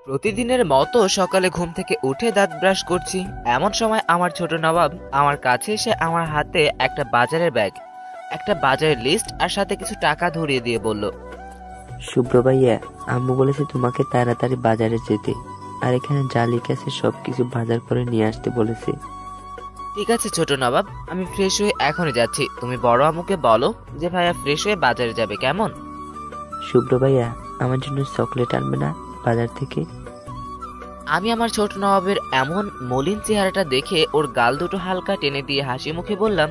প্রতিদিনের মতো সকালে ঘুম থেকে উঠে দাঁত ব্রাশ করছি, এমন সময় আমার ছোট নবাব আমার কাছে এসে আমার হাতে একটা বাজারের ব্যাগ, একটা বাজারের লিস্ট আর সাথে কিছু টাকা ধরিয়ে দিয়ে বলল, শুভ্র ভাইয়া, আম্মু বলেছে তোমাকে তাড়াতাড়ি বাজারে যেতে, আর এখানে যা লিখে আছে সবকিছু বাজার করে নিয়ে আসতে বলেছে। ঠিক আছে ছোট নবাব, আমি ফ্রেশ হয়ে এখনই যাচ্ছি। তুমি বড় আম্মুকে বলো যে ভাইয়া ফ্রেশ হয়ে বাজারে যাবে, কেমন? শুভ্র ভাইয়া, আমার জন্য চকলেট আনবে না বাজার থেকে? আমি আমার ছোট নবাবের এমন মলিন চেহারাটা দেখে ওর গাল দুটো হালকা টেনে দিয়ে হাসি মুখে বললাম,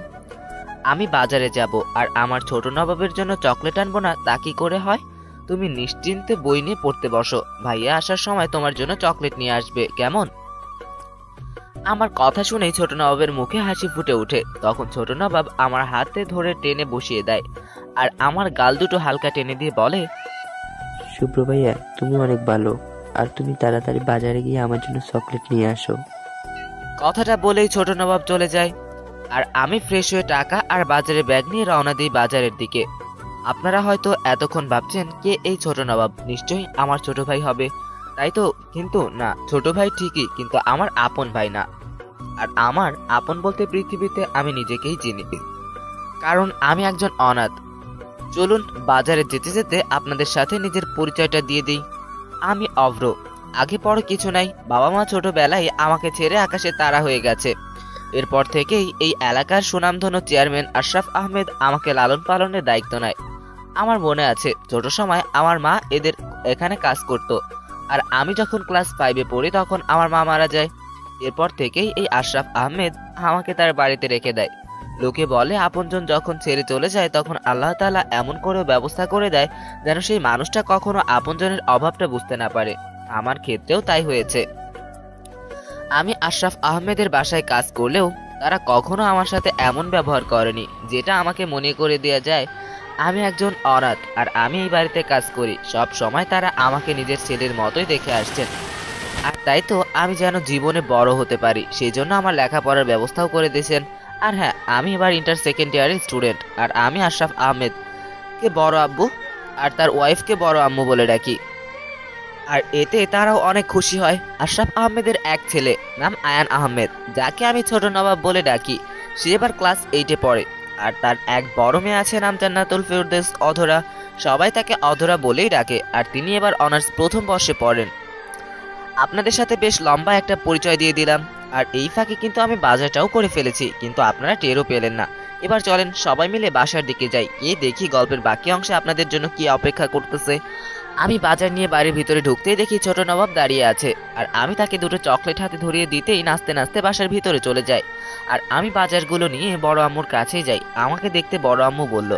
আমি বাজারে যাব আর আমার ছোট নবাবের জন্য চকলেট আনবো না তা কি করে হয়? তুমি নিশ্চিন্তে বই নিয়ে পড়তে বসো, ভাইয়া আসার সময় তোমার জন্য চকলেট নিয়ে আসবে, কেমন? আমার কথা শুনেই ছোট নবাবের মুখে হাসি ফুটে ওঠে। তখন ছোট নবাব আমার হাতে ধরে টেনে বসিয়ে দেয় আর আমার গাল দুটো হালকা টেনে দিয়ে বলে, শুভ্র ভাইয়া, তুমি অনেক ভালো, আর তুমি তাড়াতাড়ি বাজারে গিয়ে আমার জন্য চকলেট নিয়ে আসো। কথাটা বলেই ছোট নবাব চলে যায় আর আমি ফ্রেশ হয়ে টাকা আর বাজারের ব্যাগ নিয়ে রওনা দিই বাজারের দিকে। আপনারা হয়তো এতক্ষণ ভাবছেন কে এই ছোট নবাব, নিশ্চয়ই আমার ছোট ভাই হবে, তাই তো? কিন্তু না, ছোট ভাই ঠিকই, কিন্তু আমার আপন ভাই না। আর আমার আপন বলতে পৃথিবীতে আমি নিজেকেই চিনি, কারণ আমি একজন অনাথ। চলুন বাজারে যেতে যেতে আপনাদের সাথে নিজের পরিচয়টা দিয়ে দিই। আমি অভ্র, আগে পরে কিছু নাই। বাবা মা ছোটবেলায় আমাকে ছেড়ে আকাশে তারা হয়ে গেছে। এরপর থেকেই এই এলাকার সুনামধন্য চেয়ারম্যান আশরাফ আহমেদ আমাকে লালন পালনের দায়িত্ব নেয়। আমার মনে আছে ছোট সময় আমার মা এদের এখানে কাজ করত, আর আমি যখন ক্লাস 5-এ পড়ি তখন আমার মা মারা যায়। এরপর থেকেই এই আশরাফ আহমেদ আমাকে তার বাড়িতে রেখে দেয়। লোকে বলে আপনজন যখন ছেড়ে চলে যায় তখন আল্লাহ তাআলা এমন করেও ব্যবস্থা করে দেয় যেন সেই মানুষটা কখনো আপনজনের অভাবটা বুঝতে না পারে। আমার ক্ষেত্রেও তাই হয়েছে। আমি আশরাফ আহমেদের বাসায় কাজ করলেও তারা কখনো আমার সাথে এমন ব্যবহার করেনি, যেটা আমাকে মনে করে দেওয়া যায় আমি একজন অনাথ আর আমি এই বাড়িতে কাজ করি। সব সময় তারা আমাকে নিজের ছেলের মতোই দেখে আসছেন। আর তাই তো আমি যেন জীবনে বড় হতে পারি সেই জন্য আমার লেখাপড়ার ব্যবস্থাও করে দিয়েছেন। আর হ্যাঁ, আমি এবার ইন্টার সেকেন্ড ইয়ারের স্টুডেন্ট, আর আমি আশরাফ আহমেদকে বড় আব্বু আর তার ওয়াইফকে বড় আম্মু বলে ডাকি। আর এতে তারাও অনেক খুশি হয়। আশরাফ আহমেদের এক ছেলে নাম আয়ান আহমেদ, যাকে আমি ছোট নবাব বলে ডাকি, সে এবার ক্লাস 8-এ পড়ে। আর তার এক বড় মেয়ে আছে নাম জান্নাতুল ফেরদৌস অধরা, সবাই তাকে অধরা বলেই ডাকে, আর তিনি এবার অনার্স প্রথম বর্ষে পড়েন। আপনাদের সাথে বেশ লম্বা একটা পরিচয় দিয়ে দিলাম, আর এই ফাঁকে কিন্তু আমি বাজারটাও করে ফেলেছি, কিন্তু আপনারা টেরও পেলেন না। এবার চলেন সবাই মিলে বাসার দিকে যাই, গিয়ে দেখি গল্পের বাকি অংশে আপনাদের জন্য কি অপেক্ষা করতেছে। আমি বাজার নিয়ে বাড়ির ভিতরে ঢুকতেই দেখি ছোট নবাব দাঁড়িয়ে আছে, আর আমি তাকে দুটো চকলেট হাতে ধরিয়ে দিতেই নাচতে নাচতে বাসার ভিতরে চলে যাই। আর আমি বাজারগুলো নিয়ে বড় আম্মুর কাছেই যাই। আমাকে দেখতে বড় আম্মু বলল,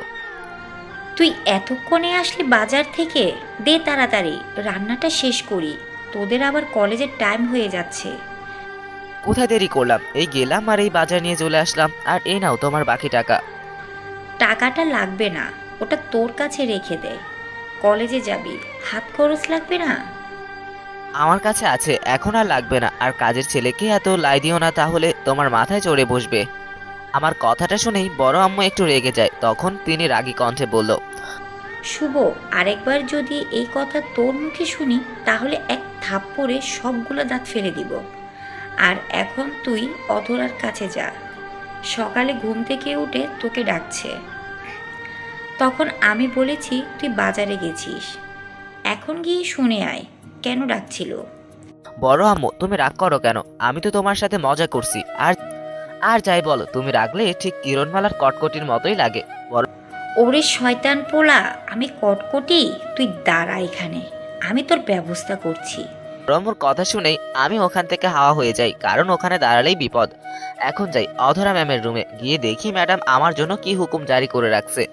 তুই এতক্ষণে আসলি বাজার থেকে? দে তাড়াতাড়ি, রান্নাটা শেষ করি, তোদের আবার কলেজের টাইম হয়ে যাচ্ছে। কোথায় দেরি করলাম, এই গেলাম আর এই বাজার নিয়ে চলে আসলাম। আর এই নাও তোমার বাকি টাকা। টাকাটা লাগবে না, ওটা তোর কাছে রেখে দে, কলেজে যাবি, হাত খরচ লাগবে না। আমার কাছে আছে, এখন আর লাগবে না। আর কাজের ছেলেকে এত লাই দিও না, তাহলে তোমার মাথায় চড়ে বসবে। আমার কথাটা শুনেই বড় আম্মু একটু রেগে যায়। তখন তিনি রাগী কণ্ঠে বলল, শুভ, আরেকবার যদি এই কথা তোর মুখে শুনি তাহলে এক থাপ্পড়ে সবগুলো দাঁত ফেলে দিব। আর এখন তুই অধরার কাছে যা, সকালে ঘুম থেকে উঠে তোকে ডাকছে। তখন আমি বলেছি তুই বাজারে গেছিস, এখন গিয়ে শুনে আয় কেন ডাকছিল। বড় আম্মু তুমি রাগ করো কেন? আমি তো তোমার সাথে মজা করছি। আর আর যাই বলো, তুমি রাগলে ঠিক কিরণমালার কটকটির মতোই লাগে। ওরে শয়তান পোলা, আমি কটকটি? তুই দাঁড়া এখানে, আমি তোর ব্যবস্থা করছি। বড় আম্মুর কথা শুনেই আমি ওখান থেকে হাওয়া হয়ে যাই, কারণ ওখানে দাঁড়ালেই বিপদ। এখন যাই অধরা ম্যামের রুমে, গিয়ে দেখি ম্যাডাম আমার জন্য কি হুকুম জারি করে রাখছে।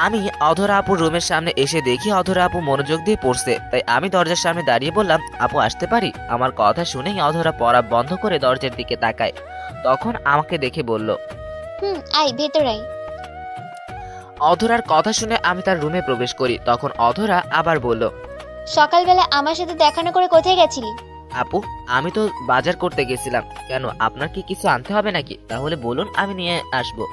আমি অধরা আপুর রুমের সামনে এসে দেখি অধরা আপু মনোযোগ দিয়ে পড়ছে, তাই আমি দরজার সামনে দাঁড়িয়ে বললাম, আপু আসতে পারি? আমার কথা শুনেই অধরা পড়া বন্ধ করে দরজার দিকে তাকায়। তখন আমাকে দেখে বলল, আয় ভেতর আয়। অধরার কথা শুনে আমি তার রুমে প্রবেশ করি। তখন অধরা আবার বলল, সকালবেলা আমার সাথে দেখা না করে কোথায় গেছিলি? আপু আমি তো বাজার করতে গেছিলাম। কেন, আপনার কি কিছু আনতে হবে নাকি? তাহলে বলুন, আমি নিয়ে আসবো।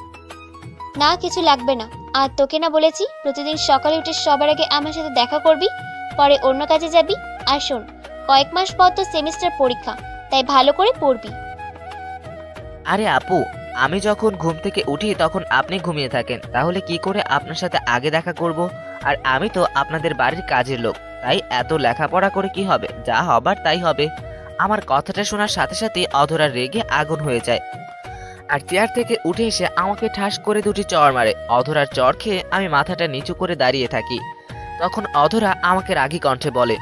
না, কিছু লাগবে না। আর তোকে না বলেছি প্রতিদিন সকালে উঠে সবার আগে আমার সাথে দেখা করবি, পরে অন্য কাজে যাবি? আর শোন, কয়েক মাস পর তো সেমিস্টার পরীক্ষা, তাই ভালো করে পড়বি। আরে আপু, আমি যখন ঘুম থেকে উঠি তখন আপনি ঘুমিয়ে থাকেন, তাহলে কি করে আপনার সাথে আগে দেখা করব? আর আমি তো আপনাদের বাড়ির কাজের লোক, তাই এত লেখাপড়া করে কি হবে? যা হবার তাই হবে। আমার কথাটা শোনার সাথে সাথে অধরা রেগে আগুন হয়ে যায় আর চেয়ার থেকে উঠে এসে আমাকে ঠাস করে দুটি চড় মারে। অধরার চড় খেয়ে আমি মাথাটা নিচু করে দাঁড়িয়ে থাকি। তখন অধরা আমাকে রাগী কণ্ঠে বলে,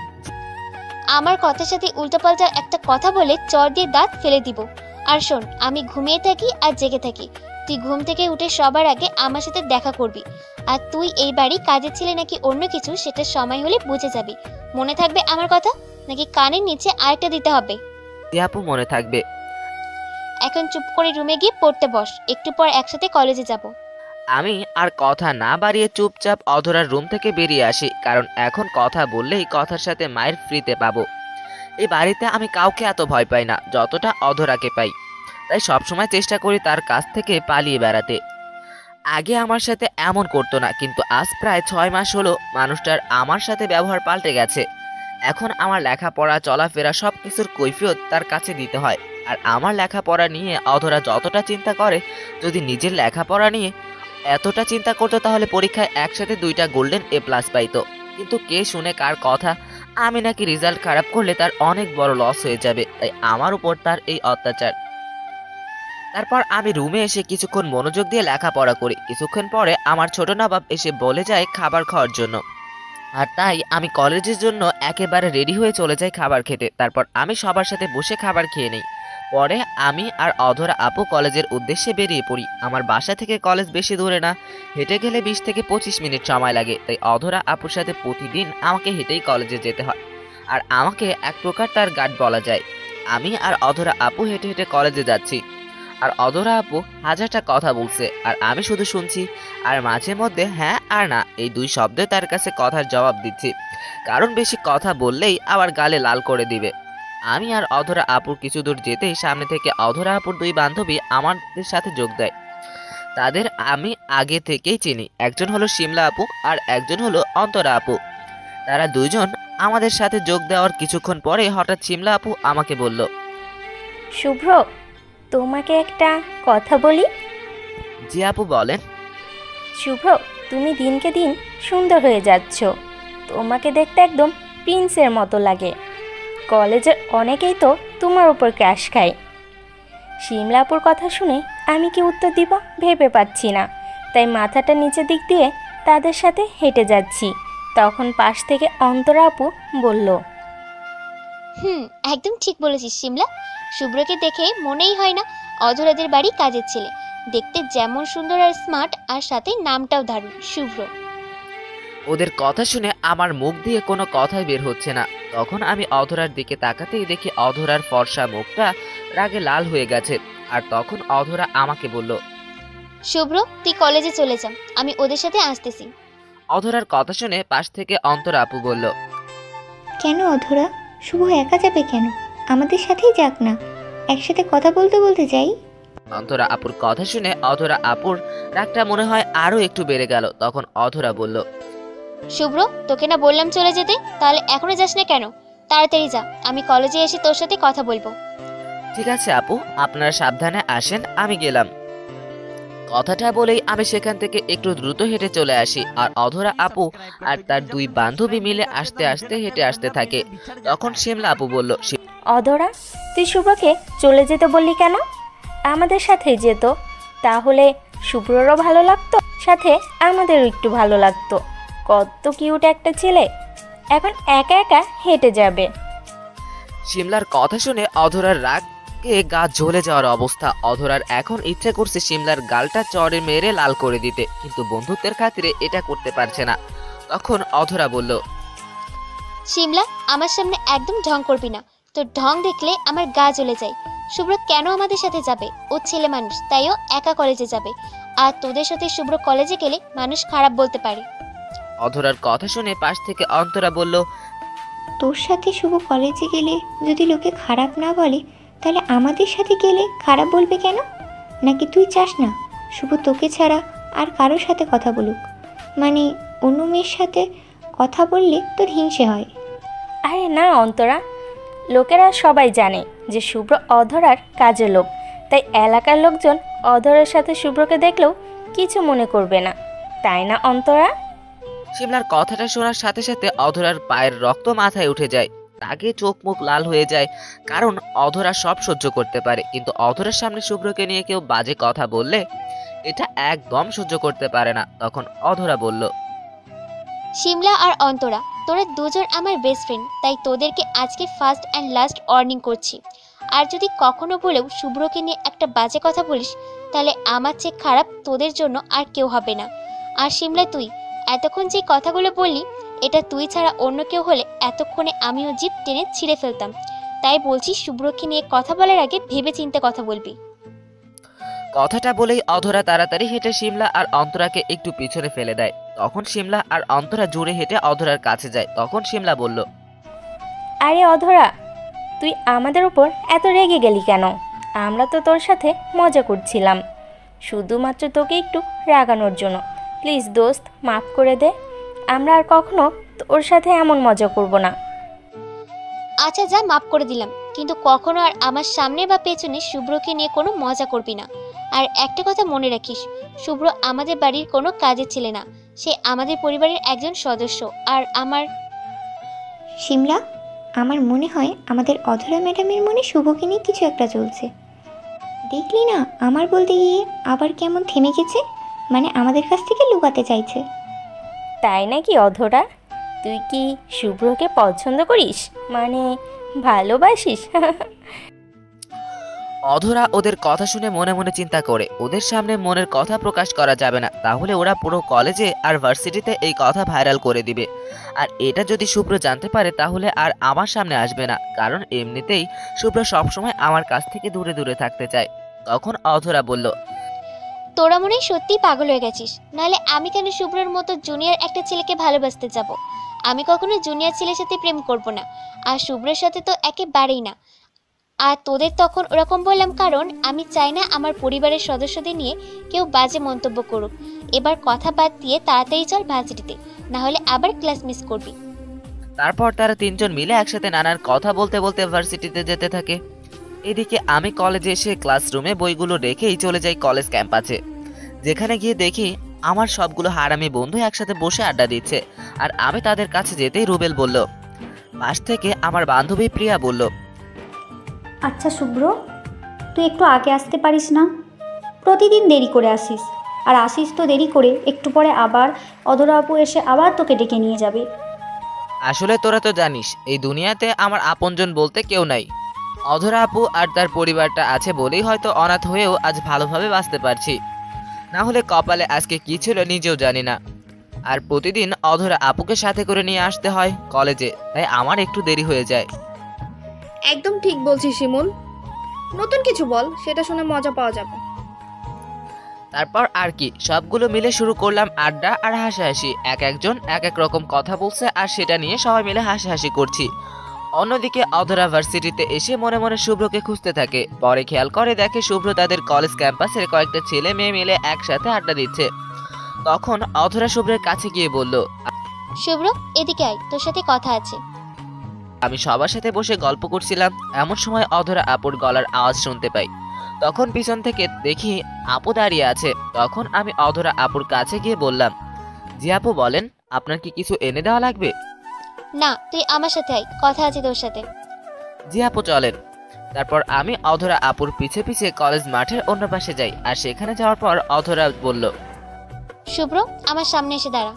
আমার কথার সাথে উল্টোপাল্টা একটা কথা বলে চড় দিয়ে দাঁত ফেলে দিব। আর শোন, আমি ঘুমিয়ে থাকি আর জেগে থাকি, তুই ঘুম থেকে উঠে সবার আগে আমার সাথে দেখা করবি। আর তুই এই বাড়ি কাজের ছেলে নাকি অন্য কিছু, সেটা সময় হলে বুঝে যাবি। মনে থাকবে আমার কথা, নাকি কানের নিচে আরেকটা দিতে হবে? জি আপু, মনে থাকবে। এখন চুপ করে রুমে গিয়ে পড়তে বস, একটু পর একসাথে কলেজে যাব। আমি আর কথা না বাড়িয়ে চুপচাপ অধরার রুম থেকে বেরিয়ে আসি, কারণ এখন কথা বললেই কথার সাথে মায়ের ফ্রিতে পাবো। এই বাড়িতে আমি কাউকে এত ভয় পাই না যতটা অধরাকে পাই, তাই সবসময় চেষ্টা করি তার কাছ থেকে পালিয়ে বেড়াতে। আগে আমার সাথে এমন করতো না, কিন্তু আজ প্রায় 6 মাস হলো মানুষটার আমার সাথে ব্যবহার পাল্টে গেছে। এখন আমার লেখাপড়া, চলাফেরা সব কিছুর কৈফিয়ত তার কাছে দিতে হয়। আর আমার লেখাপড়া নিয়ে অধরা যতটা চিন্তা করে, যদি নিজের লেখাপড়া নিয়ে এতটা চিন্তা করতো তাহলে পরীক্ষায় একসাথে 2টা গোল্ডেন এ প্লাস পাইতো। কিন্তু কে শুনে কার কথা? আমি নাকি রেজাল্ট খারাপ করলে তার অনেক বড় লস হয়ে যাবে, তাই আমার উপর তার এই অত্যাচার। তারপর আমি রুমে এসে কিছুক্ষণ মনোযোগ দিয়ে লেখাপড়া করি। কিছুক্ষণ পরে আমার ছোট নবাব এসে বলে যায় খাবার খাওয়ার জন্য, আর তাই আমি কলেজের জন্য একেবারে রেডি হয়ে চলে যাই খাবার খেতে। তারপর আমি সবার সাথে বসে খাবার খেয়ে নিই। পরে আমি আর অধরা আপু কলেজের উদ্দেশ্যে বেরিয়ে পড়ি। আমার বাসা থেকে কলেজ বেশি দূরে না, হেঁটে গেলে 20 থেকে 25 মিনিট সময় লাগে, তাই অধরা আপুর সাথে প্রতিদিন আমাকে হেঁটেই কলেজে যেতে হয়। আর আমাকে এক প্রকার তার গার্ড বলা যায়। আমি আর অধরা আপু হেঁটে হেঁটে কলেজে যাচ্ছি, আর অধরা আপু হাজারটা কথা বলছে আর আমি শুধু শুনছি, আর মাঝে মধ্যে হ্যাঁ আর না এই 2 শব্দে তার কাছে কথার জবাব দিচ্ছি, কারণ বেশি কথা বললেই আবার গালে লাল করে দিবে। আমি আর অধরা আপুর কিছু দূর যেতেই সামনে থেকে অধরা আপুর 2 বান্ধবী আমাদের সাথে যোগ দেয়। তাদের আমি আগে থেকেই চিনি, একজন হলো শিমলা আপু আর একজন হলো অন্তরা আপু। তারা দুইজন আমাদের সাথে যোগ দেওয়ার কিছুক্ষণ পরে হঠাৎ শিমলা আপু আমাকে বলল, শুভ্র, তোমাকে একটা কথা বলি। জি আপু, বলেন। শুভ্র, তুমি দিনকে দিন সুন্দর হয়ে যাচ্ছ, তোমাকে দেখতে একদম প্রিন্সের মতো লাগে। কলেজের অনেকেই তো তোমার উপর ক্রাশ খায়। শিমলাপুর কথা শুনে আমি কি উত্তর দিব ভেবে পাচ্ছি না, তাই মাথাটা নিচের দিক দিয়ে তাদের সাথে হেঁটে যাচ্ছি। তখন পাশ থেকে অন্তরা আপু বলল, একদম ঠিক বলেছিস শিমলা। শুভ্রকে দেখে মনেই হয় না অধরাদের বাড়ি কাজের ছেলে। দেখতে যেমন সুন্দর আর স্মার্ট, আর সাথে নামটাও দারুণ, শুভ্র। ওদের কথা শুনে আমার মুখ দিয়ে কোনো কথাই বের হচ্ছে না। তখন আমি অধরার দিকে তাকাতেই দেখি অধরার ফর্সা মুখটা রাগে লাল হয়ে গেছে। আর তখন অধরা আমাকে বলল, শুভ্র, তুই কলেজে চলে যা, আমি ওদের সাথে আসতেছি। অধরার কথা শুনে পাশ থেকে অন্তরা আপু বলল, কেন অধরা? শুভ একা যাবে কেন? আমাদের সাথেই যাক না, একসাথে কথা বলতে বলতে যাই। অন্তরা আপুর কথা শুনে অধরা আপুর রাগটা মনে হয় আরো একটু বেড়ে গেল। তখন অধরা বলল, শুভ্র, তোকে না বললাম চলে যেতে, তাহলে এখনো যাস না কেন? তাড়াতাড়ি যা, আমি কলেজে এসে তোর সাথে কথা বলবো। ঠিক আছে আপু, আপনারা সাবধানে আসেন, আমি গেলাম। কথাটা বলেই আমি সেখান থেকে একটু দ্রুত হেঁটে চলে আসি। আর অধরা আপু আর তার 2 বান্ধবী মিলে আস্তে আস্তে হেঁটে আসতে থাকে। তখন শিমলা আপু বলল, অধরা, তুই শুভ্রকে চলে যেতে বললি কেন? আমাদের সাথেই যেত, তাহলে শুভ্ররও ভালো লাগতো, সাথে আমাদেরও একটু ভালো লাগতো। কত কিউট একটা ছেলে, এখন একা একা হেঁটে যাবে। শিমলার কথা শুনে অধরার রাগে গা জ্বলে যাওয়ার অবস্থা। অধরার এখন ইচ্ছে করছে শিমলার গালটা চড়ে মেরে লাল করে দিতে, কিন্তু বন্ধুত্বের খাতিরে এটা করতে পারছে না। তখন অধরা বলল, শিমলা, আমার সামনে একদম ঢং করবি না, তোর ঢং দেখলে আমার গা জ্বলে যায়। শুভ্র কেন আমাদের সাথে যাবে? ও ছেলে মানুষ, তাইও একা কলেজে যাবে। আর তোদের সাথে শুভ্র কলেজে গেলে মানুষ খারাপ বলতে পারে। অধরার কথা শুনে পাশ থেকে অন্তরা বলল, তোর সাথে শুভ কলেজে গেলে যদি লোকে খারাপ না বলে, তাহলে আমাদের সাথে গেলে খারাপ বলবে কেন? নাকি তুই চাস না শুভ তোকে ছাড়া আর কারোর সাথে কথা বলুক? মানে অন্য মেয়ের সাথে কথা বললে তোর হিংসে হয়? আরে না অন্তরা, লোকেরা সবাই জানে যে শুভ্র অধরার কাজের লোক, তাই এলাকার লোকজন অধরার সাথে শুভ্রকে দেখলেও কিছু মনে করবে না, তাই না অন্তরা? শিমলার কথাটা শোনার সাথে সাথে অধরার পায়ের রক্ত মাথায় উঠে যায়। রাগে চোখ মুখ লাল হয়ে যায়, কারণ অধরা সব সহ্য করতে পারে, কিন্তু অধরার সামনে শুভ্রকে নিয়ে কেউ বাজে কথা বললে এটা একদম সহ্য করতে পারে না। তখন অধরা বলল, শিমলা আর অন্তরা, তোরা দুজন আমার বেস্ট ফ্রেন্ড, তাই তোদেরকে আজকে ফার্স্ট অ্যান্ড লাস্ট ওয়ার্নিং করছি। আর যদি কখনো বলেও শুভ্রকে নিয়ে একটা বাজে কথা বলিস, তাহলে আমার চেয়ে খারাপ তোদের জন্য আর কেউ হবে না। আর শিমলা, তুই এতক্ষণ যে কথাগুলো বললি, এটা তুই ছাড়া অন্য কেউ হলে এতক্ষণে আমিও জিভ টেনে ছিঁড়ে ফেলতাম। তাই বলছি, শুভ্রকে নিয়ে কথা বলার আগে ভেবে চিন্তে কথা বলবি। কথাটা বলেই অধরা তাড়াতাড়ি হেঁটে শিমলা আর অন্তরাকে একটু পিছনে ফেলে দেয়। তখন শিমলা আর অন্তরা জোরে হেঁটে অধরার কাছে যায়। তখন শিমলা বলল, আরে অধরা, তুই আমাদের উপর এত রেগে গেলি কেন? আমরা তো তোর সাথে মজা করছিলাম, শুধুমাত্র তোকে একটু রাগানোর জন্য। প্লিজ দোস্ত, মাফ করে দে, আমরা আর কখনো তোর সাথে এমন মজা করব না। আচ্ছা যা, মাফ করে দিলাম, কিন্তু কখনো আর আমার সামনে বা পেছনে শুভ্রকে নিয়ে কোনো মজা করবি না। আর একটা কথা মনে রাখিস, শুভ্র আমাদের বাড়ির কোনো কাজের ছেলে না, সে আমাদের পরিবারের একজন সদস্য। আর আমার শিমলা, আমার মনে হয় আমাদের অধরা ম্যাডামের মনে শুভকে নিয়ে কিছু একটা চলছে। দেখলি না, আমার বলতে গিয়ে আবার কেমন থেমে গেছে, মানে আমাদের কাছ থেকে লুকাতে চাইছে। তাই নাকি অধরা? তুই কি শুভ্রকে পছন্দ করিস, মানে ভালোবাসিস? অধরা ওদের কথা শুনে মনে মনে চিন্তা করে, ওদের সামনে মনের কথা প্রকাশ করা যাবে না, তাহলে ওরা পুরো কলেজে আর ভার্সিটিতে এই কথা ভাইরাল করে দিবে। আর এটা যদি শুভ্র জানতে পারে তাহলে আর আমার সামনে আসবে না, কারণ এমনিতেই শুভ্র সবসময় আমার কাছ থেকে দূরে দূরে থাকতে চায়। তখন অধরা বলল, তোরা মনে হয় সত্যিই পাগল হয়ে গেছিস, নাহলে আমি কেন শুভ্রর মতো জুনিয়র একটা ছেলেকে ভালোবাসতে যাব? আমি কখনো জুনিয়র ছেলের সাথে প্রেম করব না, আর শুভ্রের সাথে তো একেবারেই না। আর তোদের তখন ওরকম বললাম কারণ আমি চাই না আমার পরিবারের সদস্যদের নিয়ে কেউ বাজে মন্তব্য করুক। এবার কথা বাদ দিয়ে তাড়াতাড়ি চল ভার্সিটিতে, না হলে আবার ক্লাস মিস করবি। তারপর তারা তিনজন মিলে একসাথে নানার কথা বলতে বলতে ভার্সিটিতে যেতে থাকে। এদিকে আমি কলেজে এসে ক্লাসরুমে বইগুলো রেখেই চলে যাই কলেজ ক্যাম্পাসে, যেখানে গিয়ে দেখি আমার সবগুলো হারামি বন্ধু একসাথে বসে আড্ডা দিচ্ছে। আর আমি তাদের কাছে যেতেই রুবেল বলল, পাশ থেকে আমার বান্ধবী প্রিয়া বলল, আচ্ছা শুভ্র, তুই একটু আগে আসতে পারিস না? প্রতিদিন দেরি করে আসিস, আর আসিস তো দেরি করে, একটু পরে আবার অধরা আপু এসে আবার তোকে ডেকে নিয়ে যাবে। আসলে তোরা তো জানিস এই দুনিয়াতে আমার আপনজন বলতে কেউ নাই। অধরা আপু আর তার পরিবারটা আছে বলেই হয়তো অনাথ হয়েও আজ ভালোভাবে বাঁচতে পারছি, না হলে কপালে আজকে কি ছিল নিজেও জানি না। আর প্রতিদিন অধরা আপুকে সাথে করে নিয়ে আসতে হয় কলেজে, তাই আমার একটু দেরি হয়ে যায়। একদম ঠিক বলছিস শিমুল, নতুন কিছু বল, সেটা শুনে মজা পাওয়া যাবে। তারপর আর কি, সবগুলো মিলে শুরু করলাম আড্ডা আর হাসাহাসি। একজন এক এক রকম কথা বলছে আর সেটা নিয়ে সবাই মিলে হাসাহাসি করছি। অন্যদিকে অধরা ভার্সিটিতে এসে মনে মনে শুভ্রকে খুঁজতে থাকে। পরে খেয়াল করে দেখে শুভ্র তাদের কলেজ ক্যাম্পাসের কয়েকটা ছেলে মেয়ে মিলে একসাথে আড্ডা দিচ্ছে। তখন অধরা শুভ্রের কাছে গিয়ে বলল, শুভ্র, এদিকে আয়, তোর সাথে কথা আছে। আমি সবার সাথে বসে গল্প করছিলাম, এমন সময় অধরা আপুর গলার আওয়াজ শুনতে পাই। তখন পিছন থেকে দেখি আপু দাঁড়িয়ে আছে। তখন আমি অধরা আপুর কাছে গিয়ে বললাম, জি আপু বলেন, আপনার কি কিছু এনে দেওয়া লাগবে? না, তুই আমার সাথে আয়, কথা আছে তোর সাথে। জি আপু চলেন। তারপর আমি অধরা আপুর পিছে পিছে কলেজ মাঠের অন্য পাশে যাই। আর সেখানে যাওয়ার পর অধরা বলল, শুভ্র, আমার সামনে এসে দাঁড়া।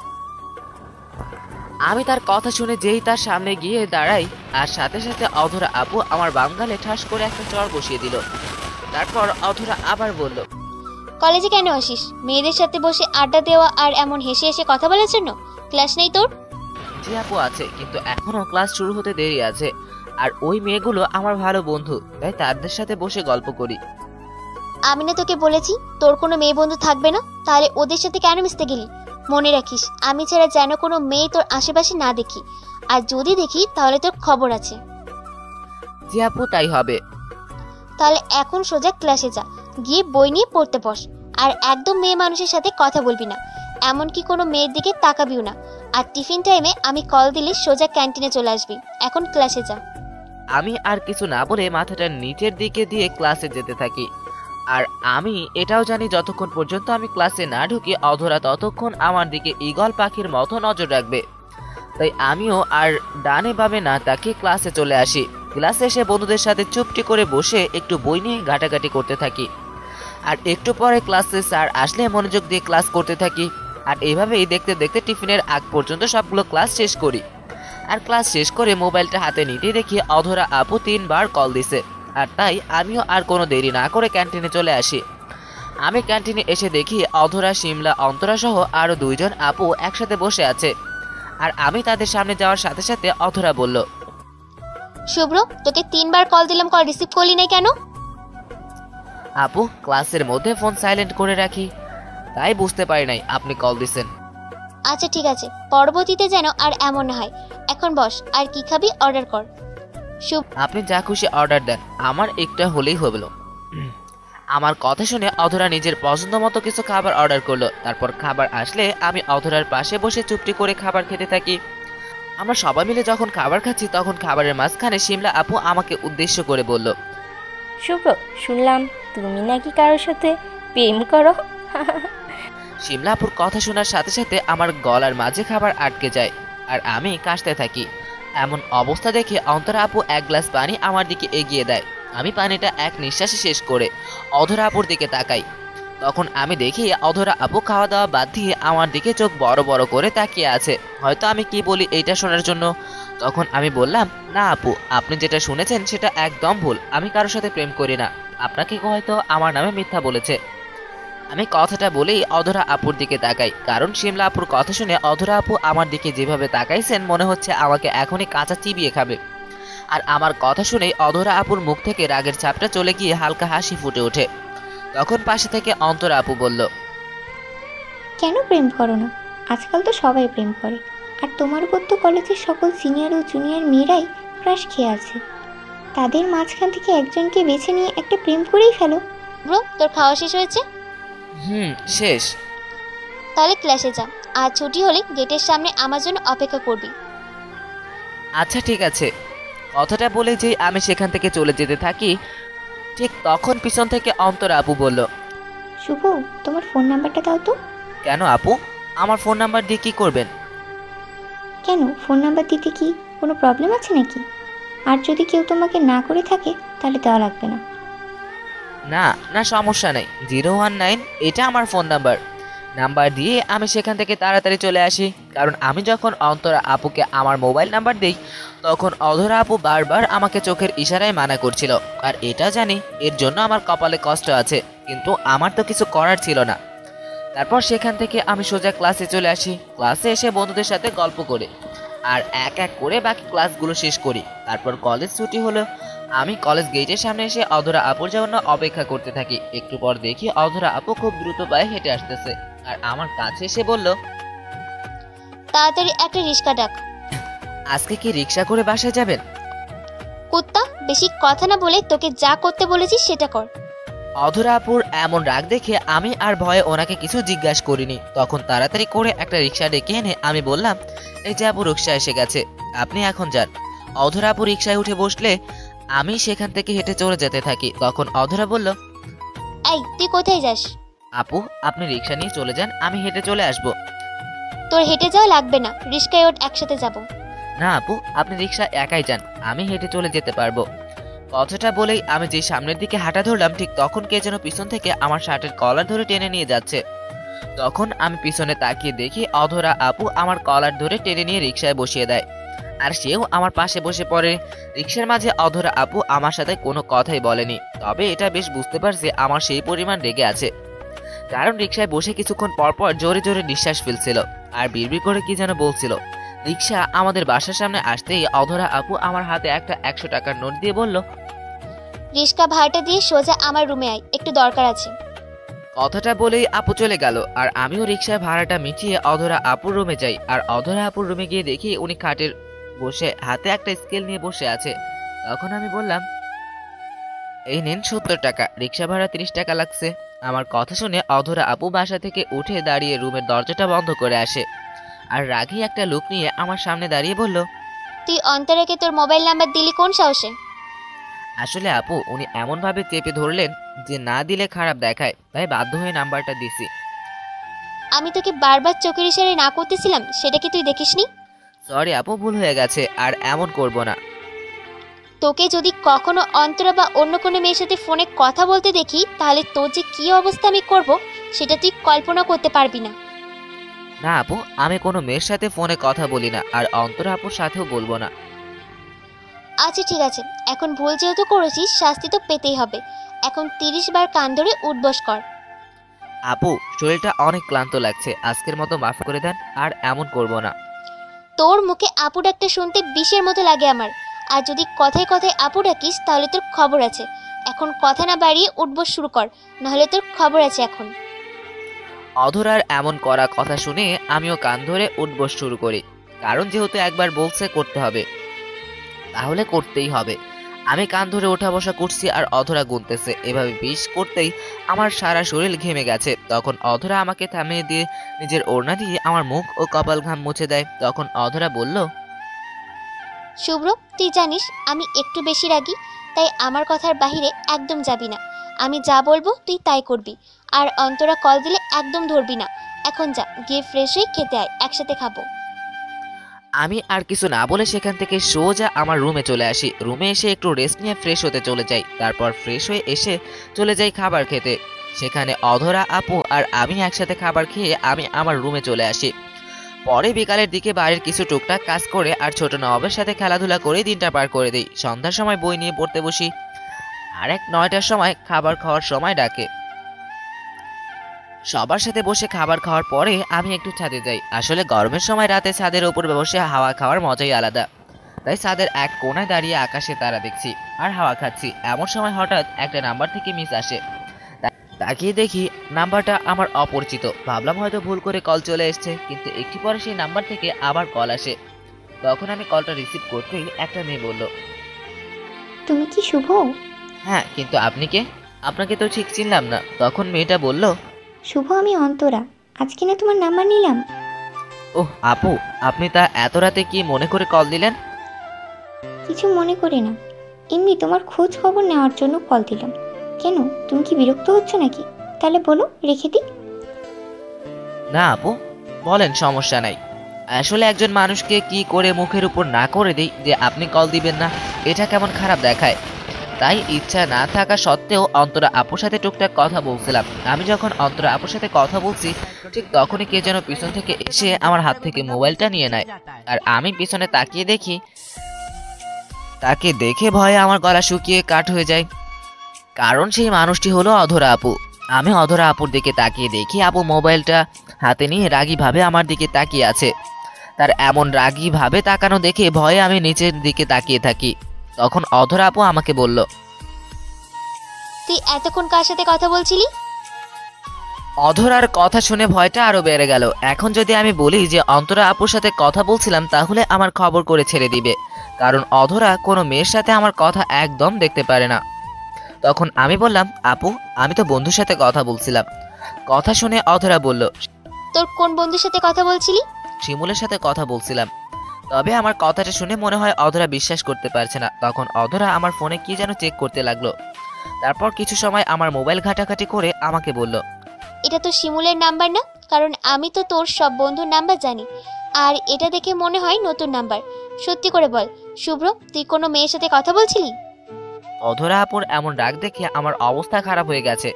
আমি তার কথা শুনে যেই তার সামনে গিয়ে দাঁড়াই, আর সাথে সাথে অধরা আপু আমার বাম গালে ঠাস করে একটা চড় বসিয়ে দিল। তারপর অধরা আবার বলল, কলেজে কেন আসিস? মেয়েদের সাথে বসে আড্ডা দেওয়া আর এমন হেসে হেসে কথা বলার জন্য? ক্লাস নেই তোর? জি আপু আছে, কিন্তু এখনো ক্লাস শুরু হতে দেরি আছে। আর ওই মেয়েগুলো আমার ভালো বন্ধু, তাই তাদের সাথে বসে গল্প করি। আমি না তোকে বলেছি তোর কোনো মেয়ে বন্ধু থাকবে না? তাহলে ওদের সাথে কেন মিশতে গেলি? মনে রাখিস, আমি ছাড়া যেন কোনো মেয়ে তোর আশেপাশে না দেখি, আর যদি দেখি তাহলে তোর খবর আছে। জি আপু তাই হবে। তাহলে এখন সোজা ক্লাসে যা, গিয়ে বই নিয়ে পড়তে বস, আর একদম মেয়ে মানুষের সাথে কথা বলবি না। এমনকি কোনো মেয়ের দিকে তাকাবিও না। আর টিফিন টাইমে আমি কল দিলে সোজা ক্যান্টিনে চলে আসবি। এখন ক্লাসে যা। আমি আর কিছু না বলে মাথাটা নিচের দিকে দিয়ে ক্লাসে যেতে থাকি। আর আমি এটাও জানি যতক্ষণ পর্যন্ত আমি ক্লাসে না ঢুকি অধরা ততক্ষণ আমার দিকে ঈগল পাখির মতো নজর রাখবে। তাই আমিও আর ডানে বামে না তাকিয়ে ক্লাসে চলে আসি। ক্লাসে এসে বন্ধুদের সাথে চুপটি করে বসে একটু বই নিয়ে ঘাটাঘাটি করতে থাকি। আর একটু পরে ক্লাসে স্যার আসলে মনোযোগ দিয়ে ক্লাস করতে থাকি। আর এইভাবেই দেখতে দেখতে টিফিনের আগ পর্যন্ত সবগুলো ক্লাস শেষ করি। আর ক্লাস শেষ করে মোবাইলটা হাতে নিতে দেখি অধরা আপু 3 বার কল দিছে। আর তাই আমিও আর কোনো দেরি না করে ক্যান্টিনে চলে আসি। আমি ক্যান্টিনে এসে দেখি অধরা, শিমলা, অন্তরা সহ আরও 2 জন আপু একসাথে বসে আছে। আর আমি তাদের সামনে যাওয়ার সাথে সাথে অধরা বলল, শুভ্র, তোকে 3 বার কল দিলাম, কল রিসিভ করলি না কেন? আপু, ক্লাসের মধ্যে ফোন সাইলেন্ট করে রাখি, তাই বুঝতে পারি নাই আপনি কল দিছেন। আচ্ছা ঠিক আছে, পরবর্তীতে যেন আর এমন না হয়। এখন বস, আর কি খাবি অর্ডার কর। আপনি যা খুশি অর্ডার দেন, আমার একটা হলেই হলো। আমার কথা শুনে অধরা নিজের পছন্দ মতো কিছু খাবার অর্ডার করলো। তারপর খাবার আসলে আমি অধরার পাশে বসে চুপটি করে খাবার খেতে থাকি। আমরা সবাই মিলে যখন খাবার খাচ্ছি তখন খাবারের মাঝখানে শিমলা আপু আমাকে উদ্দেশ্য করে বলল, শুভ্র, শুনলাম তুমি নাকি কারোর সাথে প্রেম করো। শিমলা আপুর কথা শোনার সাথে সাথে আমার গলার মাঝে খাবার আটকে যায় আর আমি কাশতে থাকি। এমন অবস্থা দেখে অন্তরা আপু 1 গ্লাস পানি আমার দিকে এগিয়ে দেয়। আমি পানিটা এক নিঃশ্বাসে শেষ করে অধরা আপুর দিকে তাকাই। তখন আমি দেখি অধরা আপু খাওয়া দাওয়া বাদ দিয়ে আমার দিকে চোখ বড় বড় করে তাকিয়ে আছে, হয়তো আমি কি বলি এইটা শোনার জন্য। তখন আমি বললাম, না আপু, আপনি যেটা শুনেছেন সেটা একদম ভুল। আমি কারোর সাথে প্রেম করি না, আপনাকে হয়তো আমার নামে মিথ্যা বলেছে। আমি কথাটা বলেই অধরা আপুর দিকে তাকাই, কারণ শিমলা আপুর কথা শুনে অধরা আপু আমার দিকে যেভাবে তাকাইছেন মনে হচ্ছে আমাকে এখনই কাঁচা চিবিয়ে খাবে। আর আমার কথা শুনেই অধরা আপুর মুখ থেকে রাগের ছাপটা চলে গিয়ে হালকা হাসি ফুটে ওঠে। তখন পাশে থেকে অন্তরা আপু বলল, কেন প্রেম করো না? আজকাল তো সবাই প্রেম করে, আর তোমার উপর তো কলেজের সকল সিনিয়র ও জুনিয়র মেয়েরাই ক্রাশ খেয়ে আছে। তাদের মাঝখান থেকে একজনকে বেছে নিয়ে একটা প্রেম করেই ফেলো। ব্রো, তোর খাওয়া শেষ হয়েছে? শেষ। তাহলে ক্লাসে যা, আর ছুটি হলে গেটের সামনে আমার জন্য অপেক্ষা করবি। আচ্ছা ঠিক আছে। কথাটা বলে যে আমি সেখান থেকে চলে যেতে থাকি, ঠিক তখন পিছন থেকে অন্তরা আপু বলল, শুভ, তোমার ফোন নাম্বারটা দাও তো। কেন আপু, আমার ফোন নাম্বার দিয়ে কি করবেন? কেন, ফোন নাম্বার দিতে কি কোনো প্রবলেম আছে নাকি? আর যদি কেউ তোমাকে না করে থাকে তাহলে দেওয়া লাগবে না। না না, সমস্যা নেই। 019 এটা আমার ফোন নাম্বার দিয়ে আমি সেখান থেকে তাড়াতাড়ি চলে আসি। কারণ আমি যখন অন্তরা আপুকে আমার মোবাইল নাম্বার দিই তখন অধরা আপু বারবার আমাকে চোখের ইশারায় মানা করছিল। আর এটা জানি এর জন্য আমার কপালে কষ্ট আছে, কিন্তু আমার তো কিছু করার ছিল না। তারপর সেখান থেকে আমি সোজা ক্লাসে চলে আসি। ক্লাসে এসে বন্ধুদের সাথে গল্প করে আর এক এক করে বাকি ক্লাসগুলো শেষ করি। তারপর কলেজ ছুটি হলো। আমি কলেজ গেটের সামনে এসে অধরা আপুর জন্য অপেক্ষা করতে থাকি। একটু পর দেখি অধরা আপু খুব দ্রুত পায়ে হেঁটে আসতেছে আর আমার কাছে এসে বলল, তাড়াতাড়ি একটা রিক্সা ডাক। আজকে কি রিক্সা করে বাসায় যাবেন? কুত্তা, বেশি কথা না বলে তোকে যা করতে বলেছি সেটা কর। অধরা আপুর এমন রাগ দেখে আমি আর ভয়ে ওনাকে কিছু জিজ্ঞাসা করিনি। তখন তাড়াতাড়ি করে একটা রিক্সা ডেকে এনে আমি বললাম, এই যে আপু, রিক্সা এসে গেছে, আপনি এখন যান। অধরা আপু রিক্সায় উঠে বসলে আমি সেখান থেকে হেঁটে চলে যেতে থাকি। তখন অধরা বলল, এই তুই কোথায় যাস? আপু, আপনি রিক্সা নিয়ে চলে যান, আমি হেঁটে চলে আসব। তোর হেঁটে যাওয়া লাগবে না, রিক্সায় ওঠ, একসাথে যাব। না আপু, আপনি রিক্সা একাই যান, আমি হেঁটে চলে যেতে পারবো। কথাটা বলেই আমি যে সামনের দিকে হাঁটা ধরলাম ঠিক তখন কে যেন পিছন থেকে আমার শার্টের কলার ধরে টেনে নিয়ে যাচ্ছে। তখন আমি পিছনে তাকিয়ে দেখি অধরা আপু আমার কলার ধরে টেনে নিয়ে রিক্সায় বসিয়ে দেয় আর সেও আমার পাশে বসে পড়ে। রিক্সার মাঝে অধরা আপু আমার সাথে কোনো কথাই বলেনি, তবে এটা বেশ বুঝতে পারছে আমার সেই পরিমাণ রেগে আছে। কারণ রিক্সায় বসে কিছুক্ষণ পরপর জোরে জোরে নিঃশ্বাস ফেলছিল আর বিড়বিড় করে কি যেন বলছিল। রিক্সা আমাদের বাসার সামনে আসতেই অধরা আপু আমার হাতে একটা 100 টাকার নোট দিয়ে বলল, রিক্সা ভাড়াটা দিয়ে সোজা আমার রুমে আয়, একটু দরকার আছে। কথাটা বলেই আপু চলে গেল আর আমিও রিক্সায় ভাড়াটা মিটিয়ে অধরা আপুর রুমে যাই। আর অধরা আপুর রুমে গিয়ে দেখি উনি খাটের বসে হাতে একটা স্কেল নিয়ে বসে আছে। তখন আমি বললাম, এই নেন 70 টাকা, রিক্সা ভাড়া 30 টাকা লাগছে। আমার কথা শুনে অধরা আপু বাসা থেকে উঠে দাঁড়িয়ে রুমের দরজাটা বন্ধ করে আসে আর রাগী একটা লুক নিয়ে আমার সামনে দাঁড়িয়ে বলল, তুই অন্তরাকে তোর মোবাইল নাম্বার দিলি কোন সাহসে? আসলে আপু উনি এমনভাবে চেপে ধরলেন যে না দিলে খারাপ দেখায়, তাই বাধ্য হয়ে নাম্বারটা দিছি। আমি তোকে বারবার চোখের ইশারায় না করতেছিলাম, সেটা কি তুই দেখিসনি? সরি আপু, ভুল হয়ে গেছে, আর এমন করব না। তোকে যদি কখনো অন্তরা বা অন্য কোনো মেয়ের সাথে ফোনে কথা বলতে দেখি, তাহলে তোর যে কী অবস্থা আমি করব সেটা তুই কল্পনা করতে পারবি না। না আপু, আমি কোনো মেয়ের সাথে ফোনে কথা বলি না, আর অন্তরা আপুর সাথেও বলবো না। আচ্ছা ঠিক আছে, এখন ভুল যেহেতু করেছিস শাস্তি তো পেতেই হবে। এখন 30 বার কান ধরে উঠবস কর। আপু শরীরটা অনেক ক্লান্ত লাগছে, আজকের মতো মাফ করে দেন, আর এমন করব না। তোর মুখে আপু ডাকতে শুনতে বিষের মতো লাগে আমার, আর যদি কথায় কথায় আপু ডাকিস তাহলে তোর খবর আছে। এখন কথা না বাড়িয়ে উঠবস শুরু কর, নাহলে তোর খবর আছে এখন। অধরার এমন করা কথা শুনে আমিও কান ধরে উঠবস শুরু করি, কারণ যেহেতু একবার বলছে করতে হবে তাহলে করতেই হবে। আমি কান ধরে ওঠা বসা করছি আর অধরা গুনতেছে। এভাবে 20 করতেই আমার সারা শরীর ঘেমে গেছে। তখন অধরা আমাকে থামিয়ে দিয়ে নিজের ওড়না দিয়ে আমার মুখ ও কপাল ঘাম মুছে দেয়। তখন অধরা বলল, শুভ্র, তুই জানিস আমি একটু বেশি রাগী, তাই আমার কথার বাহিরে একদম যাবি না। আমি যা বলবো তুই তাই করবি, আর অন্তরা কল দিলে একদম ধরবি না। এখন যা, গিয়ে ফ্রেশ হয়ে খেতে আয়, একসাথে খাবো। আমি আর কিছু না বলে সেখান থেকে সোজা আমার রুমে চলে আসি। রুমে এসে একটু রেস্ট নিয়ে ফ্রেশ হতে চলে যাই। তারপর ফ্রেশ হয়ে এসে চলে যাই খাবার খেতে। সেখানে অধরা আপু আর আমি একসাথে খাবার খেয়ে আমি আমার রুমে চলে আসি। পরে বিকালের দিকে বাড়ির কিছু টুকটাক কাজ করে আর ছোট নবাবের সাথে খেলাধুলা করে দিনটা পার করে দিই। সন্ধ্যার সময় বই নিয়ে পড়তে বসি, আর 9টার সময় খাবার খাওয়ার সময় ডাকে। সবার সাথে বসে খাবার খাওয়ার পরে আমি একটু ছাদে যাই। আসলে গরমের সময় রাতে ছাদের উপর বসে হাওয়া খাওয়ার মজাই আলাদা। তাই ছাদের এক কোণায় দাঁড়িয়ে আকাশে তারা দেখছি আর হাওয়া খাচ্ছি। এমন সময় হঠাৎ একটা নাম্বার থেকে মিস আসে। তাকিয়ে দেখি নাম্বারটা আমার অপরিচিত। ভাবলাম হয়তো ভুল করে কল চলে এসছে, কিন্তু একটু পরে সেই নাম্বার থেকে আবার কল আসে। তখন আমি কলটা রিসিভ করতেই একটা মেয়ে বলল, তুমি কি শুভ? হ্যাঁ, কিন্তু আপনি কে? আপনাকে তো ঠিক চিনলাম না। তখন মেয়েটা বলল, শুভ, আমি অন্তরা। আজকে না তোমার নাম্বার নিলাম। ওহ আপু, আপনি তা এত রাতে কি মনে করে কল দিলেন? কিছু মনে করে না, এমনি তোমার খোঁজ খবর নেওয়ার জন্য কল দিলাম। কেন, তুমি কি বিরক্ত হচ্ছ নাকি? তাহলে বলো, রেখে দিই। না আপু, বলেন, সমস্যা নাই। আসলে একজন মানুষকে কি করে মুখের উপর না করে দিই যে আপনি কল দিবেন না, এটা কেমন খারাপ দেখায়। তাই ইচ্ছা না থাকা সত্ত্বেও অন্তরা আপুর সাথে টুকটাক কথা বলছিলাম। আমি যখন অন্তরা আপুর সাথে কথা বলছি ঠিক তখনই কে যেন পিছন থেকে এসে আমার হাত থেকে মোবাইলটা নিয়ে নেয়। আর আমি পিছনে তাকিয়ে দেখি, তাকে দেখে ভয়ে আমার গলা শুকিয়ে কাঠ হয়ে যায়। কারণ সেই মানুষটি হলো অধরা আপু। আমি অধরা আপুর দিকে তাকিয়ে দেখি আপু মোবাইলটা হাতে নিয়ে রাগীভাবে আমার দিকে তাকিয়ে আছে। তার এমন রাগীভাবে তাকানো দেখে ভয়ে আমি নিচের দিকে তাকিয়ে থাকি। তখন অধরা আপু আমাকে বলল, তুই এতক্ষণ কার সাথে কথা বলছিলি? অধরার কথা শুনে ভয়টা আরো বেড়ে গেল। এখন যদি আমি বলি যে অন্তরা আপুর সাথে কথা বলছিলাম তাহলে আমার খবর করে ছেড়ে দিবে, কারণ অধরা কোনো মেয়ের সাথে আমার কথা একদম দেখতে পারে না। তখন আমি বললাম, আপু আমি তো বন্ধুর সাথে কথা বলছিলাম। কথা শুনে অধরা বলল, তোর কোন বন্ধুর সাথে কথা বলছিলি? শিমুলের সাথে কথা বলছিলাম। তবে আমার কথাটা শুনে মনে হয় অধরা বিশ্বাস করতে পারছে না। তখন অধরা আমার ফোনে কি যেন চেক করতে লাগলো। তারপর কিছু সময় আমার মোবাইল ঘাটাঘাটি করে আমাকে বলল, এটা তো শিমুলের নাম্বার না, কারণ আমি তো তোর সব বন্ধুর নাম্বার জানি, আর এটা দেখে মনে হয় নতুন নাম্বার। সত্যি করে বল শুভ্র, তুই কোনো মেয়ের সাথে কথা বলছিলি? অধরা আপুর এমন রাগ দেখে আমার অবস্থা খারাপ হয়ে গেছে।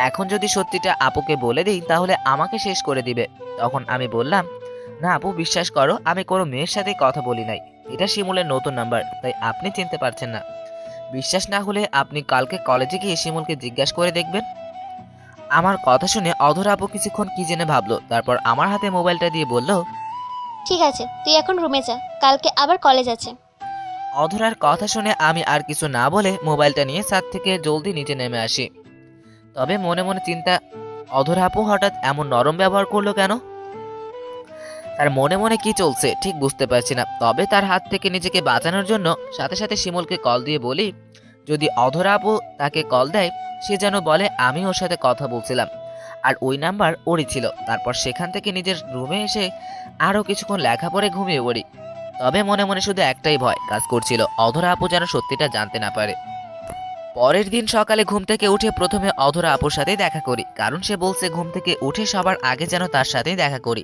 এখন যদি সত্যিটা আপুকে বলে দিই তাহলে আমাকে শেষ করে দিবে। তখন আমি বললাম, না আপু, বিশ্বাস করো আমি কোনো মেয়ের সাথে কথা বলি নাই। এটা শিমুলের নতুন নাম্বার, তাই আপনি চিনতে পারছেন না। বিশ্বাস না হলে আপনি কালকে কলেজে গিয়ে শিমুলকে জিজ্ঞাসা করে দেখবেন। আমার কথা শুনে অধরা আপু কিছুক্ষণ কি জেনে ভাবলো। তারপর আমার হাতে মোবাইলটা দিয়ে বলল, ঠিক আছে, তুই এখন রুমে যা, কালকে আবার কলেজ আছে। অধরার কথা শুনে আমি আর কিছু না বলে মোবাইলটা নিয়ে ছাদ থেকে জলদি নিচে নেমে আসি। তবে মনে মনে চিন্তা, অধরা আপু হঠাৎ এমন নরম ব্যবহার করলো কেন? তার মনে মনে কি চলছে ঠিক বুঝতে পারছি না। তবে তার হাত থেকে নিজেকে বাঁচানোর জন্য সাথে সাথে শিমুলকে কল দিয়ে বলি, যদি অধরা আপু তাকে কল দেয় সে যেন বলে আমি ওর সাথে কথা বলছিলাম আর ওই নাম্বার ওরই ছিল। তারপর সেখান থেকে নিজের রুমে এসে আরও কিছুক্ষণ লেখা পড়ে ঘুমিয়ে পড়ি। তবে মনে মনে শুধু একটাই ভয় কাজ করছিল, অধরা আপু যেন সত্যিটা জানতে না পারে। পরের দিন সকালে ঘুম থেকে উঠে প্রথমে অধরা আপুর সাথেই দেখা করি, কারণ সে বলছে ঘুম থেকে উঠে সবার আগে যেন তার সাথেই দেখা করি।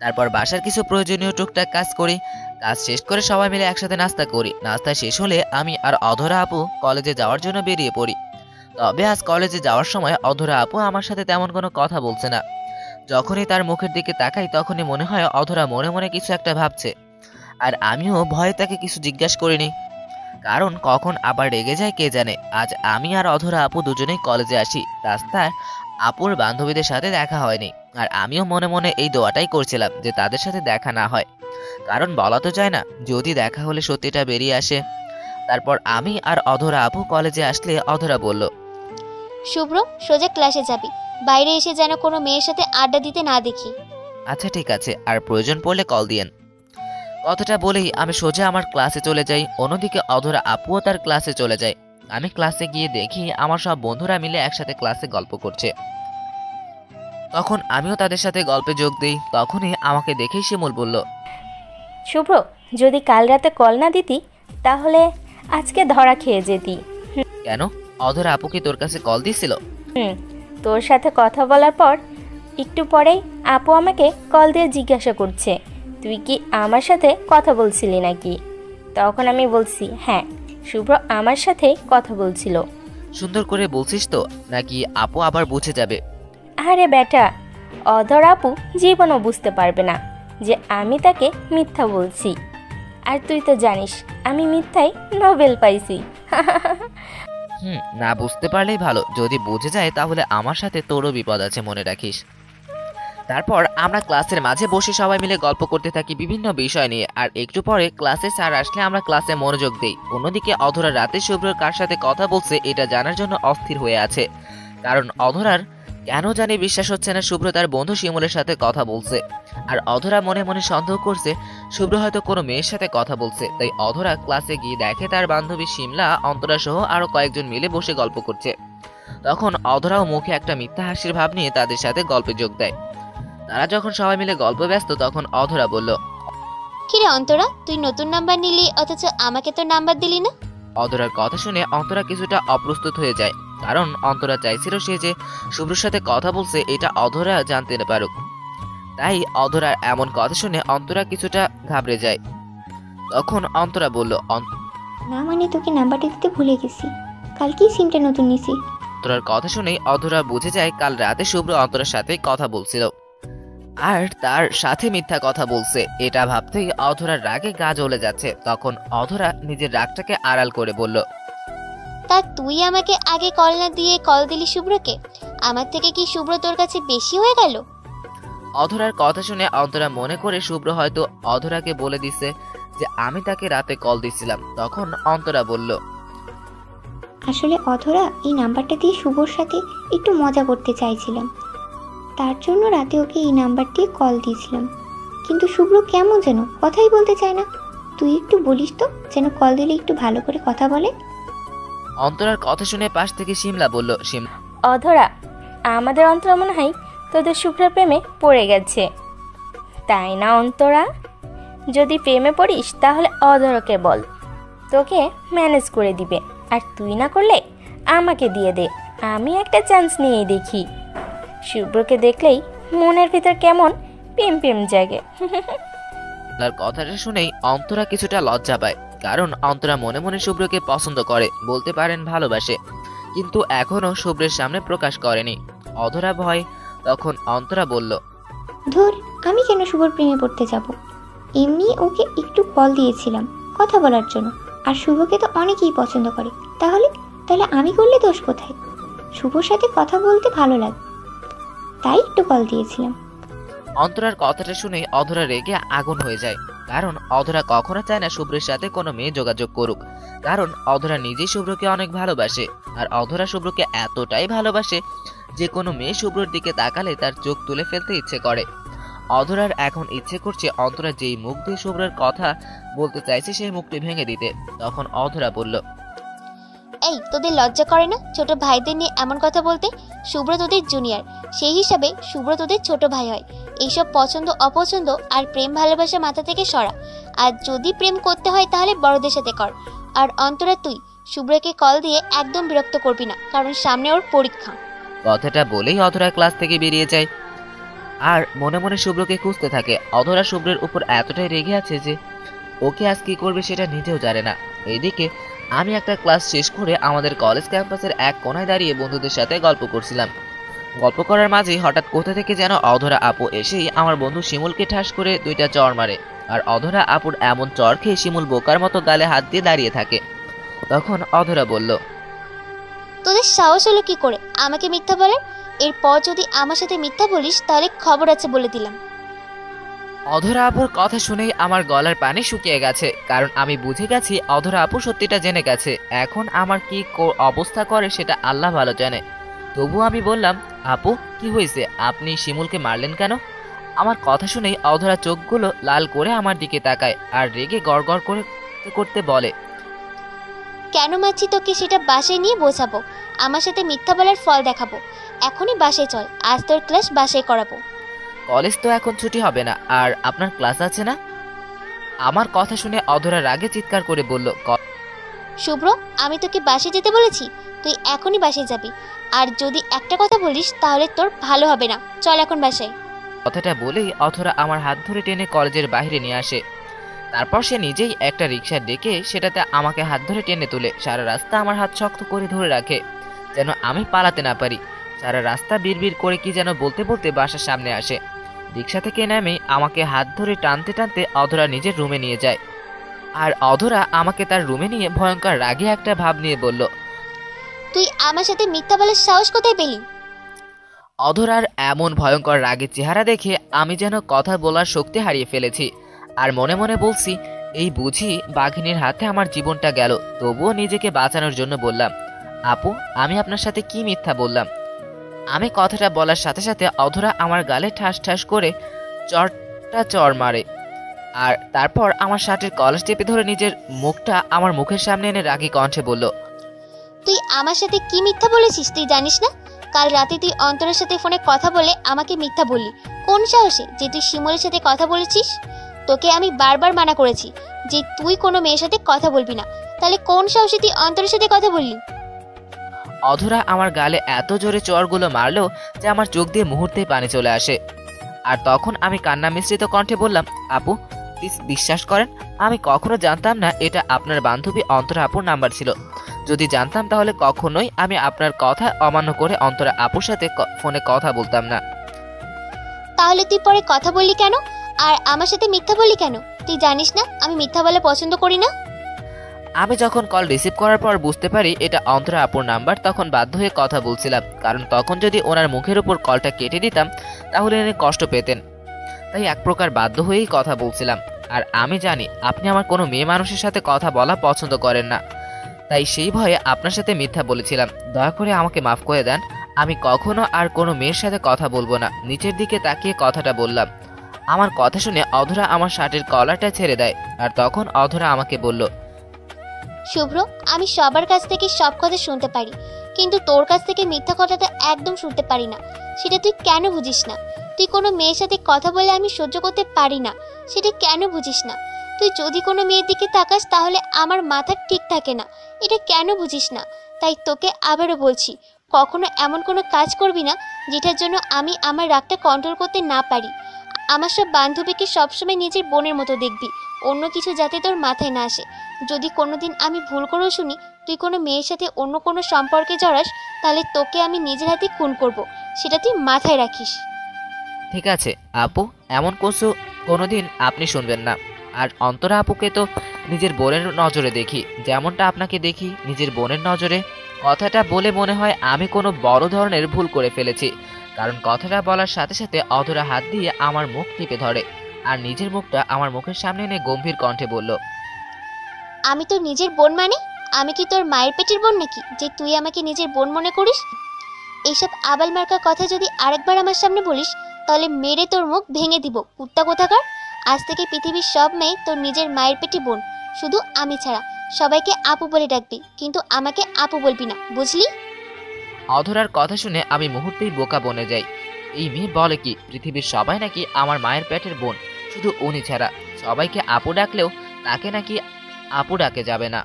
তারপর বাসার কিছু প্রয়োজনীয় টুকটাক কাজ করি। কাজ শেষ করে সবাই মিলে একসাথে নাস্তা করি। নাস্তা শেষ হলে আমি আর অধরা আপু কলেজে যাওয়ার জন্য বেরিয়ে পড়ি। তবে আজ কলেজে যাওয়ার সময় অধরা আপু আমার সাথে তেমন কোনো কথা বলছে না। যখনই তার মুখের দিকে তাকাই তখনই মনে হয় অধরা মনে মনে কিছু একটা ভাবছে। আর আমিও ভয়ে তাকে কিছু জিজ্ঞাসা করিনি, কারণ কখন আবার রেগে যায় কে জানে। আজ আমি আর অধরা আপু দুজনেই কলেজে আসি। রাস্তায় আপুর বান্ধবীদের সাথে দেখা হয়নি, আর আমিও মনে মনে এই দোয়াটাই করছিলাম যে তাদের সাথে দেখা না হয়, কারণ বলা তো যায় না, যদি দেখা হলে সত্যিটা বেরিয়ে আসে। তারপর আমি আর অধরা আপু কলেজে আসলে অধরা বলল, শুভ্র, সোজা ক্লাসে যাবি, বাইরে এসে যেন কোনো মেয়ের সাথে আড্ডা দিতে না দেখি। আচ্ছা ঠিক আছে, আর প্রয়োজন পড়লে কল দিয়েন। কথাটা বলেই আমি সোজা আমার ক্লাসে চলে যাই। অন্যদিকে অধরা আপুও তার ক্লাসে চলে যায়। আমি ক্লাসে গিয়ে দেখি আমার সব বন্ধুরা মিলে একসাথে ক্লাসে গল্প করছে। তখন আমিও তাদের সাথে গল্পে যোগ দিই। তখনই আমাকে দেখেই শিমুল বলল, শুভ্র, যদি কাল রাতে কল না দিতি তাহলে আজকে ধরা খেয়ে যেতি। কেন? অধরা আপু কি তোর কাছে কল দিছিল? তোর সাথে কথা বলার পর একটু পরেই আপু আমাকে কল দিয়ে জিজ্ঞাসা করছে তুই কি আমার সাথে কথা বলছিলি নাকি। তখন আমি বলছি হ্যাঁ, শুভ্র আমার সাথেই কথা বলছিল। সুন্দর করে বলছিস তো, নাকি আপু আবার বুঝে যাবে? আরে বেটা, অধরা আপু জীবনও বুঝতে পারবে না যে আমি তাকে মিথ্যা বলছি। আর তুই তো জানিস আমি মিথ্যায় নোবেল পাইছি। না বুঝতে পারলেই ভালো, যদি বুঝে যায় তাহলে আমার সাথে তোরও বিপদ আছে, মনে রাখিস। তারপর আমরা ক্লাসের মাঝে বসে সবাই মিলে গল্প করতে থাকি বিভিন্ন বিষয় নিয়ে। আর একটু পরে ক্লাসে স্যার আসলে আমরা ক্লাসে মনোযোগ দেই। অন্যদিকে অধরা রাতে শুভ্রর কার সাথে কথা বলছে এটা জানার জন্য অস্থির হয়ে আছে, কারণ অধরার কেন জানি বিশ্বাস হচ্ছে না শুভ্র তার বন্ধু শিমুলের সাথে কথা বলছে। আর অধরা মনে মনে সন্দেহ করছে শুভ্র হয়তো কোনো মেয়ের সাথে কথা বলছে। তাই অধরা ক্লাসে গিয়ে দেখে তার বান্ধবী শিমলা, অন্তরা সহ আরো কয়েকজন মিলে বসে গল্প করছে। তখন অধরাও মুখে একটা মিথ্যা হাসির ভাব নিয়ে তাদের সাথে গল্পে যোগ দেয়। তারা যখন সবাই মিলে গল্প ব্যস্ত তখন অধরা বলল, কিরে অন্তরা, তুই নতুন নাম্বার নিলি অথচ আমাকে তো নাম্বার দিলি না? অধরার কথা শুনে অন্তরা কিছুটা অপ্রস্তুত হয়ে যায়, কারণ অন্তরা চাইছিল সে যে শুভ্রর সাথে কথা বলছে এটা অধরা জানতে না পারুক। তাই অধরার এমন কথা শুনে অন্তরা কিছুটা ঘাবড়ে যায়। তখন অন্তরা বলল, না মানে তোকে নাম্বারটা দিতে ভুলে গেছি, কালকেই সিমটা নতুন নিছি। অন্তরার কথা শুনেই অধরা বুঝে যায় কাল রাতে শুভ্র অন্তরার সাথে কথা বলছিল আর তার সাথে মিথ্যা কথা বলছে। এটা ভাবতেই অধরার রাগে গা জ্বলে যাচ্ছে। তখন অধরা নিজের রাগটাকে আড়াল করে বলল, তা তুই আমাকে আগে কল না দিয়ে কল দিলি শুভ্রকে? আমার থেকে কি শুভ্র তোর কাছে বেশি হয়ে গেল? অধরার কথা শুনে অন্তরা মনে করে শুভ্র হয়তো অধরাকে বলে দিছে যে আমি তাকে রাতে কল দিছিলাম। তখন অন্তরা বলল, আসলে অধরা এই নাম্বারটা দিয়ে শুভর সাথে একটু মজা করতে চাইছিলাম, তার জন্য রাতে ওকে এই নাম্বার দিয়ে কল দিয়েছিলাম। কিন্তু শুভ্র কেমন যেন কথাই বলতে চায় না, তুই একটু বলিস তো যেন কল দিলে একটু ভালো করে কথা বলে। অন্তরার কথা শুনে পাশ থেকে শিমলা বলল, অধরা, আমাদের অন্তরা মনে হয় তোদের শুভ্রের প্রেমে পড়ে গেছে, তাই না অন্তরা? যদি প্রেমে পড়িস তাহলে অধরাকে বল, তোকে ম্যানেজ করে দিবে। আর তুই না করলে আমাকে দিয়ে দে, আমি একটা চান্স নিয়েই দেখি। শুভ্রকে দেখলেই মনের ভিতর কেমন প্রেম প্রেম জাগে। তার কথাটা শুনেই অন্তরা কিছুটা লজ্জা পায়, কারণ অন্তরা মনে মনে শুভ্রকে পছন্দ করে, বলতে পারেন ভালোবাসে, কিন্তু এখনো শুভ্রের সামনে প্রকাশ করেনি। অধরা ভয়। তখন অন্তরা বলল, ধর, আমি কেন শুভর প্রেমে পড়তে যাব? এমনি ওকে একটু কল দিয়েছিলাম কথা বলার জন্য, আর শুভকে তো অনেকেই পছন্দ করে, তাহলে আমি করলে দোষ কোথায়? শুভর সাথে কথা বলতে ভালো লাগে, তাই একটু কল দিয়েছিলাম। অন্তরার কথাটা শুনে অধরা রেগে আগুন হয়ে যায়, কারণ অধরা কখনো চায় না শুভ্রের সাথে কোনো মেয়ে যোগাযোগ করুক, কারণ অধরা নিজেই শুভ্রকে অনেক ভালোবাসে। আর অধরা শুভ্রকে এতটাই ভালোবাসে যে কোনো মেয়ে শুভ্রর দিকে তাকালে তার চোখ তুলে ফেলতে ইচ্ছে করে। অধরার এখন ইচ্ছে করছে অন্তরা যেই মুখ দিয়ে শুভ্রের কথা বলতে চাইছে সেই মুখটি ভেঙে দিতে। তখন অধরা বলল, এই তোদের লজ্জা করে না ছোট ভাইদের নিয়ে এমন কথা বলতে? শুভ্র তোদের জুনিয়র, সেই হিসাবে শুভ্র তোদের ছোট ভাই হয়। এইসব পছন্দ অপছন্দ আর প্রেম ভালোবাসা মাথা থেকে সরা। আর যদি প্রেম করতে হয় তাহলে বড়দের সাথে কর। আর অন্তরা তুই শুভ্রকে কল দিয়ে একদম বিরক্ত করবি না, কারণ সামনে ওর পরীক্ষা। কথাটা বলেই অধরা ক্লাস থেকে বেরিয়ে যায় আর মনে মনে শুভ্রকে খুঁজতে থাকে। অধরা শুভ্রের উপর এতটাই রেগে আছে যে ওকে আজ কি করবে সেটা নিজেও জানে না। এইদিকে আমি একটা ক্লাস শেষ করে আমাদের কলেজ ক্যাম্পাসের এক কোণায় দাঁড়িয়ে বন্ধুদের সাথে গল্প করছিলাম। গল্প করার মাঝেই হঠাৎ কোথা থেকে যেন অধরা আপু এসেই আমার বন্ধু শিমুলকে ঠাস করে 2টা চড় মারে। আর অধরা আপুর এমন চড় খেয়ে শিমুল বোকার মতো গালে হাত দিয়ে দাঁড়িয়ে থাকে। তখন অধরা বলল, তোদের সাহস হলো কি করে আমাকে মিথ্যা বলার? এরপর যদি আমার সাথে মিথ্যা বলিস তাহলে খবর আছে বলে দিলাম। অধরা আপুর কথা শুনেই আমার গলার পানি শুকিয়ে গেছে, কারণ আমি বুঝে গেছি অধরা আপু সত্যিটা জেনে গেছে। এখন আমার কি অবস্থা করে সেটা আল্লাহ ভালো জানে। তবুও আমি বললাম, আপু কি হয়েছে, আপনি শিমুলকে মারলেন কেন? আমার কথা শুনেই অধরা চোখগুলো লাল করে আমার দিকে তাকায় আর রেগে গড়গড় করতে বলে, কেন মারছি তোকে সেটা বাসায় নিয়ে বোঝাবো। আমার সাথে মিথ্যা বলার ফল দেখাবো। এখনই বাসায় চল, আজ তোর ক্লাস বাসায় করাবো। কলেজ তো এখন ছুটি হবে না, আর আপনার ক্লাস আছে না? আমার কথা শুনে অধরা রাগে চিৎকার করে বলল, শুভ্র, আমি তোকে বাসায় যেতে বলেছি, তুই এখনই বাসায় যাবি। আর যদি একটা কথা বলিস তাহলে তোর ভালো হবে না। চল এখন বাসায়। কথাটা বলেই অধরা আমার হাত ধরে টেনে কলেজের বাইরে নিয়ে আসে। তারপর সে নিজেই একটা রিক্সা ডেকে সেটাতে আমাকে হাত ধরে টেনে তুলে সারা রাস্তা আমার হাত শক্ত করে ধরে রাখে, যেন আমি পালাতে না পারি। সারা রাস্তা বিড়বিড় করে কি যেন বলতে বলতে বাসার সামনে আসে। রিক্সা থেকে নেমে আমাকে হাত ধরে টানতে টানতে অধরা নিজের রুমে নিয়ে যায়। আর অধরা আমাকে তার রুমে নিয়ে ভয়ঙ্কর রাগে একটা ভাব নিয়ে বলল, তুই আমার সাথে মিথ্যা বলার সাহস কোথায় পেলি? অধরার এমন ভয়ঙ্কর রাগের চেহারা দেখে আমি যেন কথা বলার শক্তি হারিয়ে ফেলেছি। আর মনে মনে বলছি, এই বুঝি বাঘিনীর হাতে আমার জীবনটা গেল। তবুও নিজেকে বাঁচানোর জন্য বললাম, আপু আমি আপনার সাথে কি মিথ্যা বললাম? আমি কথাটা বলার সাথে সাথে অধরা আমার গালে ঠাস ঠাস করে চড় মারে। আর তারপর আমার শার্টের কলার চেপে ধরে নিজের মুখটা আমার মুখের সামনে এনে রাগী কণ্ঠে বলল, তুই আমার সাথে কি মিথ্যা বলেছিস তুই জানিস না? কাল রাতে তুই অন্তরের সাথে ফোনে কথা বলে আমাকে মিথ্যা বললি। কোন সাহসে যে তুই শিমুলের সাথে কথা বলেছিস? তোকে আমি বারবার মানা করেছি যে তুই কোনো মেয়ের সাথে কথা বলবি না, তাহলে কোন সাহসে তুই অন্তরের সাথে কথা বললি? অধরা আমার গালে এত জোরে চড়গুলো মারলো যে আমার চোখ দিয়ে মুহূর্তেই পানি চলে আসে। আর তখন আমি কান্না মিশ্রিত কণ্ঠে বললাম, আপু প্লিজ বিশ্বাস করেন, আমি কখনো জানতাম না এটা আপনার বান্ধবী অন্তরা আপুর নাম্বার ছিল। যদি জানতাম তাহলে কখনোই আমি আপনার কথা অমান্য করে অন্তরা আপুর সাথে ফোনে কথা বলতাম না। তাহলে তুই পরে কথা বললি কেন আর আমার সাথে মিথ্যা বললি কেন? তুই জানিস না আমি মিথ্যা বলে পছন্দ করি না। আমি যখন কল রিসিভ করার পর বুঝতে পারি এটা অন্তরা আপুর নাম্বার, তখন বাধ্য হয়ে কথা বলছিলাম, কারণ তখন যদি ওনার মুখের উপর কলটা কেটে দিতাম তাহলে উনি কষ্ট পেতেন। তাই এক প্রকার বাধ্য হয়েই কথা বলছিলাম। আর আমি জানি আপনি আমার কোনো মেয়ে মানুষের সাথে কথা বলা পছন্দ করেন না, তাই সেই ভয়ে আপনার সাথে মিথ্যা বলেছিলাম। দয়া করে আমাকে মাফ করে দেন, আমি কখনো আর কোনো মেয়ের সাথে কথা বলবো না। নিচের দিকে তাকিয়ে কথাটা বললাম। আমার কথা শুনে অধরা আমার শার্টের কলারটা ছেড়ে দেয়। আর তখন অধরা আমাকে বলল, শুভ্র, আমি সবার কাছ থেকে সব কথা শুনতে পারি, কিন্তু তোর কাছ থেকে মিথ্যা কথাটা একদম শুনতে পারি না। সেটা তুই কেন বুঝিস না? তুই কোনো মেয়ের সাথে কথা বলে আমি সহ্য করতে পারি না, সেটা কেন বুঝিস না? তুই যদি কোনো মেয়ের দিকে তাকাস তাহলে আমার মাথা ঠিক থাকে না, এটা কেন বুঝিস না? তাই তোকে আবারও বলছি, কখনো এমন কোনো কাজ করবি না যেটার জন্য আমি আমার রাগটা কন্ট্রোল করতে না পারি। আমার সব বান্ধবীকে সবসময় নিজের বোনের মতো দেখবি, অন্য কিছু যাতে তোর মাথায় না আসে। যদি কোনোদিন আমি ভুল করেও শুনি তুই কোনো মেয়ের সাথে অন্য কোনো সম্পর্কে জড়াস, তাহলে তোকে আমি নিজের হাতে খুন করব, সেটা তুই মাথায় রাখিস। ঠিক আছে আপু, এমন কোনোদিন আপনি শুনবেন না। আর অন্তরা আপুকে তো নিজের বোনের নজরে দেখি, যেমনটা আপনাকে দেখি নিজের বোনের নজরে। কথাটা বলে মনে হয় আমি কোনো বড় ধরনের ভুল করে ফেলেছি, কারণ কথাটা বলার সাথে সাথে অধরা হাত দিয়ে আমার মুখ টিপে ধরে আর নিজের মুখটা আমার মুখের সামনে এনে গম্ভীর কণ্ঠে বলল, আমি তোর নিজের বোন মানে? আমি কি তোর মায়ের পেটের বোন নাকি যে তুই আমাকে নিজের বোন মনে করিস? এইসব আবাল মার্কা কথা যদি আরেকবার আমার সামনে বলিস তাহলে মেরে তোর মুখ ভেঙে দিব, কুত্তা কোথাকার। আজ থেকে পৃথিবীর সব মেয়ে তোর নিজের মায়ের পেটে বোন, শুধু আমি ছাড়া। সবাইকে আপু বলে ডাকবি, কিন্তু আমাকে আপু বলবি না, বুঝলি? অধরার কথা শুনে আমি মুহূর্তেই বোকা বনে যাই। এই মেয়ে বলে কি পৃথিবীর সবাই নাকি আমার মায়ের পেটের বোন, শুধু উনি ছাড়া। সবাইকে আপু ডাকলেও তাকে নাকি আপু ডাকে যাবে না।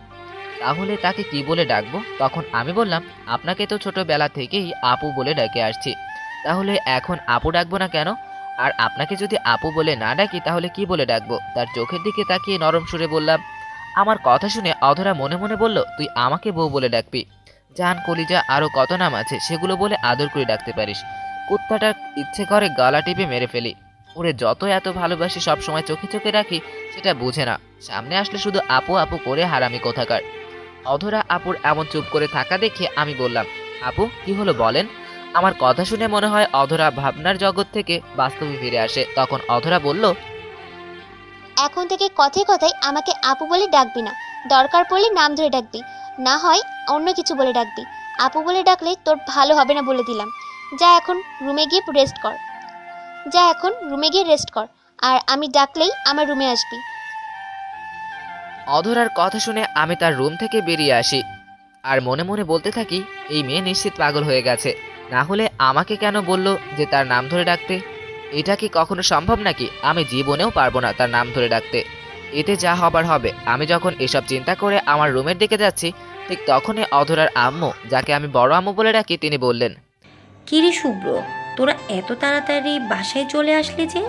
তাহলে তাকে কি বলে ডাকবো? তখন আমি বললাম, আপনাকে তো ছোটবেলা থেকেই আপু বলে ডাকে আসছি, তাহলে এখন আপু ডাকবো না কেন? আর আপনাকে যদি আপু বলে না ডাকি তাহলে কি বলে ডাকবো? তার চোখের দিকে তাকিয়ে নরম সুরে বললাম। আমার কথা শুনে অধরা মনে মনে বলল, তুই আমাকে বউ বলে ডাকবি, জান, কলিজা, আরো কত নাম আছে সেগুলো বলে আদর করে ডাকতে পারিস। কুত্তাটার ইচ্ছে করে গলা টিপে মেরে ফেলি। ওরে যত এত ভালোবাসি, সব সময় চোখে চোখে রাখি, সেটা বুঝে না। সামনে আসলে শুধু আপু আপু করে হারামি কোথাকার। অধরা আপুর এমন চুপ করে থাকা দেখে আমি বললাম, আপু কি হলো বলেন? আমার কথা শুনে মনে হয় অধরা ভাবনার জগৎ থেকে বাস্তবে ফিরে আসে। তখন অধরা বলল, এখন থেকে কথায় কথায় আমাকে আপু বলে ডাকবি না, দরকার পড়লে নাম ধরে ডাকবি, না হয় অন্য কিছু বলে ডাকবি। আপু বলে ডাকলে তোর ভালো হবে না বলে দিলাম। যা এখন রুমে গিয়ে রেস্ট কর, আর আমি ডাকলেই আমার রুমে আসবি। অধরার কথা শুনে আমি তার রুম থেকে বেরিয়ে আসি আর মনে মনে বলতে থাকি, এই মেয়ে নিশ্চিত পাগল হয়ে গেছে, না হলে আমাকে কেন বলল যে তার নাম ধরে ডাকতে? এটা কি কখনো সম্ভব নাকি? আমি জীবনেও পারবো না তার নাম ধরে ডাকতে। এতে যা হবার হবে। আমি যখন এসব চিন্তা করে আমার রুমের দিকে যাচ্ছি, ঠিক তখনই অধরার আম্মু, যাকে আমি বড় আম্মু বলে ডাকি, তিনি বললেন, কিরে শুভ্র, তোরা এত তাড়াতাড়ি বাসায় চলে আসলি যে?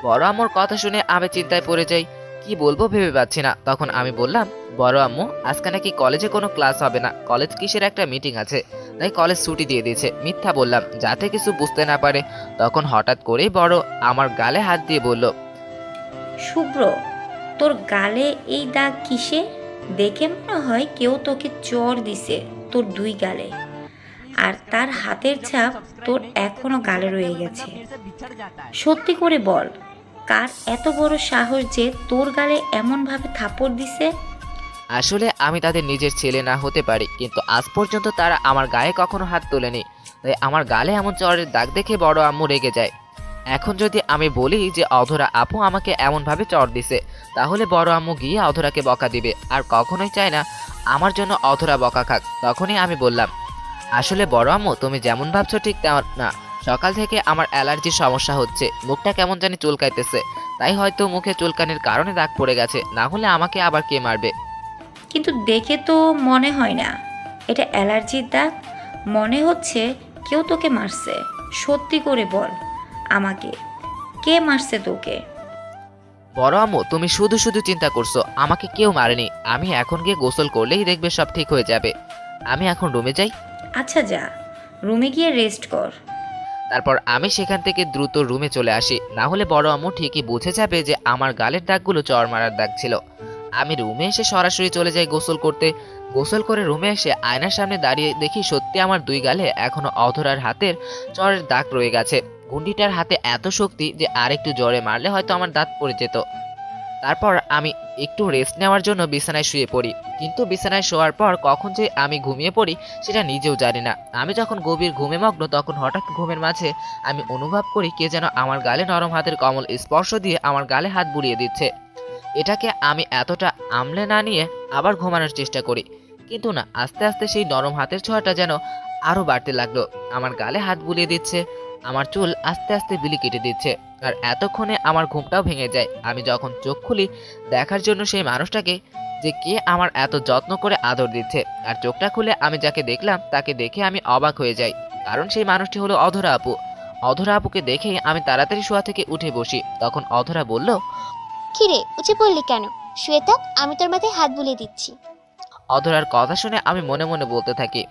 বড় আম্মুর কথা শুনে আমি চিন্তায় পড়ে যাই, কি বলবো ভেবে পাচ্ছি না। তখন আমি বললাম, বড় আম্মু, আজকে নাকি কলেজে কোনো ক্লাস হবে না, কলেজ কিসের একটা মিটিং আছে, তাই কলেজ ছুটি দিয়ে দিয়েছে। মিথ্যা বললাম যাতে কিছু বুঝতে না পারে। তখন হঠাৎ করেই বড় আমার গালে হাত দিয়ে বলল, শুভ্র, তোর গালে এই দাগ কিসে? দেখে মনে হয় কেউ তোকে চর দিছে তোর দুই গালে, আর তার হাতের ছাপ তোর এখনো গালে রয়ে গেছে। সত্যি করে বল, কার এত বড় সাহস যে তোর গালে এমনভাবে থাপড় দিছে? আসলে আমি তাদের নিজের ছেলে না হতে পারি, কিন্তু আজ পর্যন্ত তারা আমার গায়ে কখনো হাত তোলেনি, তাই আমার গালে এমন চরের দাগ দেখে বড় আম্মু রেগে যায়। এখন যদি আমি বলি যে অধরা আপু আমাকে এমনভাবে চর দিছে, তাহলে বড় আম্মু গিয়ে অধরাকে বকা দিবে, আর কখনোই চায় না আমার জন্য অধরা বকা খাক। তখনই আমি বললাম, আসলে বড় আম্মু, তুমি যেমন ভাবছো ঠিক তেমন না। সকাল থেকে আমার অ্যালার্জির সমস্যা হচ্ছে, মুখটা কেমন জানি চুলকাইতেছে, তাই হয়তো মুখে চুলকানির কারণে দাগ পড়ে গেছে, না হলে আমাকে আবার কে মারবে? কিন্তু দেখে তো মনে হয় না এটা অ্যালার্জির দাগ, মনে হচ্ছে কেউ তোকে মারছে। সত্যি করে বল আমাকে, কে মারছে তোকে? বড় আম্মু, তুমি শুধু শুধু চিন্তা করছো, আমাকে কেউ মারেনি। আমি এখন গিয়ে গোসল করলেই দেখবে সব ঠিক হয়ে যাবে। আমি এখন রুমে যাই। আচ্ছা যা, রুমে গিয়ে রেস্ট কর। তারপর আমি সেখান থেকে দ্রুত রুমে চলে আসি, না হলে বড় আম্মু ঠিকই বুঝে যাবে যে আমার গালের দাগগুলো চর মারার দাগ ছিল। আমি রুমে এসে সরাসরি চলে যাই গোসল করতে। গোসল করে রুমে এসে আয়নার সামনে দাঁড়িয়ে দেখি সত্যি আমার দুই গালে এখনো অধরার হাতের চরের দাগ রয়ে গেছে। গুন্ডিটার হাতে এত শক্তি যে আরেকটু জোরে মারলে হয়তো আমার দাঁত পড়ে যেত। তারপর আমি একটু রেস্ট নেওয়ার জন্য বিছানায় শুয়ে পড়ি, কিন্তু বিছানায় শোয়ার পর কখন যে আমি ঘুমিয়ে পড়ি সেটা নিজেও জানি না। আমি যখন গভীর ঘুমে মগ্ন, তখন হঠাৎ ঘুমের মাঝে আমি অনুভব করি কে যেন আমার গালে নরম হাতের কমল স্পর্শ দিয়ে আমার গালে হাত বুলিয়ে দিচ্ছে। এটাকে আমি এতটা আমলে না নিয়ে আবার ঘুমানোর চেষ্টা করি, কিন্তু না, আস্তে আস্তে সেই নরম হাতের ছোঁয়াটা যেন আরো বাড়তে লাগলো। আমার গালে হাত বুলিয়ে দিচ্ছে, আমার চুল আস্তে আস্তে বিলি কেটে দিচ্ছে, আর এতক্ষণে আমার ঘুমটাও ভেঙে যায়। আমি যখন চোখ খুলি দেখার জন্য সেই মানুষটাকে, যে কে আমার এত যত্ন করে আদর দিচ্ছে, আর চোখটা খুলে আমি যাকে দেখলাম তাকে দেখে আমি অবাক হয়ে যাই, কারণ সেই মানুষটি হলো অধরা আপু। অধরা আপুকে দেখে আমি তাড়াতাড়ি শোয়া থেকে উঠে বসি। তখন অধরা বলল, কিরে, উঠে পড়লি কেন? শুয়ে থাক, আমি তোর মাথায় হাত বুলিয়ে দিচ্ছি। অধরার কথা শুনে আমি মনে মনে বলতে থাকি,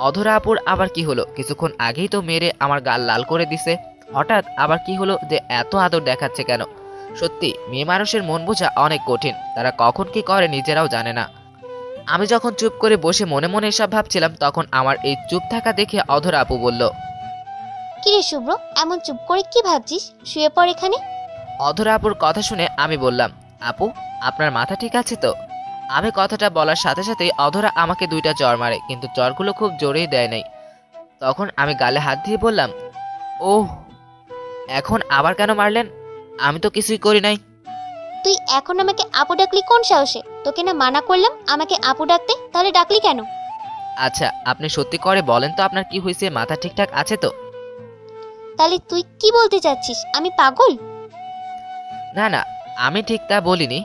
অধরা আপুর আবার কি হলো? কিছুক্ষণ আগেই তো মেরে আমার গাল লাল করে দিছে, হঠাৎ আবার কি হলো যে এত আদর দেখাচ্ছে কেন? সত্যি মেয়ে মানুষের মন বোঝা অনেক কঠিন, তারা কখন কি করে নিজেরাও জানে না। আমি যখন চুপ করে বসে মনে মনে এসব ভাবছিলাম, তখন আমার এই চুপ থাকা দেখে অধরা আপু বলল, কিরে শুভ্র, এমন চুপ করে কি ভাবছিস? শুয়ে পড় এখানে। অধরা আপুর কথা শুনে আমি বললাম, আপু, আপনার মাথা ঠিক আছে তো? আমি কথাটা বলার সাথে সাথেই অধরা আমাকে দুইটা চর মারে, কিন্তু চরগুলো খুব জোরেই দেয় নাই। তখন আমি গালে হাত দিয়ে বললাম, ওহ, এখন আবার কেন মারলেন? আমি তো কিছুই করি নাই। তুই এখন আমাকে আপু ডাকলি কোন সাহসে? তোকে না মানা করলাম আমাকে আপু ডাকতে, তাহলে ডাকলি কেন? আচ্ছা, আপনি সত্যি করে বলেন তো আপনার কি হয়েছে, মাথা ঠিকঠাক আছে তো? তাহলে তুই কি বলতে চাচ্ছিস, আমি পাগল? না না, আমি ঠিক তা বলিনি।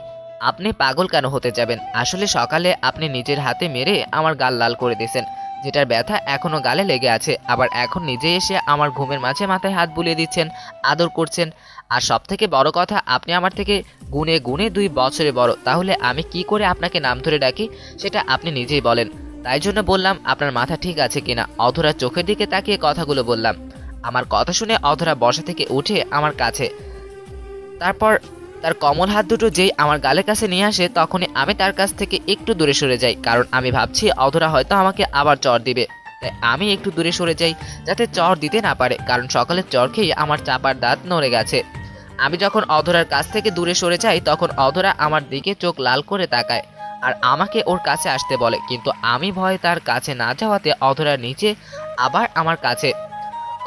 আপনি পাগল কেন হতে যাবেন? আসলে সকালে আপনি নিজের হাতে মেরে আমার গাল লাল করে দিয়েছেন, যেটার ব্যথা এখনো গালে লেগে আছে। আবার এখন নিজে এসে আমার ঘুমের মাঝে মাথায় হাত বুলিয়ে দিচ্ছেন, আদর করছেন। আর সব থেকে বড় কথা, আপনি আমার থেকে গুণে গুণে 2 বছরে বড়। তাহলে আমি কি করে আপনাকে নাম ধরে ডাকি সেটা আপনি নিজেই বলেন। তাই জন্য বললাম আপনার মাথা ঠিক আছে কিনা। অধরা চোখের দিকে তাকিয়ে কথাগুলো বললাম। আমার কথা শুনে অধরা বসা থেকে উঠে আমার কাছে, তারপর তার কমল হাত দুটো যেই আমার গালের কাছে নিয়ে আসে, তখনই আমি তার কাছ থেকে একটু দূরে সরে যাই, কারণ আমি ভাবছি অধরা হয়তো আমাকে আবার চড় দিবে। তাই আমি একটু দূরে সরে যাই যাতে চড় দিতে না পারে, কারণ সকালের চড় খেয়ে আমার চাপার দাঁত নড়ে গেছে। আমি যখন অধরার কাছ থেকে দূরে সরে যাই, তখন অধরা আমার দিকে চোখ লাল করে তাকায় আর আমাকে ওর কাছে আসতে বলে, কিন্তু আমি ভয়ে তার কাছে না যাওয়াতে অধরার নিচে আবার আমার কাছে।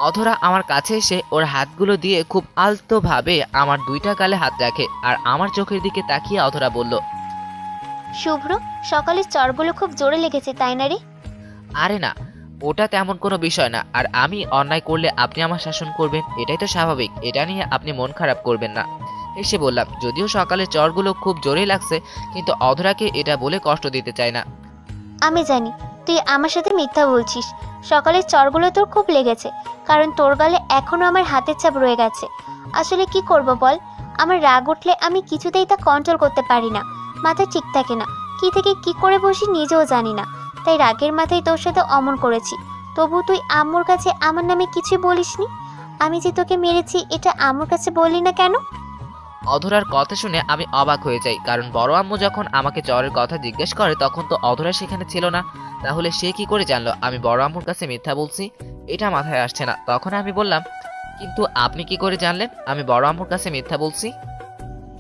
অধরা আমার কাছে এসে ওর হাতগুলো দিয়ে খুব আলতোভাবে আমার 2টা গালে হাত রাখে আর আমার চোখের দিকে তাকিয়ে অধরা বলল, শুভ্র, সকালের চড়গুলো খুব জোরে লেগেছে তাই না রে? আরে না, ওটা তেমন কোনো বিষয় না। আর আমি অন্যায় করলে আপনি আমার শাসন করবেন, এটাই তো স্বাভাবিক। এটা নিয়ে আপনি মন খারাপ করবেন না। এসে বললাম, যদিও সকালের চড়গুলো খুব জোরেই লাগছে, কিন্তু অধরাকে এটা বলে কষ্ট দিতে চাই না। আমি জানি তুই আমার সাথে মিথ্যা বলছিস। সকালের চড়গুলো তোর খুব লেগেছে, কারণ তোর গালে এখনো আমার হাতের ছাপ রয়ে গেছে। আসলে কি করব বল, আমার রাগ উঠলে আমি কিছুতেই তা কন্ট্রোল করতে পারি না, মাথা ঠিক থাকে না, কি থেকে কি করে বসি নিজেও জানি না। তাই রাগের মাথায় তোর সাথে অমন করেছি। তবু তুই আম্মুর কাছে আমার নামে কিছু বলিসনি। আমি যে তোকে মেরেছি এটা আম্মুর কাছে বললি না কেন? অধরার কথা শুনে আমি অবাক হয়ে যাই, কারণ বড় আম্মু যখন আমাকে চরের কথা জিজ্ঞেস করে তখন তো অধরা সেখানে ছিল না। তাহলে সে কি করে জানলো আমি বড় আম্মুর কাছে মিথ্যা বলছি? এটা মাথায় আসছে না। তখন আমি বললাম, কিন্তু আপনি কি করে জানলেন আমি বড় আম্মুর কাছে মিথ্যা বলছি?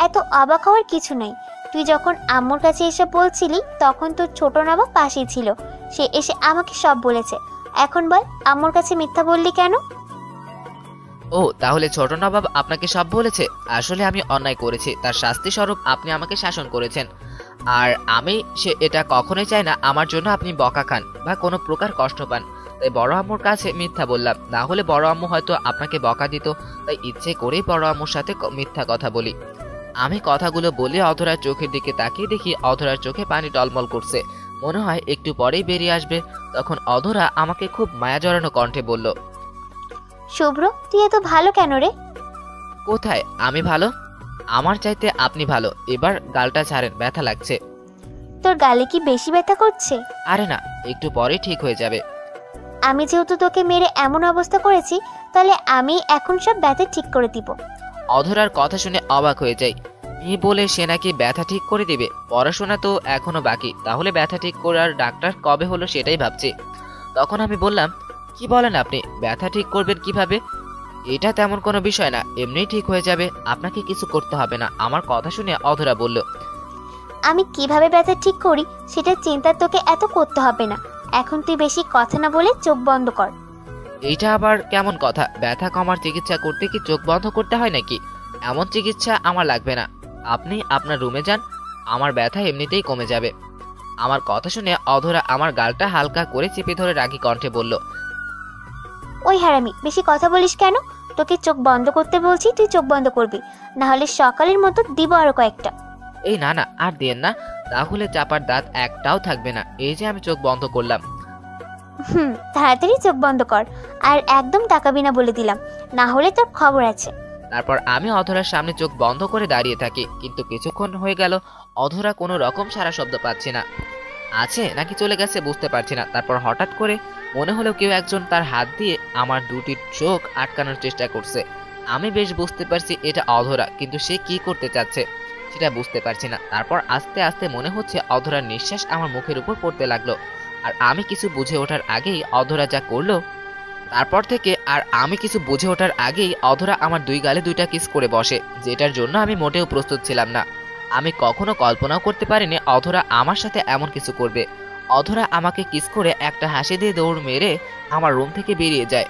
এত অবাক হওয়ার কিছু নাই। তুই যখন আম্মুর কাছে এসে বলছিলি তখন তোর ছোট নবাব পাশেই ছিল, সে এসে আমাকে সব বলেছে। এখন বল আম্মুর কাছে মিথ্যা বললি কেন? ও, তাহলে ছোট নবাব আপনাকে সব বলেছে? আসলে আমি অন্যায় করেছি, তার শাস্তি স্বরূপ আপনি আমাকে শাসন করেছেন। আর আমি এটা কখনোই চাই না আমার জন্য আপনি বকা খান বা কোনো প্রকার কষ্ট পান। তাই বড় আম্মুর কাছে মিথ্যা বললাম, না হলে বড় আম্মু হয়তো আপনাকে বকা দিত। তাই ইচ্ছে করেই বড় আম্মুর সাথে মিথ্যা কথা বলি। আমি কথাগুলো বলে অধরার চোখের দিকে তাকিয়ে দেখি অধরার চোখে পানি টলমল করছে, মনে হয় একটু পরেই বেরিয়ে আসবে। তখন অধরা আমাকে খুব মায়া জড়ানো কণ্ঠে বলল, শুভ্র, তুই এত ভালো কেন রে? কোথায় আমি ভালো? আমার চাইতে আপনি ভালো। এবার গালটা ছাড়েন, ব্যথা লাগছে। তোর গালে কি বেশি ব্যথা করছে? আরে না, একটু পরেই ঠিক হয়ে যাবে। আমি যেহেতু তোকে মেরে এমন অবস্থা করেছি, তাহলে আমি এখন সব ব্যথা ঠিক করে দিব। অধরার কথা শুনে অবাক হয়ে যাই। মেয়ে বলে সে নাকি ব্যথা ঠিক করে দিবে? পড়াশোনা তো এখনো বাকি, তাহলে ব্যথা ঠিক করার ডাক্তার কবে হলো সেটাই ভাবছি। তখন আমি বললাম, কি বলেন আপনি, ব্যথা ঠিক করবেন কিভাবে? এটা তেমন কোনো বিষয় না, এমনিই ঠিক হয়ে যাবে, আপনাকে কিছু করতে হবে না। আমার কথা শুনে অধরা বলল, আমি কিভাবে ব্যথা ঠিক করি সেটা চিন্তা তোকে এত করতে হবে না। এখন তুই বেশি কথা না বলে চোখ বন্ধ কর। এইটা আবার কেমন কথা? ব্যথা কমার চিকিৎসা করতে কি চোখ বন্ধ করতে হয় নাকি? এমন চিকিৎসা আমার লাগবে না, আপনি আপনার রুমে যান, আমার ব্যথা এমনিতেই কমে যাবে। আমার কথা শুনে অধরা আমার গালটা হালকা করে চেপে ধরে রাগী কণ্ঠে বলল, ওই হারামি, বেশি কথা বলিস কেন? তোকে চোখ বন্ধ করতে বলছি, তুই চোখ বন্ধ করবি, না হলে সকালের মতো দিব আরো কয়েকটা। এই না না, আর দিয়েন না, তাহলে চাপার দাঁত একটাও থাকবে না। এই যে আমি চোখ বন্ধ করলাম। তাড়াতাড়ি চোখ বন্ধ কর, আর একদম তাকাবি না বলে দিলাম, না হলে তোর খবর আছে। তারপর আমি অধরার সামনে চোখ বন্ধ করে দাঁড়িয়ে থাকি, কিন্তু কিছুক্ষণ হয়ে গেল অধরা কোনো রকম সারা শব্দ পাচ্ছি না। আছে নাকি চলে গেছে বুঝতে পারছি না। তারপর হঠাৎ করে মনে হলো কেউ একজন তার হাত দিয়ে আমার 2টি চোখ আটকানোর চেষ্টা করছে। আমি বেশ বুঝতে পারছি এটা অধরা, কিন্তু সে কি করতে চাচ্ছে সেটা বুঝতে পারছি না। তারপর আস্তে আস্তে মনে হচ্ছে অধরার নিঃশ্বাস আমার মুখের উপর পড়তে লাগলো, আর আমি কিছু বুঝে ওঠার আগেই অধরা যা করলো। তারপর থেকে আর আমি কিছু বুঝে ওঠার আগেই অধরা আমার 2 গালে 2টা কিস করে বসে, যেটার জন্য আমি মোটেও প্রস্তুত ছিলাম না। আমি কখনো কল্পনাও করতে পারিনি অধরা আমার সাথে এমন কিছু করবে। অধরা আমাকে কিস করে একটা হাসি দিয়ে দৌড় মেরে আমার রুম থেকে বেরিয়ে যায়,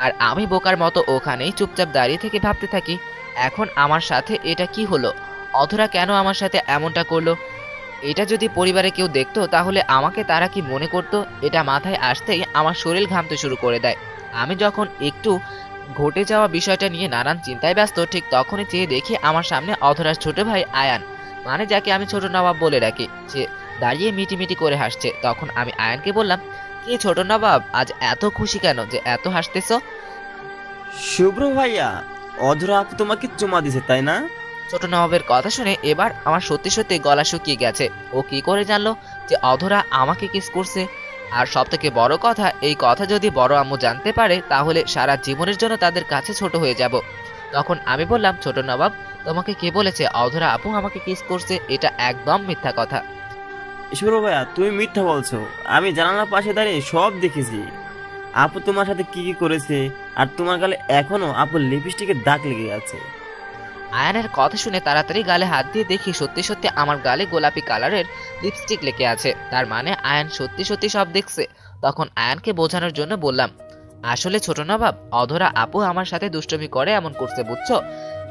আর আমি বোকার মতো ওখানেই চুপচাপ দাঁড়িয়ে থেকে ভাবতে থাকি, এখন আমার সাথে এটা কি হলো? অধরা কেন আমার সাথে এমনটা করলো? এটা যদি পরিবারে কেউ দেখতো তাহলে আমাকে তারা কি মনে করতো? এটা মাথায় আসতেই আমার শরীর ঘামতে শুরু করে দেয়। আমি যখন একটু ঘটে যাওয়া বিষয়টা নিয়ে নানান চিন্তায় ব্যস্ত, ঠিক তখনই চেয়ে দেখি আমার সামনে অধরার ছোট ভাই আয়ান, মানে যাকে আমি ছোট নবাব বলে রাখি, সে দাঁড়িয়ে মিটিমিটি করে হাসছে। তখন আমি আয়ানকে বললাম, কি ছোট নবাব, আজ এত খুশি কেন যে এত হাসতেছো? শুভ্র ভাইয়া, অধরা আপু তোমাকে চুমা দিছে তাই না? ছোট নবাবের কথা শুনে এবার আমার সত্যি সত্যি গলা শুকিয়ে গেছে। ও কি করে জানলো যে অধরা আমাকে কিস করছে? আর সব থেকে বড় কথা, এই কথা যদি বড় আম্মু জানতে পারে তাহলে সারা জীবনের জন্য তাদের কাছে ছোট হয়ে যাব। তখন আমি বললাম, ছোট নবাব, তোমাকে কে বলেছে অধরা আপু আমাকে কিস করছে? এটা একদম মিথ্যা কথা। শুভ্র ভাইয়া, তুমি মিথ্যা বলছো। আমি জানালার পাশে দাঁড়িয়ে সব দেখেছি। আপু তোমার সাথে কি কি করেছে, আর তোমার গালে এখনো আপুর লিপস্টিকের দাগ লেগে আছে। আয়ানের কথা শুনে তাড়াতাড়ি গালে হাত দিয়ে দেখি সত্যি সত্যি আমার গালে গোলাপি কালারের লিপস্টিক লেগে আছে। তার মানে আয়ান সত্যি সত্যি সব দেখছে। তখন আয়ানকে বোঝানোর জন্য বললাম, আসলে ছোট নবাব, অধরা আপু আমার সাথে দুষ্টমি করে এমন করছে, বুঝছো?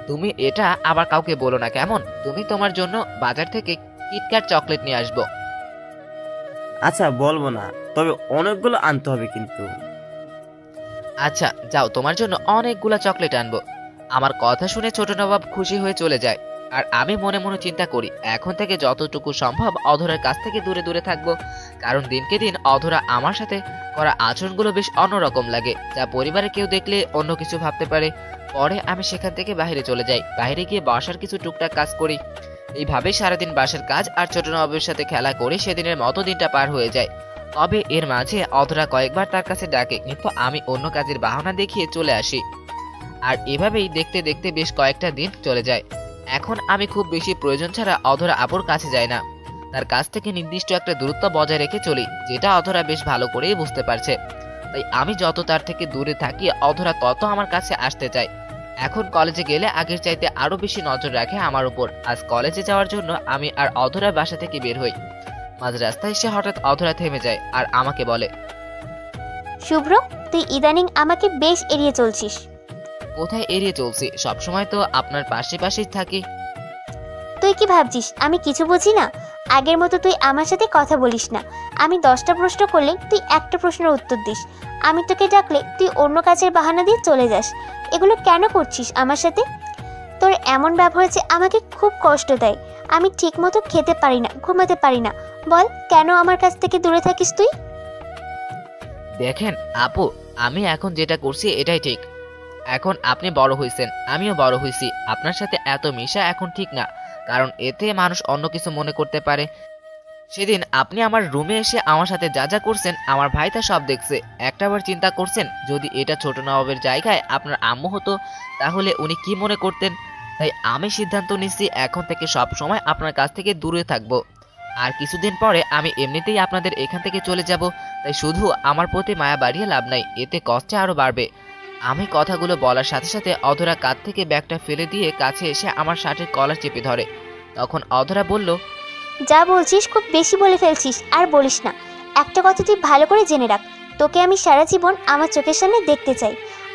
তুমি এটা আবার কাউকে বলো না কেমন? তুমি তোমার জন্য বাজার থেকে কিটক্যাট চকলেট নিয়ে আসবো। আচ্ছা বলবো না, তবে অনেকগুলো আনতে হবে কিন্তু। আচ্ছা যাও, তোমার জন্য অনেকগুলা চকলেট আনবো। আমার কথা শুনে ছোট নবাব খুশি হয়ে চলে যায়। আর আমি মনে মনে চিন্তা করি, এখন থেকে যতটুকু সম্ভব অধরার কাছ থেকে দূরে দূরে থাকবো। কারণ দিনকে দিন অধরা আমার সাথে করা আচরণগুলো বেশ অন্যরকম লাগে, যা পরিবারে কেউ দেখলে অন্য কিছু ভাবতে পারে। পরে আমি সেখান থেকে বাইরে চলে যাই। বাইরে গিয়ে বাসার কিছু টুকটাক কাজ করি। এইভাবেই সারাদিন বাসার কাজ আর ছোট নবাবের সাথে খেলা করে সেদিনের মতো দিনটা পার হয়ে যায়। তবে এর মাঝে অধরা কয়েকবার তার কাছে ডাকে, কিন্তু আমি অন্য কাজের বাহানা দেখিয়ে চলে আসি। আর এভাবেই দেখতে দেখতে বেশ কয়েকটা দিন চলে যায়। এখন আমি খুব বেশি প্রয়োজন ছাড়া অধরা আপুর কাছে যাই না। তার কাছ থেকে নির্দিষ্ট একটা দূরত্ব বজায় রেখে চলি, যেটা অধরা বেশ ভালো করেই বুঝতে পারছে। তাই আমি যত তার থেকে দূরে থাকি, অধরা তত আমার কাছে আসতে চায়। এখন কলেজে গেলে আগের চাইতে আরো বেশি নজর রাখে আমার উপর। আজ কলেজে যাওয়ার জন্য আমি আর অধরা বাসা থেকে বের হই। মাঝ রাস্তায় এসে হঠাৎ অধরা থেমে যায় আর আমাকে বলে, শুভ্র, তুই ইদানিং আমাকে বেশ এড়িয়ে চলছিস। কোথায় এড়িয়ে চলছি? সবসময় তো আপনার পাশে পাশেই থাকি। তুই কি ভাবছিস আমি কিছু বুঝি না? আগের মতো তুই আমার সাথে কথা বলিস না। আমি 10টা প্রশ্ন করলে তুই একটা প্রশ্নের উত্তর দিস। আমি তোকে ডাকলে তুই অন্য কাজের বাহানা দিয়ে চলে যাস। এগুলো কেন করছিস আমার সাথে? তোর এমন ব্যবহার যে আমাকে খুব কষ্ট দেয়। আমি ঠিকমতো খেতে পারি না, ঘুমাতে পারি না। বল, কেন আমার কাছ থেকে দূরে থাকিস তুই? দেখেন আপু, আমি এখন যেটা করছি এটাই ঠিক। এখন আপনি বড় হয়েছেন, আমিও বড় হয়েছি। আপনার সাথে এত মিশা এখন ঠিক না, কারণ এতে মানুষ অন্য কিছু মনে করতে পারে। সেদিন আপনি আমার রুমে এসে আমার সাথে যা যা করছেন, আমার ভাই তা সব দেখছে। একটাবার চিন্তা করছেন, যদি এটা ছোট নবাবের জায়গায় আপনার আম্মু হতো তাহলে উনি কি মনে করতেন? তাই আমি সিদ্ধান্ত নিচ্ছি এখন থেকে সব সময় আপনার কাছ থেকে দূরে থাকবো। আর কিছুদিন পরে আমি এমনিতেই আপনাদের এখান থেকে চলে যাব। তাই শুধু আমার প্রতি মায়া বাড়িয়ে লাভ নাই, এতে কষ্টে আরো বাড়বে। আমি কথাগুলো বলার সাথে সাথে অধরা কাঁধ থেকে ব্যাগটা ফেলে দিয়ে কাছে এসে আমার শার্টের কলার চেপে ধরে। তখন অধরা বলল, যা বলছিস খুব বেশি বলে ফেলছিস, আর বলিস না। একটা কথা তুই ভালো করে জেনে রাখ, তোকে আমি সারা জীবন আমার চোখের সামনে দেখতে চাই।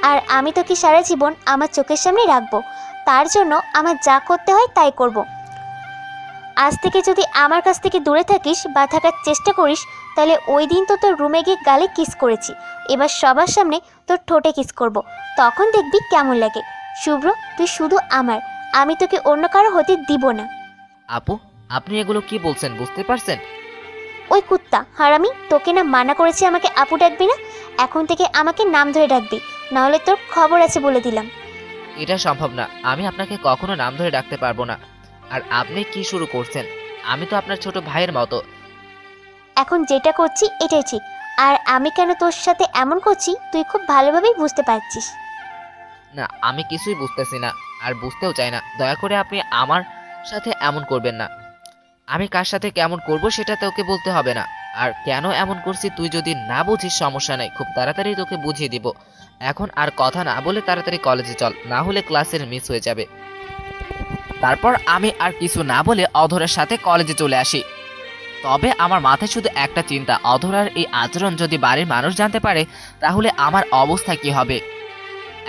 আর আমি তোকে সারা জীবন আমার চোখের সামনে রাখবো। তার জন্য আমার যা করতে হয় তাই করব। আজ থেকে যদি আমার কাছ থেকে দূরে থাকিস বা থাকার চেষ্টা করিস, তাহলে ওই দিন তো তোর রুমে গিয়ে গালে কিস করেছি, এবার সবার সামনে তোর ঠোঁটে কিস করব। তখন দেখবি কেমন লাগে। শুভ্র, তুই শুধু আমার, আমি তোকে অন্য কারো হতে দিব না। আপু, আপনি এগুলো কি বলছেন বুঝতে পারছেন? ওই কুত্তা হারামি, তোকে না মানা করেছি আমাকে আপু ডাকবি না? এখন থেকে আমাকে নাম ধরে ডাকবি, নাহলে তোর খবর আছে বলে দিলাম। এটা সম্ভব না, আমি আপনাকে কখনো নাম ধরে ডাকতে পারবো না। আর আপনি কি শুরু করছেন? আমি তো আপনার ছোট ভাইয়ের মতো। এখন যেটা করছি এটাই ঠিক। আর আমি কেন তোর সাথে এমন করছি তুই খুব ভালোভাবেই বুঝতে পারছিস। না, আমি কিছুই বুঝতেছি না, আর বুঝতেও চাই না। দয়া করে আপনি আমার সাথে এমন করবেন না। আমি কার সাথে কেমন করব সেটা তোকে বলতে হবে না। আর কেন এমন করছি তুই যদি না বুঝিস সমস্যা নাই, খুব তাড়াতাড়ি তোকে বুঝিয়ে দিব। এখন আর কথা না বলে তাড়াতাড়ি কলেজে চল, না হলে ক্লাসের মিস হয়ে যাবে। তারপর আমি আর কিছু না বলে অধরার সাথে কলেজে চলে আসি। তবে আমার মাথায় শুধু একটা চিন্তা, অধরার এই আচরণ যদি বাড়ির মানুষ জানতে পারে তাহলে আমার অবস্থা কি হবে।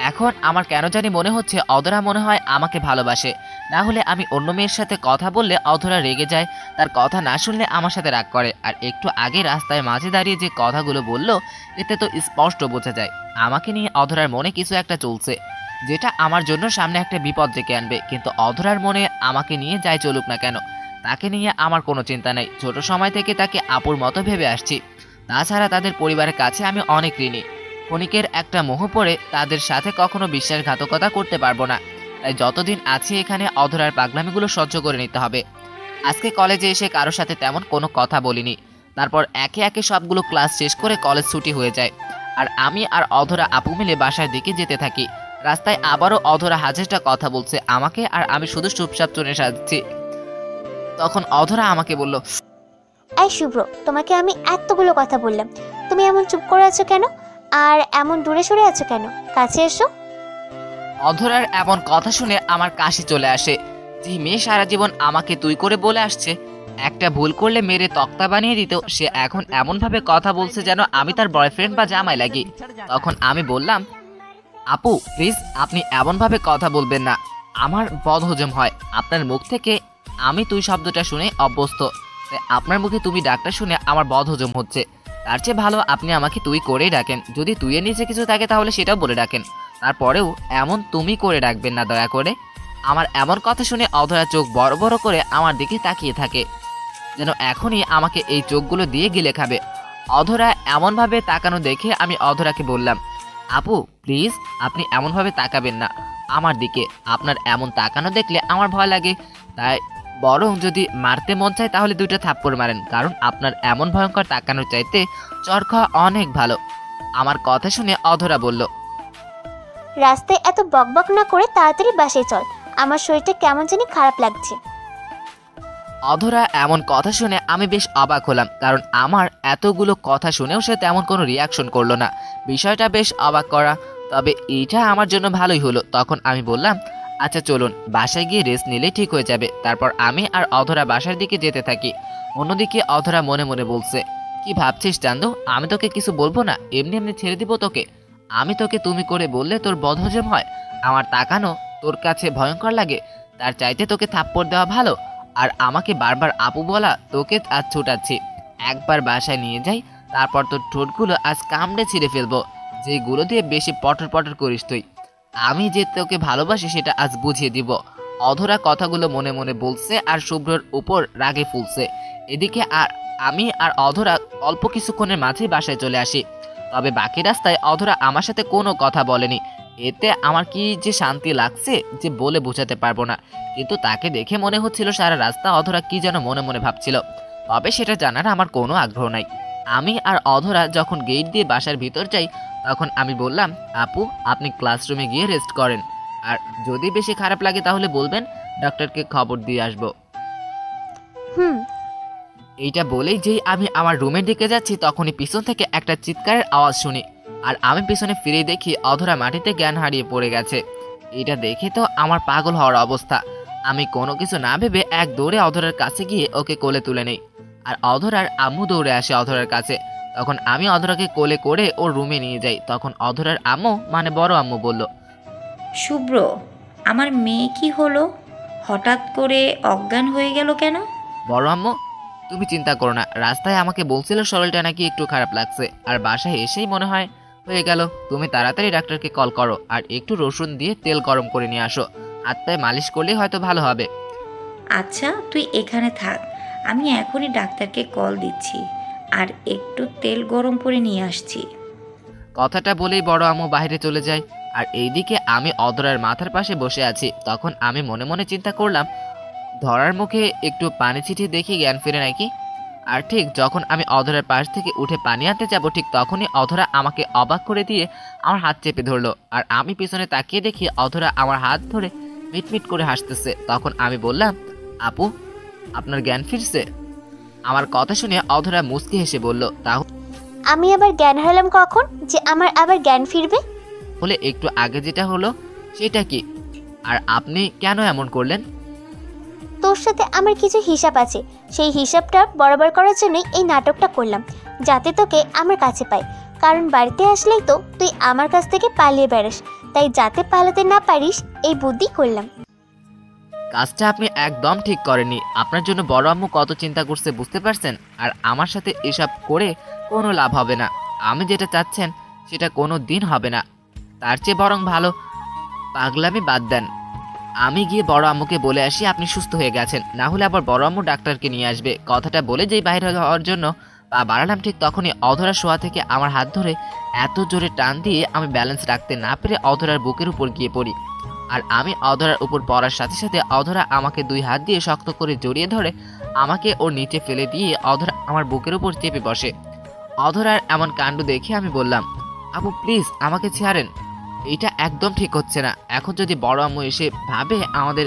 এখন আমার কেন জানি মনে হচ্ছে অধরা মনে হয় আমাকে ভালোবাসে, না হলে আমি অন্য মেয়ের সাথে কথা বললে অধরা রেগে যায়, তার কথা না শুনলে আমার সাথে রাগ করে। আর একটু আগে রাস্তায় মাঝে দাঁড়িয়ে যে কথাগুলো বলল এতে তো স্পষ্ট বোঝা যায় আমাকে নিয়ে অধরার মনে কিছু একটা চলছে, যেটা আমার জন্য সামনে একটা বিপদ ডেকে আনবে। কিন্তু অধরার মনে আমাকে নিয়ে যাই চলুক না কেন, তাকে নিয়ে আমার কোনো চিন্তা নেই। ছোট সময় থেকে তাকে আপুর মতো ভেবে আসছি। তাছাড়া তাদের পরিবারের কাছে আমি অনেক ঋণী। ক্ষণিকের একটা মোহ পড়ে তাদের সাথে কখনো বিশ্বাসঘাতকতা করতে পারবো না। তাই যতদিন আছি এখানে অধরার পাগলামিগুলো সহ্য করে নিতে হবে। আজকে কলেজে এসে কারোর সাথে তেমন কোনো কথা বলিনি। তারপর একে একে সবগুলো ক্লাস শেষ করে কলেজ ছুটি হয়ে যায়, আর আমি আর অধরা আপু মিলে বাসার দিকে যেতে থাকি। রাস্তায় আবারও অধরা হাজারটা কথা বলছে আমাকে, আর আমি শুধু চুপচাপ চলে যাচ্ছি। তখন অধরা আমাকে বলল, এই শুভ্র, তোমাকে আমি এতগুলো কথা বললাম, তুমি এমন চুপ করে আছো কেন? আর এমন দূরে সরে আছো কেন? কাছে এসো। অধরার এমন কথা শুনে আমার কাশি চলে আসে। যে মেয়ে সারা জীবন আমাকে তুই করে বলে আসছে, একটা ভুল করলে মেরে তক্তা বানিয়ে দিত, সে এখন এমন ভাবে কথা বলছে যেন আমি তার বয়ফ্রেন্ড বা জামাই লাগি। তখন আমি বললাম, আপু প্লিজ আপনি এমন ভাবে কথা বলবেন না, আমার বদহজম হয়। আপনার মুখ থেকে আমি তুই শব্দটা শুনে অভ্যস্ত, তাই আপনার মুখে তুমি ডাকটা শুনে আমার বদহজম হচ্ছে। তার চেয়ে ভালো আপনি আমাকে তুই করেই ডাকেন। যদি তুইয়ের নিচে কিছু থাকে তাহলে সেটাও বলে ডাকেন, তারপরেও এমন তুমি করে ডাকবেন না দয়া করে। আমার এমন কথা শুনে অধরা চোখ বড় বড় করে আমার দিকে তাকিয়ে থাকে, যেন এখনই আমাকে এই চোখগুলো দিয়ে গিলে খাবে। অধরা এমনভাবে তাকানো দেখে আমি অধরাকে বললাম, আপু প্লিজ আপনি এমনভাবে তাকাবেন না আমার দিকে। আপনার এমন তাকানো দেখলে আমার ভয় লাগে, তাই বরং যদি মারতে মন চায় তাহলে দুইটা থাপ্পড় মারেন, কারণ আপনার এমন ভয়ঙ্কর তাকানোর চাইতে চর খাওয়া অনেক ভালো। আমার কথা শুনে অধরা বলল, রাস্তায় এত বকবক না করে তাড়াতাড়ি বাসায় চল, আমার শরীরটা কেমন জানি খারাপ লাগছে। অধরা এমন কথা শুনে আমি বেশ অবাক হলাম, কারণ আমার এতগুলো কথা শুনেও সে তেমন কোনো রিয়াকশন করলো না। বিষয়টা বেশ অবাক করা, তবে এইটা আমার জন্য ভালোই হলো। তখন আমি বললাম, আচ্ছা চলুন, বাসায় গিয়ে রেস্ট নিলেই ঠিক হয়ে যাবে। তারপর আমি আর অধরা বাসার দিকে যেতে থাকি। অন্যদিকে অধরা মনে মনে বলছে, কি ভাবছিস চান্দু, আমি তোকে কিছু বলবো না, এমনি এমনি ছেড়ে দিব তোকে? আমি তোকে তুমি করে বললে তোর বদহজম হয়? আমার তাকানো তোর কাছে ভয়ঙ্কর লাগে? তার চাইতে তোকে থাপ্পড় দেওয়া ভালো। আর আমাকে বারবার আপু বলা তোকে আজ ছুটাচ্ছি। একবার বাসায় নিয়ে যাই, তারপর তোর ঠোঁটগুলো আজ কামড়ে ছিঁড়ে ফেলবো, যেগুলো দিয়ে বেশি পটর পটর করিস তুই। আমি যে তোকে ভালোবাসি সেটা আজ বুঝিয়ে দিব। অধরা কথাগুলো মনে মনে বলছে আর শুভ্রর উপর রাগে ফুলছে। এদিকে আর আমি আর অধরা অল্প কিছুক্ষণের মাঝেই বাসায় চলে আসি। তবে বাকি রাস্তায় অধরা আমার সাথে কোনো কথা বলেনি। এতে আমার কি যে শান্তি লাগছে যে বলে বোঝাতে পারবো না। কিন্তু তাকে দেখে মনে হচ্ছিল সারা রাস্তা অধরা কি যেন মনে মনে ভাবছিল, তবে সেটা জানার আমার কোনো আগ্রহ নাই। আমি আর অধরা যখন গেট দিয়ে বাসার ভিতর যাই, তখন আমি বললাম, আপু আপনি ক্লাসরুমে গিয়ে রেস্ট করেন, আর যদি বেশি খারাপ লাগে তাহলে বলবেন, ডক্টরকে খবর দিয়ে আসবো। এইটা বলেই যেই আমি আমার রুমের দিকে যাচ্ছি, তখনই পিছন থেকে একটা চিৎকারের আওয়াজ শুনি, আর আমি পিছনে ফিরে দেখি অধরা মাটিতে জ্ঞান হারিয়ে পড়ে গেছে। এটা দেখে তো আমার পাগল হওয়ার অবস্থা। আমি কোনো কিছু না ভেবে এক দৌড়ে অধরার কাছে গিয়ে ওকে কোলে তুলে নেই, আর অধরার আম্মু দৌড়ে আসে অধরার কাছে। তখন আমি অধরাকে কোলে করে ওর রুমে নিয়ে যাই। তখন অধরার আম্মু মানে বড় আম্মু বলল, শুভ্র, আমার মেয়ে কি হলো? হঠাৎ করে অজ্ঞান হয়ে গেল কেন? বড় আম্মু তুমি চিন্তা করো না, রাস্তায় আমাকে বলছিল শরীরটা নাকি একটু খারাপ লাগছে, আর বাসায় এসেই মনে হয় হয়ে গেল। তুমি তাড়াতাড়ি ডাক্তারকে কল করো, আর একটু রসুন দিয়ে তেল গরম করে নিয়ে আসো, হাত পায়ে মালিশ করলে হয়তো ভালো হবে। আচ্ছা তুই এখানে থাক, আমি এখনই ডাক্তারকে কল দিচ্ছি, আর একটু তেল গরম করে নিয়ে আসছি। কথাটা বলেই বড় আম্মু বাইরে চলে যায়, আর এইদিকে আমি অধরার মাথার পাশে বসে আছি। তখন আমি মনে মনে চিন্তা করলাম, ধরার মুখে একটু পানি ছিটিয়ে দেখি জ্ঞান ফিরে নাকি। আর ঠিক যখন আমি অধরার পাশ থেকে উঠে পানি আনতে যাব, ঠিক তখনই অধরা আমাকে অবাক করে দিয়ে আমার হাত চেপে ধরলো, আর আমি পিছনে তাকিয়ে দেখি অধরা আমার হাত ধরে মিটমিট করে হাসতেছে। তখন আমি বললাম, আপু আপনার জ্ঞান ফিরছে? আমার কথা শুনে অধরা মুচকি হেসে বলল, তাহলে আমি আবার জ্ঞান হারালাম কখন যে আমার আবার জ্ঞান ফিরবে? বলে একটু আগে যেটা হলো সেটা কি? আর আপনি কেন এমন করলেন? তোর সাথে আমার কিছু হিসাব আছে, সেই হিসাবটা বরাবর করার জন্যই এই নাটকটা করলাম, যাতে তোকে আমার কাছে পাই। কারণ বাড়িতে আসলেই তো তুই আমার কাছ থেকে পালিয়ে বেড়াস, তাই যাতে পালাতে না পারিস এই বুদ্ধি করলাম। কাজটা আপনি একদম ঠিক করেননি। আপনার জন্য বড় আম্মু কত চিন্তা করছে বুঝতে পারছেন? আর আমার সাথে এসব করে কোনো লাভ হবে না। আমি যেটা চাচ্ছেন সেটা কোনো দিন হবে না। তার চেয়ে বরং ভালো পাগলামি বাদ দেন, আমি গিয়ে বড় আম্মুকে বলে আসি আপনি সুস্থ হয়ে গেছেন, না হলে আবার বড় আম্মু ডাক্তারকে নিয়ে আসবে। কথাটা বলে যেই বাইরে হওয়ার জন্য পা বাড়ালাম, ঠিক তখনই অধরা শোয়া থেকে আমার হাত ধরে এত জোরে টান দিয়ে আমি ব্যালেন্স রাখতে না পেরে অধরার বুকের উপর গিয়ে পড়ি। আর আমি অধরার উপর পড়ার সাথে সাথে অধরা আমাকে দুই হাত দিয়ে শক্ত করে জড়িয়ে ধরে আমাকে ওর নিচে ফেলে দিয়ে অধরা আমার বুকের উপর চেপে বসে। অধরার এমন কাণ্ড দেখে আমি বললাম, আপু প্লিজ আমাকে ছাড়েন, এটা একদম ঠিক হচ্ছে না। এখন যদি বড় আম্মু এসে ভাবে আমাদের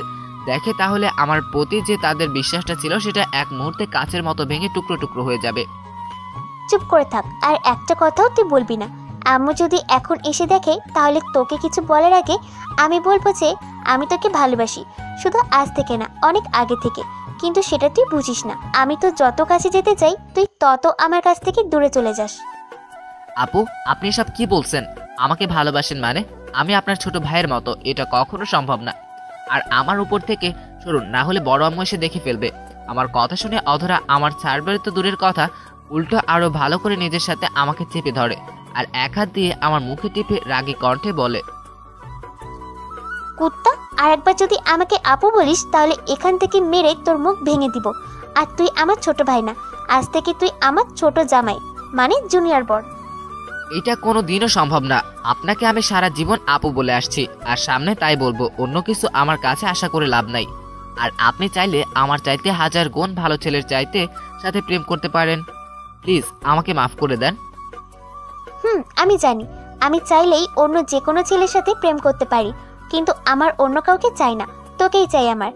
দেখে, তাহলে আমার প্রতি যে তাদের বিশ্বাসটা ছিল সেটা এক মুহূর্তে কাচের মতো ভেঙে টুকরো টুকরো হয়ে যাবে। চুপ করে থাক, আর একটা কথাও তুই বলবি না। আম্মু যদি এখন এসে দেখে তাহলে তোকে কিছু বলার আগে আমি বলবো যে আমি তোকে ভালোবাসি, শুধু আজ থেকে না, অনেক আগে থেকে। কিন্তু সেটা তুই বুঝিস না। আমি তো যত কাছে যেতে চাই তুই তত আমার কাছ থেকে দূরে চলে যাস। আপু আপনি সব কি বলছেন? আমাকে ভালোবাসেন মানে? আমি আপনার ছোট ভাইয়ের মতো, এটা কখনো সম্ভব না। আর আমার উপর থেকে সরুন, না হলে বড় আম্মু এসে দেখে ফেলবে। আমার কথা শুনে অধরা আমার ছাড়বে তো দূরের কথা, উল্টো আরো ভালো করে নিজের সাথে আমাকে চেপে ধরে আর এক হাত দিয়ে আমার মুখে টিপে রাগী কণ্ঠে বলে, কুত্তা, আর একবার যদি আমাকে আপু বলিস তাহলে এখান থেকে মেরে তোর মুখ ভেঙে দিব। আর তুই আমার ছোট ভাই না, আজ থেকে তুই আমার ছোট জামাই, মানে জুনিয়র বর। এটা কোনো দিনও সম্ভব না। আপনাকে আমি সারা জীবন আপু বলে আসছি, আর সামনে তাই বলবো। অন্য কিছু আমার কাছে আশা করে লাভ নাই। আর আপনি চাইলে আমার চাইতে হাজার গুণ ভালো ছেলের চাইতে সাথে প্রেম করতে পারেন। প্লিজ আমাকে মাফ করে দেন। আমি জানি, আমি চাইলেই অন্য যে কোনো ছেলের সাথে প্রেম করতে পারি, কিন্তু আমার অন্য কাউকে চাই না, তোকেই চাই আমার।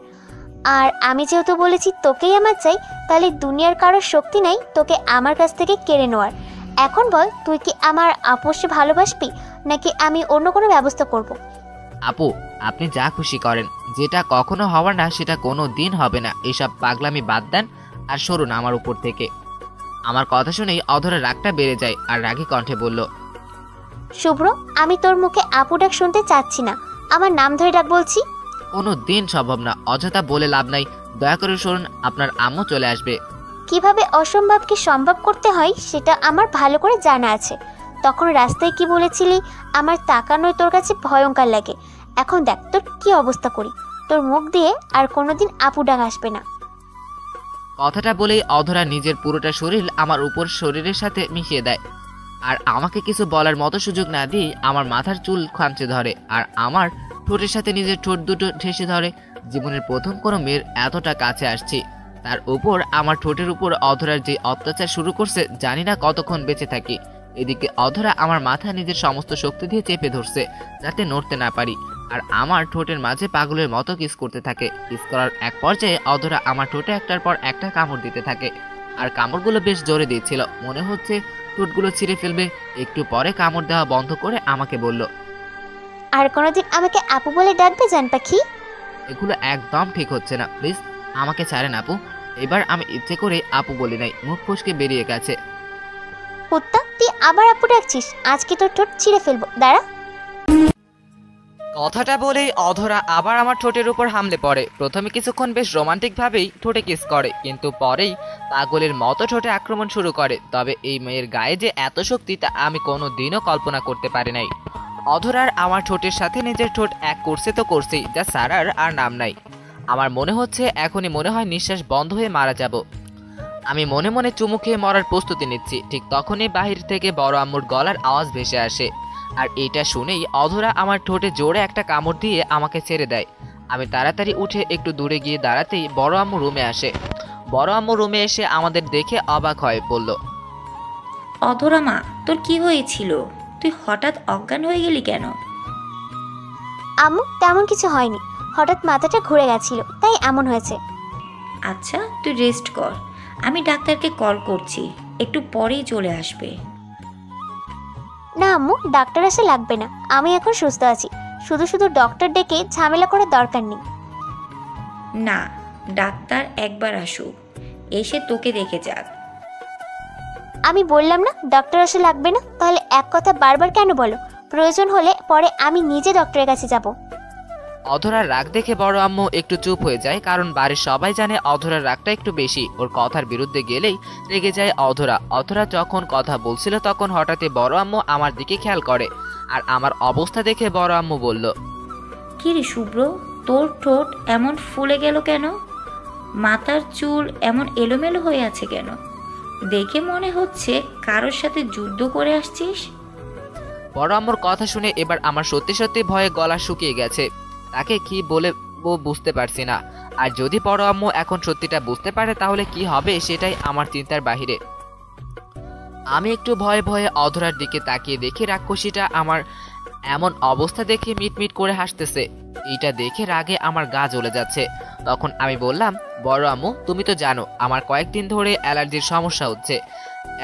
আর আমি যেহেতু বলেছি তোকেই আমার চাই, তাহলে দুনিয়ার কারোর শক্তি নাই তোকে আমার কাছ থেকে কেড়ে নেওয়ার। এখন বল, তুই কি আমার আপোষে ভালোবাসবি, নাকি আমি অন্য কোনো ব্যবস্থা করব? আপু আপনি যা খুশি করেন, যেটা কখনো হওয়ার না সেটা কোনো দিন হবে না। এসব পাগলামি বাদ দেন আর সরুন আমার উপর থেকে। আমার কথা শুনেই অধরের রাগটা বেড়ে যায় আর রাগী কণ্ঠে বলল, শুভ্র, আমি তোর মুখে আপু ডাক শুনতে চাচ্ছি না, আমার নাম ধরে ডাক বলছি। কোনো দিন সম্ভব না, অযথা বলে লাভ নাই। দয়া করে সরুন, আপনার আম্মু চলে আসবে। কিভাবে অসম্ভবকে সম্ভব করতে হয় সেটা আমার ভালো করে জানা আছে। তখন রাস্তায় কি বলেছিলি, আমার তাকানোয় তোর কাছে ভয়ঙ্কর লাগে। এখন দেখ তোর কি অবস্থা করি, তোর মুখ দিয়ে আর কোনোদিন আপু ডাক আসবে না। কথাটা বলেই অধরা নিজের পুরোটা শরীর আমার উপর শরীরের সাথে মিশিয়ে দেয় আর আমাকে কিছু বলার মতো সুযোগ না দিয়ে আমার মাথার চুল খামচে ধরে আর আমার ঠোঁটের সাথে নিজের ঠোঁট দুটো ঠেসে ধরে। জীবনের প্রথম কোনো মেয়ের এতটা কাছে আসছি, তার উপর আমার ঠোঁটের উপর অধরার যে অত্যাচার শুরু করছে, জানি না কতক্ষণ বেঁচে থাকি। এদিকে অধরা আমার মাথা নিজের সমস্ত শক্তি দিয়ে চেপে ধরছে যাতে নড়তে না পারি, আর আমার ঠোঁটের মাঝে পাগলের মতো কিস করতে থাকে। কিস করার এক পর্যায়ে অধরা আমার ঠোঁটে একটার পর একটা কামড় দিতে থাকে, আর কামড়গুলো বেশ জোরে দিচ্ছিল, মনে হচ্ছে ঠোঁটগুলো ছিঁড়ে ফেলবে। একটু পরে কামড় দেওয়া বন্ধ করে আমাকে বলল, আর কোনোদিন আমাকে আপু বলে ডাকবে জান পাখি? এগুলো একদম ঠিক হচ্ছে না, প্লিজ আমাকে ছাড়েন আপু। এবার আমি ইচ্ছে করে আপু বলি নাই, মুখ ফসকে বেরিয়ে গেছে। কুত্তা, তুই আবার আপু ডাকছিস, আজকে তোর ঠোঁট ছিঁড়ে ফেলবো, দাঁড়া। কথাটা বলেই অধরা আবার আমার ঠোঁটের উপর হামলে পড়ে। প্রথমে কিছুক্ষণ বেশ রোমান্টিক ভাবেই ঠোঁটে কিস করে, কিন্তু পরেই পাগলের মতো ঠোঁটে আক্রমণ শুরু করে। তবে এই মেয়ের গায়ে যে এত শক্তি তা আমি কোনো দিনও কল্পনা করতে পারি নাই। অধরার আমার ঠোঁটের সাথে নিজের ঠোঁট এক করছে তো করছেই, যা সারার আর নাম নাই। আমার মনে হচ্ছে এখনই মনে হয় নিঃশ্বাস বন্ধ হয়ে মারা যাব। আমি মনে মনে চুমু খেয়ে মরার প্রস্তুতি নিচ্ছি, ঠিক তখনই বাহির থেকে বড় আম্মুর গলার আওয়াজ ভেসে আসে, আর এটা শুনেই অধরা আমার ঠোঁটে জোরে একটা কামড় দিয়ে আমাকে ছেড়ে দেয়। আমি তাড়াতাড়ি উঠে একটু দূরে গিয়ে দাঁড়াতেই বড় আম্মু রুমে আসে। বড় আম্মু রুমে এসে আমাদের দেখে অবাক হয়ে বলল, অধরা মা, তোর কি হয়েছিল? তুই হঠাৎ অজ্ঞান হয়ে গেলি কেন? আম্মু তেমন কিছু হয়নি, হঠাৎ মাথাটা ঘুরে গেছিল তাই এমন হয়েছে। আচ্ছা, তুই রেস্ট কর, আমি ডাক্তারকে কল করছি, একটু পরেই চলে আসবে। না আম্মু, ডাক্তার আসা লাগবে না, আমি এখন সুস্থ আছি। শুধু শুধু ডক্টর ডেকে ঝামেলা করার দরকার নেই। না, ডাক্তার একবার আসুক, এসে তোকে দেখে যাক। আমি বললাম না ডক্টর আসা লাগবে না, তাহলে এক কথা বারবার কেন বলো? প্রয়োজন হলে পরে আমি নিজে ডক্টরের কাছে যাব। অধরার রাগ দেখে বড় আম্মু একটু চুপ হয়ে যায়, কারণ বাড়ির সবাই জানে অধরার রাগটা একটু বেশি। ওর কথার বিরুদ্ধে গেলেই রেগে যায় অধরা। অধরা যখন কথা বলছিল তখন হঠাৎই বড় আম্মু আমার দিকে খেয়াল করে, আর আমার অবস্থা দেখে বড় আম্মু বলল, কি রে শুভ্র, তোর ঠোঁট এমন ফুলে গেল কেন? মাথার চুল এমন এলোমেলো হয়ে আছে কেন? দেখে মনে হচ্ছে কারোর সাথে যুদ্ধ করে আসছিস। বড় আম্মুর কথা শুনে এবার আমার সত্যি সত্যি ভয়ে গলা শুকিয়ে গেছে। তাকে কি বলে বুঝতে পারছি না। আর যদি বড় আম্মু এখন সত্যিটা বুঝতে পারে তাহলে কি হবে সেটাই আমার চিন্তার বাহিরে। আমি একটু ভয়ে ভয়ে অধরার দিকে তাকিয়ে দেখি রাক্ষসীটা আমার এমন অবস্থা দেখে মিটমিট করে হাসতেছে। এইটা দেখে রাগে আমার গা জ্বলে যাচ্ছে। তখন আমি বললাম, বড় আম্মু তুমি তো জানো আমার কয়েকদিন ধরে অ্যালার্জির সমস্যা হচ্ছে।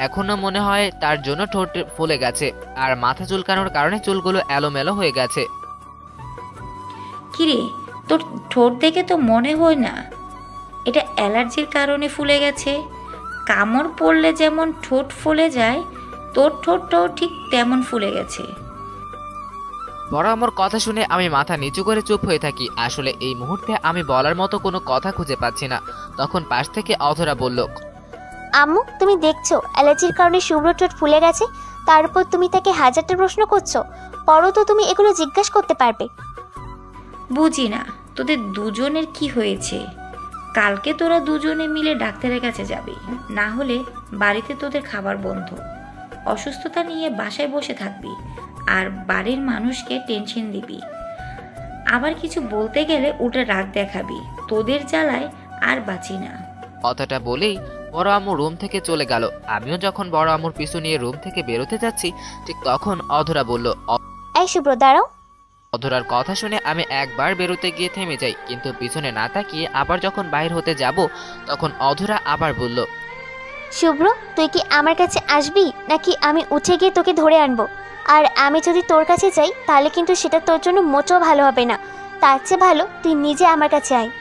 এখনো মনে হয় তার জন্য ঠোঁট ফুলে গেছে, আর মাথা চুলকানোর কারণে চুলগুলো এলোমেলো হয়ে গেছে। কিরে, তোর ঠোঁট দেখে তো মনে হয় না এটা অ্যালার্জির কারণে ফুলে গেছে। কামড় পড়লে যেমন ঠোঁট ফুলে যায়, তোর ঠোঁটটাও ঠিক তেমন ফুলে গেছে। বড় আম্মুর কথা শুনে আমি মাথা নিচু করে চুপ হয়ে থাকি। আসলে এই মুহূর্তে আমি বলার মতো কোনো কথা খুঁজে পাচ্ছি না। তখন পাশ থেকে অধরা বলল, আম্মু তুমি দেখছো অ্যালার্জির কারণে শুভ্র ঠোঁট ফুলে গেছে, তারপর তুমি তাকে হাজারটা প্রশ্ন করছো। পরও তো তুমি এগুলো জিজ্ঞাসা করতে পারবে। বুঝি না তোদের দুজনের কি হয়েছে। কালকে তোরা দুজনে মিলে ডাক্তারের কাছে যাবি, না হলে বাড়িতে তোদের খাবার বন্ধ। অসুস্থতা নিয়ে বাসায় বসে থাকবি আর বাড়ির মানুষকে টেনশন দিবি। আবার কিছু বলতে গেলে উল্টে রাগ দেখাবি। তোদের জ্বালায় আর বাঁচি না। কথাটা বলেই বড় আম্মু রুম থেকে চলে গেল। আমিও যখন বড় আম্মুর পিছু নিয়ে রুম থেকে বেরোতে যাচ্ছি, ঠিক তখন অধরা বলল, এই শুভ্র দাঁড়াও। অধরার কথা শুনে আমি একবার বেরোতে গিয়ে থেমে যাই, কিন্তু পিছনে না তাকিয়ে আবার যখন বাইর হতে যাব তখন অধরা আবার বলল, শুভ্র তুই কি আমার কাছে আসবি, নাকি আমি উঠে গিয়ে তোকে ধরে আনবো? আর আমি যদি তোর কাছে যাই তাহলে কিন্তু সেটা তোর জন্য মোটেও ভালো হবে না। তার চেয়ে ভালো তুই নিজে আমার কাছে আয়।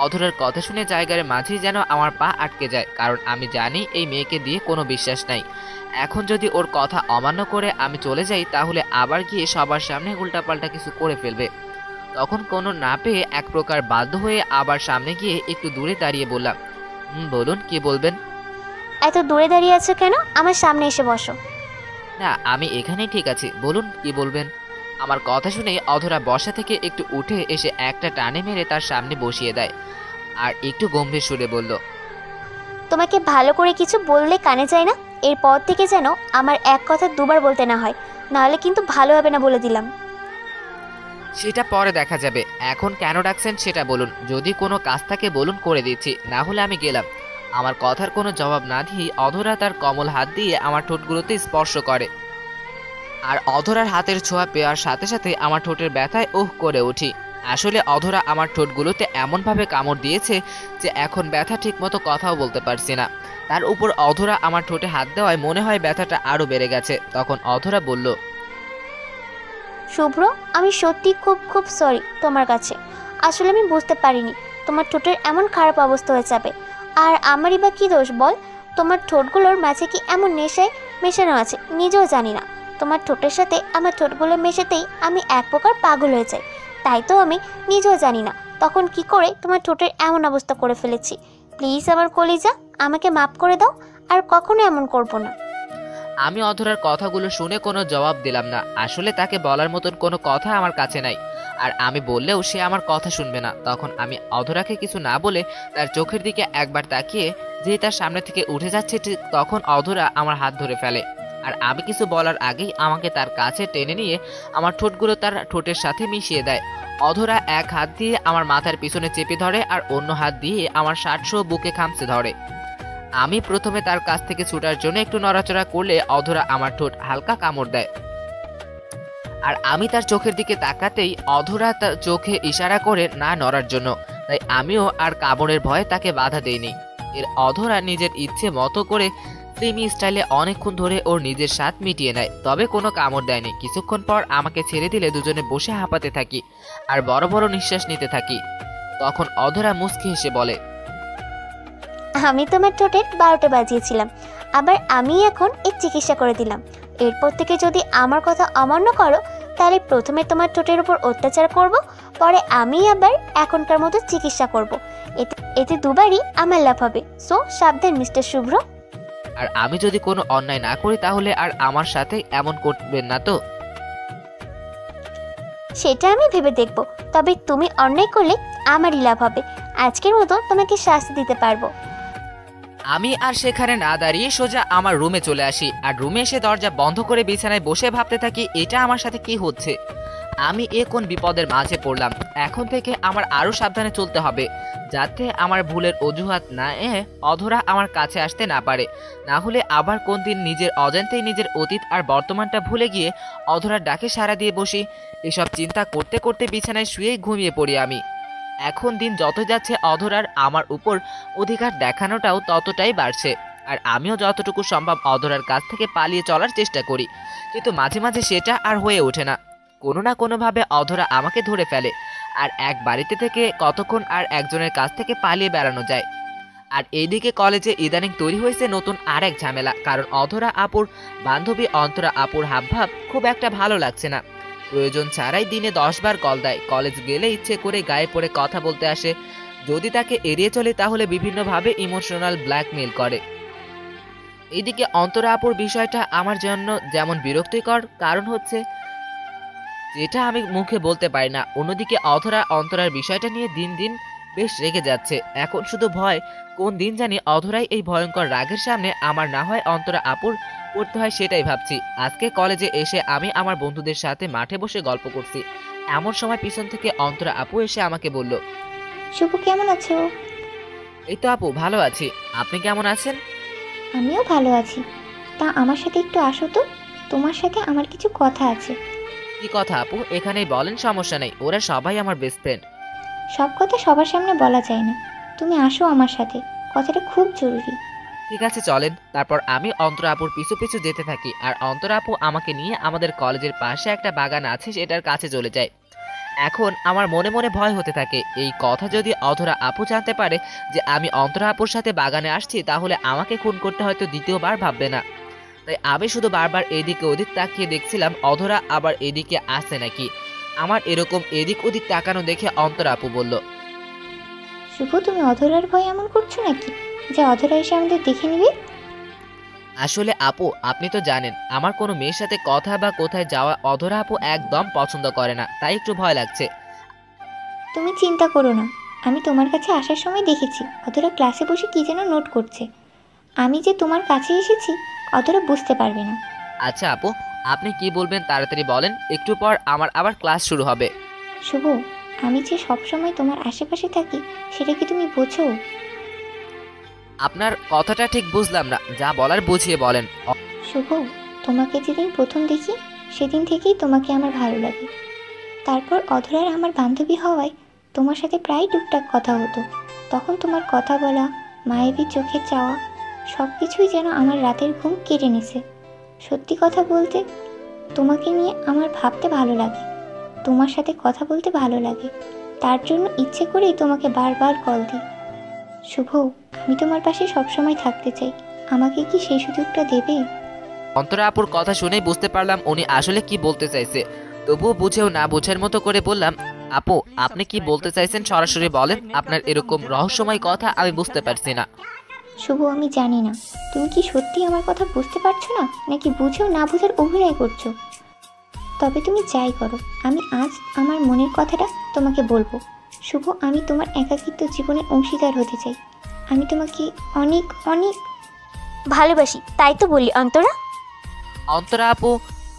অধরার কথা শুনে জায়গার মাঝেই যেন আমার পা আটকে যায়, কারণ আমি জানি এই মেয়েকে দিয়ে কোনো বিশ্বাস নাই। এখন যদি ওর কথা অমান্য করে আমি চলে যাই তাহলে আবার গিয়ে সবার সামনে উল্টাপাল্টা কিছু করে ফেলবে। তখন কোনো না পেয়ে এক প্রকার বাধ্য হয়ে আবার সামনে গিয়ে একটু দূরে দাঁড়িয়ে বললাম, বলুন কি বলবেন? এত দূরে দাঁড়িয়ে আছো কেন? আমার সামনে এসে বসো। না আমি এখানেই ঠিক আছি, বলুন কি বলবেন। আমার কথা শুনে অধরা বসা থেকে একটু উঠে এসে একটা টানে মেরে তার সামনে বসিয়ে দেয়, আর একটু গম্ভীর সুরে বলল, তোমাকে ভালো করে কিছু বললে কানে যায় না? এরপর থেকে যেন আমার এক কথা দুবার বলতে না হয়, নাহলে কিন্তু ভালো হবে না বলে দিলাম। সেটা পরে দেখা যাবে, এখন কেন ডাকছেন সেটা বলুন। যদি কোনো কাজ থাকে বলুন, করে দিচ্ছি, না হলে আমি গেলাম। আমার কথার কোনো জবাব না দিয়ে অধরা তার কমল হাত দিয়ে আমার ঠোঁটগুলোতে স্পর্শ করে, আর অধরার হাতের ছোঁয়া পেয়ার সাথে সাথে আমার ঠোঁটের ব্যথায় উহ করে উঠি। আসলে অধরা আমার ঠোঁটগুলোতে এমনভাবে কামড় দিয়েছে যে এখন ব্যথা ঠিকমতো কথাও বলতে পারছি না। তার উপর অধরা আমার ঠোঁটে হাত দেওয়ায় মনে হয় ব্যথাটা আরও বেড়ে গেছে। তখন অধরা বলল, শুভ্র আমি সত্যি খুব খুব সরি তোমার কাছে। আসলে আমি বুঝতে পারিনি তোমার ঠোঁটের এমন খারাপ অবস্থা হয়ে যাবে। আর আমারই বা কী দোষ বল? তোমার ঠোঁটগুলোর মাঝে কি এমন নেশায় মেশানো আছে নিজেও জানি না। তোমার ঠোঁটের সাথে আমার ঠোঁটগুলো মেশাতেই আমি এক প্রকার পাগল হয়ে যাই। তাই তো আমি নিজেও জানি না তখন কি করে তোমার ঠোঁটের এমন অবস্থা করে ফেলেছি। প্লিজ আমার কলিজা, আমাকে মাফ করে দাও, আর কখনো এমন করব না। আমি অধরার কথাগুলো শুনে কোনো জবাব দিলাম না। আসলে তাকে বলার মতন কোনো কথা আমার কাছে নাই, আর আমি বললেও সে আমার কথা শুনবে না। তখন আমি অধরাকে কিছু না বলে তার চোখের দিকে একবার তাকিয়ে যে তার সামনে থেকে উঠে যাচ্ছে, ঠিক তখন অধরা আমার হাত ধরে ফেলে, আর আমি কিছু বলার আগেই আমাকে তার কাছে টেনে নিয়ে আমার ঠোঁটগুলো তার ঠোঁটের সাথে মিশিয়ে দেয়। অধরা এক হাত দিয়ে আমার মাথার পিছনে চেপে ধরে আর অন্য হাত দিয়ে আমার শার্টসহ বুকে খামচে ধরে। আমি প্রথমে তার কাছ থেকে ছুটার জন্য একটু নড়াচড়া করলে অধরা আমার ঠোঁট হালকা কামড় দেয়, আর আমি তার চোখের দিকে তাকাতেই অধরা তার চোখে ইশারা করে না নড়ার জন্য। তাই আমিও আর কামড়ের ভয়ে তাকে বাধা দেইনি। এর অধরা নিজের ইচ্ছে মতো করে ফিল্মি স্টাইলে অনেকক্ষণ ধরে ওর নিজের স্বাদ মিটিয়ে নেয়, তবে কোনো কামড় দেয়নি। কিছুক্ষণ পর আমাকে ছেড়ে দিলে দুজনে বসে হাঁপাতে থাকি আর বড় বড় নিঃশ্বাস নিতে থাকি। তখন অধরা মুচকি হেসে বলে, আমি তোমার ঠোঁটের 12টা বাজিয়েছিলাম, আবার আমি এখন এর চিকিৎসা করে দিলাম। এরপর থেকে যদি আমার কথা অমান্য করো তাহলে প্রথমে তোমার ঠোঁটের উপর অত্যাচার করব, পরে আমি আবার এখনকার মতো চিকিৎসা করব। এতে দুবারই আমার লাভ হবে। সো সাবধান মিস্টার শুভ্র। আর আমি যদি কোনো অন্যায় না করি তাহলে আর আমার সাথে এমন করবেন না তো? সেটা আমি ভেবে দেখব, তবে তুমি অন্যায় করলে আমারই লাভ হবে। আজকের মতো তোমাকে শাস্তি দিতে পারবো। আমি আর সেখানে না দাঁড়িয়ে সোজা আমার রুমে চলে আসি, আর রুমে এসে দরজা বন্ধ করে বিছানায় বসে ভাবতে থাকি এটা আমার সাথে কি হচ্ছে। আমি কোন বিপদের মাঝে পড়লাম। এখন থেকে আমার আরো সাবধানে চলতে হবে, যাতে আমার ভুলের অজুহাত না অধরা আমার কাছে আসতে না পারে। না হলে আবার কোন দিন নিজের অজান্তেই নিজের অতীত আর বর্তমানটা ভুলে গিয়ে অধরার ডাকে সাড়া দিয়ে বসি। এসব চিন্তা করতে করতে বিছানায় শুয়েই ঘুমিয়ে পড়ি আমি। এখন দিন যত যাচ্ছে অধরার আমার উপর অধিকার দেখানোটাও ততটাই বাড়ছে, আর আমিও যতটুকু সম্ভব অধরার কাছ থেকে পালিয়ে চলার চেষ্টা করি, কিন্তু মাঝে মাঝে সেটা আর হয়ে ওঠে না। কোনো না কোনোভাবে অধরা আমাকে ধরে ফেলে, আর এক বাড়িতে থেকে কতক্ষণ আর একজনের কাছ থেকে পালিয়ে বেড়ানো যায়। আর এইদিকে কলেজে ইদানিং তৈরি হয়েছে নতুন আরেক ঝামেলা, কারণ অধরা আপুর বান্ধবী অন্তরা আপুর হাবভাব খুব একটা ভালো লাগছে না। প্রয়োজন ছাড়াই দিনে 10 বার কল দেয়। কলেজ গেলে ইচ্ছে করে গায়ে পড়ে কথা বলতে আসে। যদি তাকে এড়িয়ে চলে তাহলে বিভিন্নভাবে ইমোশনাল ব্ল্যাকমেল করে। এইদিকে অন্তরা আপুর বিষয়টা আমার জন্য যেমন বিরক্তিকর, কারণ হচ্ছে যেটা আমি মুখে বলতে পারি না। অন্যদিকে অন্তরার বিষয়টা নিয়ে দিন দিন বেশ রেগে যাচ্ছে। এখন শুধু ভয়, কোন দিন জানি অধরাই এই ভয়ঙ্কর রাগের সামনে আমার না হয় অন্তরা আপুর পড়তে হয়, সেটাই ভাবছি। আজকে কলেজে এসে আমি আমার বন্ধুদের সাথে মাঠে বসে গল্প করছি, এমন সময় পিছন থেকে অন্তরা আপু এসে আমাকে বলল, শুভ কেমন আছো? এই তো আপু ভালো আছি, আপনি কেমন আছেন? আমিও ভালো আছি। তা আমার সাথে একটু আসো তো, তোমার সাথে আমার কিছু কথা আছে। কি কথা আপু? এখানেই বলেন, সমস্যা নেই, ওরা সবাই আমার বেস্ট ফ্রেন্ড। সব কথা সবার সামনে বলা যায় না, তুমি আসো আমার সাথে, কথাটা খুব জরুরি। ঠিক আছে চলেন। তারপর আমি অন্তরা আপুর পিছু পিছু যেতে থাকি, আর অন্তরা আপু আমাকে নিয়ে আমাদের কলেজের পাশে একটা বাগান আছে সেটার কাছে চলে যায়। এখন আমার মনে মনে ভয় হতে থাকে, এই কথা যদি অধরা আপু জানতে পারে যে আমি অন্তরা আপুর সাথে বাগানে আসছি তাহলে আমাকে খুন করতে হয়তো দ্বিতীয়বার ভাববে না। তাই আমি শুধু বারবার এদিকে ওদিক তাকিয়ে দেখছিলাম অধরা আবার এদিকে আসছে নাকি। আমার এরকম এদিক ওদিক তাকানো দেখে অন্তরা আপু বলল, শুভ তুমি অধরার ভয় এমন করছো নাকি যে অধরা এসে আমাদের দেখে নিবে? আসলে আপু আপনি তো জানেন আমার কোনো মেয়ের সাথে কথা বা কোথায় যাওয়া অধরা আপু একদম পছন্দ করে না, তাই একটু ভয় লাগছে। তুমি চিন্তা করো না, আমি তোমার কাছে আসার সময় দেখেছি অধরা ক্লাসে বসে কি যেন নোট করছে। আমি যে তোমার কাছে এসেছি অধরা বুঝতে পারবে না। আচ্ছা আপু আপনি কি বলবেন তাড়াতাড়ি বলেন, একটু পর আমার আবার ক্লাস শুরু হবে। শুভ, আমি যে সবসময় তোমার আশেপাশে থাকি সেটা কি তুমি বোঝো? আপনার কথাটা ঠিক বুঝলাম না, যা বলার বুঝিয়ে বলেন। শুভ, তোমাকে যেদিন প্রথম দেখি সেদিন থেকেই তোমাকে আমার ভালো লাগে। তারপর অধরার আমার বান্ধবী হওয়ায় তোমার সাথে প্রায় টুকটাক কথা হতো। তখন তোমার কথা বলা, মায়াবী চোখে চাওয়া সব কিছুই যেন আমার রাতের ঘুম কেড়ে নিছে। সত্যি কথা বলতে তোমাকে নিয়ে আমার ভাবতে ভালো লাগে, তোমার সাথে কথা বলতে ভালো লাগে, তার জন্য ইচ্ছে করেই তোমাকে বারবার কল দিই। শুভ, আমি তোমার পাশে সবসময় থাকতে চাই, আমাকে কি সেই সুযোগটা দেবে? অন্তরা আপুর কথা শুনেই বুঝতে পারলাম উনি আসলে কি বলতে চাইছে, তবুও বুঝেও না বোঝার মতো করে বললাম, আপু আপনি কি বলতে চাইছেন সরাসরি বলেন, আপনার এরকম রহস্যময় কথা আমি বুঝতে পারছি না। শুভ, আমি জানি না তুমি কি সত্যি আমার কথা বুঝতে পারছো না নাকি বুঝেও না বোঝার অভিনয় করছো। তবে তুমি যাই করো, আমি আজ আমার মনের কথাটা তোমাকে বলবো। শুভ, আমি তোমার একাকিত্ব জীবনের অংশীদার হতে চাই। আমি তোমাকে অনেক অনেক ভালোবাসি, তাই তো বলি অন্তরা। অন্তরা আপু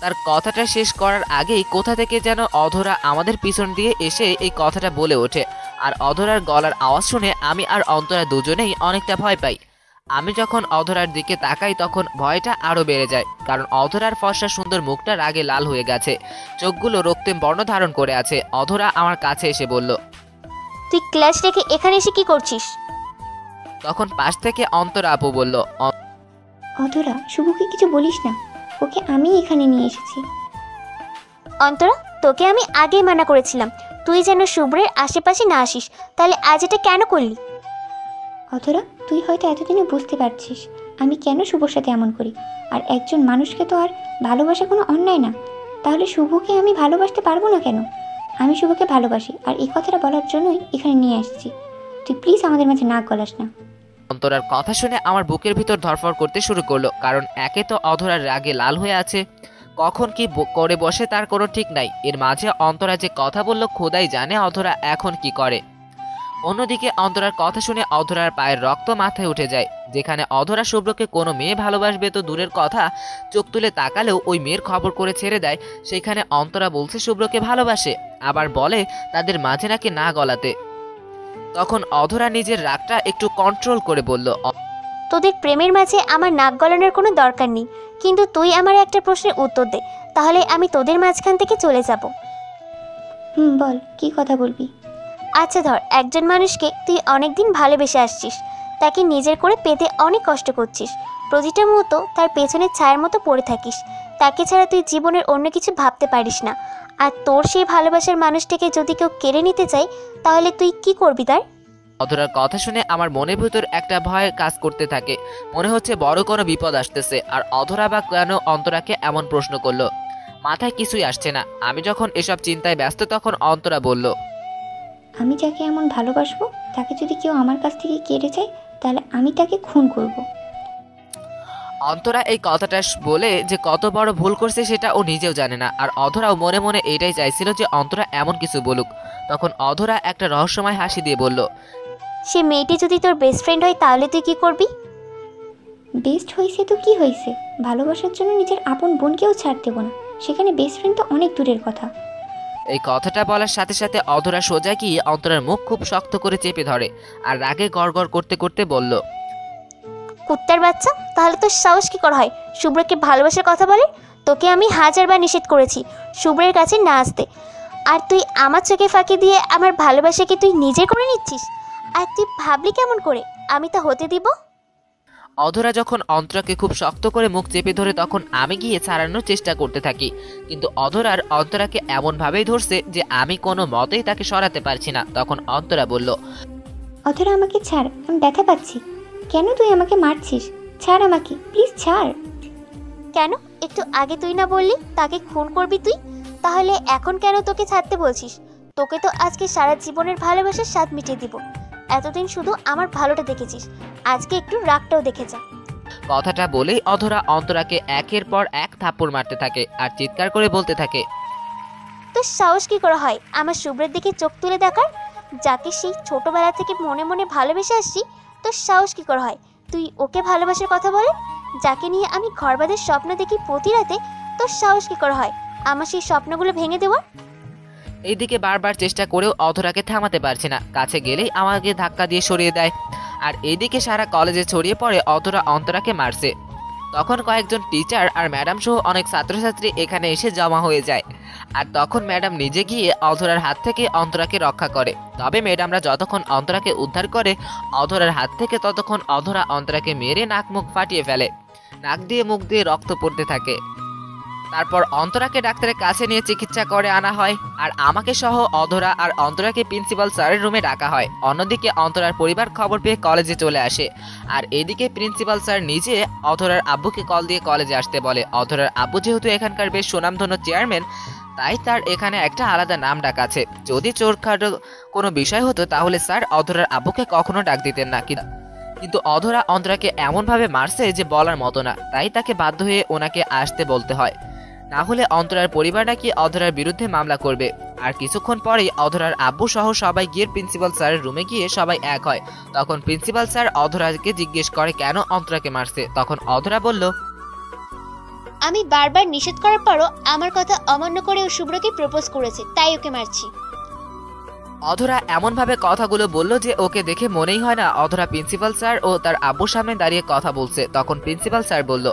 তার কথাটা শেষ করার আগেই কোথা থেকে যেন অধরা আমাদের পিছন দিয়ে এসে এই কথাটা বলে ওঠে, আর অধরার গলার আওয়াজ শুনে আমি আর অন্তরা দুজনেই অনেকটা ভয় পাই। আমি যখন অধরার দিকে তাকাই তখন ভয়টা আরো বেড়ে যায়, কারণ অধরার ফর্সা সুন্দর মুখটা রাগে লাল হয়ে গেছে, চোখগুলো রক্তিম বর্ণ ধারণ করে আছে। অধরা আমার কাছে এসে বলল, তুই ক্লাস রেখে এখানে এসে কি করছিস? তখন পাশ থেকে অন্তরা আপু বলল, অধরা, শুভকে কিছু বলিস না, ওকে আমি এখানে নিয়ে এসেছি। অন্তরা, তোকে আমি আগেই মানা করেছিলাম তুই যেন শুভ্রের আশেপাশে না আসিস, তাহলে আজ এটা কেন করলি? অধরা, তুই হয়তো এতদিনে বুঝতে পারছিস আমি কেন শুভর সাথে এমন করি? আর একজন মানুষকে তো আর ভালোবাসা কোনো অন্যায় না, তাহলে শুভকে আমি ভালোবাসতে পারবো না কেন? আমি শুভকে ভালোবাসি, আর এই কথাটা বলার জন্যই এখানে নিয়ে আসছি। তুই প্লিজ আমাদের মাঝে নাক গলাস না। অন্তরার কথা শুনে আমার বুকের ভিতর ধরফর করতে শুরু করলো, কারণ একে তো অধরার রাগে লাল হয়ে আছে, কখন কি করে বসে তার কোনো ঠিক নাই। এর মাঝে অন্তরা যে কথা বলল খোদাই জানে অধরা এখন কি করে। অন্যদিকে অন্তরার কথা শুনে অধরার পায়ের রক্ত মাথায় উঠে যায়। যেখানে অধরা শুভ্রকে কোনো মেয়ে ভালোবাসবে তো দূরের কথা, চোখ তুলে তাকালেও ওই মেয়ের খবর করে ছেড়ে দেয়, সেখানে অন্তরা বলছে শুভ্রকে ভালোবাসে, আবার বলে তাদের মাঝে নাকি না গলাতে। তখন অধরা নিজের রাগটা একটু কন্ট্রোল করে বলল, তোদের প্রেমের মাঝে আমার নাক গলানোর কোনো দরকার নেই, কিন্তু তুই আমার একটা প্রশ্নের উত্তর দে, তাহলে আমি তোদের মাঝখান থেকে চলে যাব। বল, কি কথা বলবি? আচ্ছা ধর, একজন মানুষকে তুই অনেক দিন ভালোবেসে আসছিস, তাকে নিজের করে পেতে অনেক কষ্ট করছিস, প্রতিটা মুহূর্ত তার পেছনের ছায়ার মতো পড়ে থাকিস, তাকে ছাড়া তুই জীবনের অন্য কিছু ভাবতে পারিস না। আর তোর সেই ভালোবাসার মানুষটাকে যদি কেউ কেড়ে নিতে চায়, তাহলে তুই কি করবি তার? অধরার কথা শুনে আমার মনের ভিতর একটা ভয় কাজ করতে থাকে, মনে হচ্ছে বড় কোনো বিপদ আসতেছে। আর অধরা বা কেন অন্তরাকে এমন প্রশ্ন করলো, মাথায় কিছুই আসছে না। আমি যখন এসব চিন্তায় ব্যস্ত তখন অন্তরা বলল, আমি যাকে এমন ভালোবাসবো তাকে যদি কেউ আমার কাছ থেকে কেড়ে যায়, তাহলে আমি তাকে খুন করব। অন্তরা এই কথাটা বলে যে কত বড় ভুল করছে সেটা ও নিজেও জানে না। আর অধরাও মনে মনে এটাই চাইছিল যে অন্তরা এমন কিছু বলুক। তখন অধরা একটা রহস্যময় হাসি দিয়ে বলল, সে মেয়েটি যদি তোর বেস্ট ফ্রেন্ড হয় তাহলে তুই কি করবি? বেস্ট হয়েছে তো কি হয়েছে, ভালোবাসার জন্য নিজের আপন বোনকেও ছাড় দেবো না, সেখানে বেস্ট ফ্রেন্ড তো অনেক দূরের কথা। এই কথাটা বলার সাথে সাথে অধরা সোজা গিয়ে অন্তরার মুখ খুব শক্ত করে চেপে ধরে আর রাগে গড়গড় করতে করতে বলল, কুত্তার বাচ্চা, তাহলে তোর সাহস কি করা হয় শুভ্রকে ভালোবাসার কথা বলে? তোকে আমি হাজারবার নিষেধ করেছি শুভ্রের কাছে না আসতে, আর তুই আমার চোখে ফাঁকি দিয়ে আমার ভালোবাসাকে তুই নিজে করে নিচ্ছিস। আর তুই ভাবলি কেমন করে আমি তা হতে দিব? অধরা যখন অন্তরাকে খুব শক্ত করে মুখ চেপে ধরে তখন আমি গিয়ে ছাড়ানোর চেষ্টা করতে থাকি, কিন্তু অধরার অন্তরাকে এমনভাবেই ধরছে যে আমি কোনো মতেই তাকে সরাতে পারছি না। তখন অন্তরা বলল, অধরা আমাকে ছাড়, আমি ব্যথা পাচ্ছি। কেন তুই আমাকে মারছিস? ছাড় আমাকে, প্লিজ ছাড়। কেন? একটু আগে তুই না বললি তাকে খুন করবি তুই? তাহলে এখন কেন তোকে ছাড়তে বলছিস? তোকে তো আজকে সারা জীবনের ভালোবাসার স্বাদ মিটিয়ে দিব। এতদিন শুধু আমার ভালোটা দেখেছিস, আজকে একটু রাগটাও দেখে যা। কথাটা বলেই অধরা অন্তরাকে একের পর এক থাপ্পড় মারতে থাকে আর চিৎকার করে বলতে থাকে, তোর সাহস কি করে হয় আমার শুভ্রের দিকে চোখ তুলে দেখার? যাকে সেই ছোটবেলা থেকে মনে মনে ভালোবেসে আসছি, তোর সাহস কি করে হয় তুই ওকে ভালোবাসার কথা বলে? যাকে নিয়ে আমি ঘরবাদের স্বপ্ন দেখি প্রতি রাতে, তোর সাহস কি করে হয় আমার সেই স্বপ্নগুলো ভেঙে দেওয়ার? এইদিকে বারবার চেষ্টা করেও অধরাকে থামাতে পারছে না, কাছে গেলেই আমাকে ধাক্কা দিয়ে সরিয়ে দেয়। আর এইদিকে সারা কলেজে ছড়িয়ে পড়ে অধরা অন্তরাকে মারছে। তখন কয়েকজন টিচার আর ম্যাডাম সহ অনেক ছাত্রছাত্রী এখানে এসে জমা হয়ে যায়। আর তখন ম্যাডাম নিজে গিয়ে অধরার হাত থেকে অন্তরাকে রক্ষা করে। তবে ম্যাডামরা যতক্ষণ অন্তরাকে উদ্ধার করে অধরার হাত থেকে, ততক্ষণ অধরা অন্তরাকে মেরে নাক মুখ ফাটিয়ে ফেলে। নাক দিয়ে মুখ দিয়ে রক্ত পড়তে থাকে। তারপর অন্তরাকে ডাক্তারের কাছে নিয়ে চিকিৎসা করে আনা হয়। আর আমাকে সহ অধরা আর অন্তরাকে প্রিন্সিপাল স্যারের রুমে ডাকা হয়। অন্যদিকে অন্তরার পরিবার খবর পেয়ে কলেজে চলে আসে। আর এদিকে প্রিন্সিপাল স্যার নিজে অধরার আব্বুকে কল দিয়ে কলেজে আসতে বলে। অধরার আব্বু যেহেতু এখানকার বেশ সুনামধন্য চেয়ারম্যান, তাই তার এখানে একটা আলাদা নাম ডাক আছে। যদি চোরখাটো কোনো বিষয় হতো তাহলে স্যার অধরার আব্বুকে কখনো ডাক দিতেন না, কিন্তু অধরা অন্তরাকে এমনভাবে মারছে যে বলার মতো না। তাই তাকে বাধ্য হয়ে ওনাকে আসতে বলতে হয়, না হলে অন্তরার পরিবার নাকি অধরার বিরুদ্ধে মামলা করবে। আর কিছুক্ষণ পরেই অধরার আব্বু সহ সবাই গিয়ে প্রিন্সিপাল স্যারের রুমে গিয়ে সবাই এক হয়। তখন প্রিন্সিপাল স্যার অধরাকে জিজ্ঞেস করে কেন অন্তরাকে মারছে। তখন অধরা বলল, আমি বারবার নিষেধ করার পরও আমার কথা অমান্য করে ও শুভ্রকে প্রপোজ করেছে, তাই ওকে মারছি। অধরা এমনভাবে কথাগুলো বলল যে ওকে দেখে মনেই হয় না অধরা প্রিন্সিপাল স্যার ও তার আব্বুর সামনে দাঁড়িয়ে কথা বলছে। তখন প্রিন্সিপাল স্যার বলল,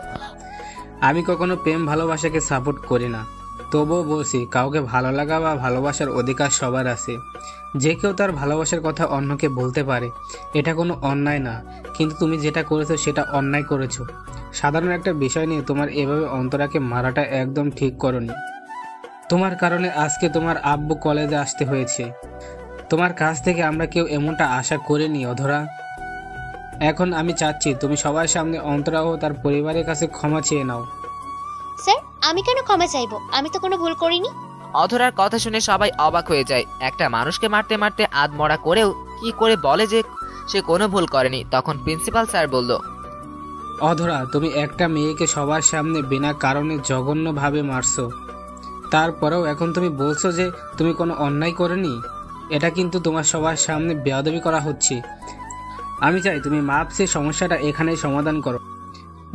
আমি কখনো প্রেম ভালোবাসাকে সাপোর্ট করি না, তবুও বলছি কাউকে ভালো লাগা বা ভালোবাসার অধিকার সবার আছে। যে কেউ তার ভালোবাসার কথা অন্যকে বলতে পারে, এটা কোনো অন্যায় না। কিন্তু তুমি যেটা করেছো সেটা অন্যায় করেছো। সাধারণ একটা বিষয় নিয়ে তোমার এভাবে অন্তরাকে মারাটা একদম ঠিক করনি। তোমার কারণে আজকে তোমার আব্বু কলেজে আসতে হয়েছে। তোমার কাছ থেকে আমরা কেউ এমনটা আশা করিনি অধরা। এখন আমি চাচ্ছি তুমি সবার সামনে অন্তরা ও তার পরিবারের কাছে ক্ষমা চেয়ে নাও। স্যার, আমি কেন ক্ষমা চাইবো? আমি তো কোনো ভুল করিনি। অধরার কথা শুনে সবাই অবাক হয়ে যায়। একটা মানুষকে মারতে মারতে আধমরা করেও কি করে বলে যে সে কোনো ভুল করেনি। তখন প্রিন্সিপাল স্যার বলল, অধরা, তুমি একটা মেয়েকে সবার সামনে বিনা কারণে জঘন্যভাবে মারছো, তারপরেও এখন তুমি বলছো যে তুমি কোনো অন্যায় করেনি। এটা কিন্তু তোমার সবার সামনে বেয়াদবি করা হচ্ছে। আমি চাই তুমি মাপ চেয়ে সমস্যাটা এখানেই সমাধান করো,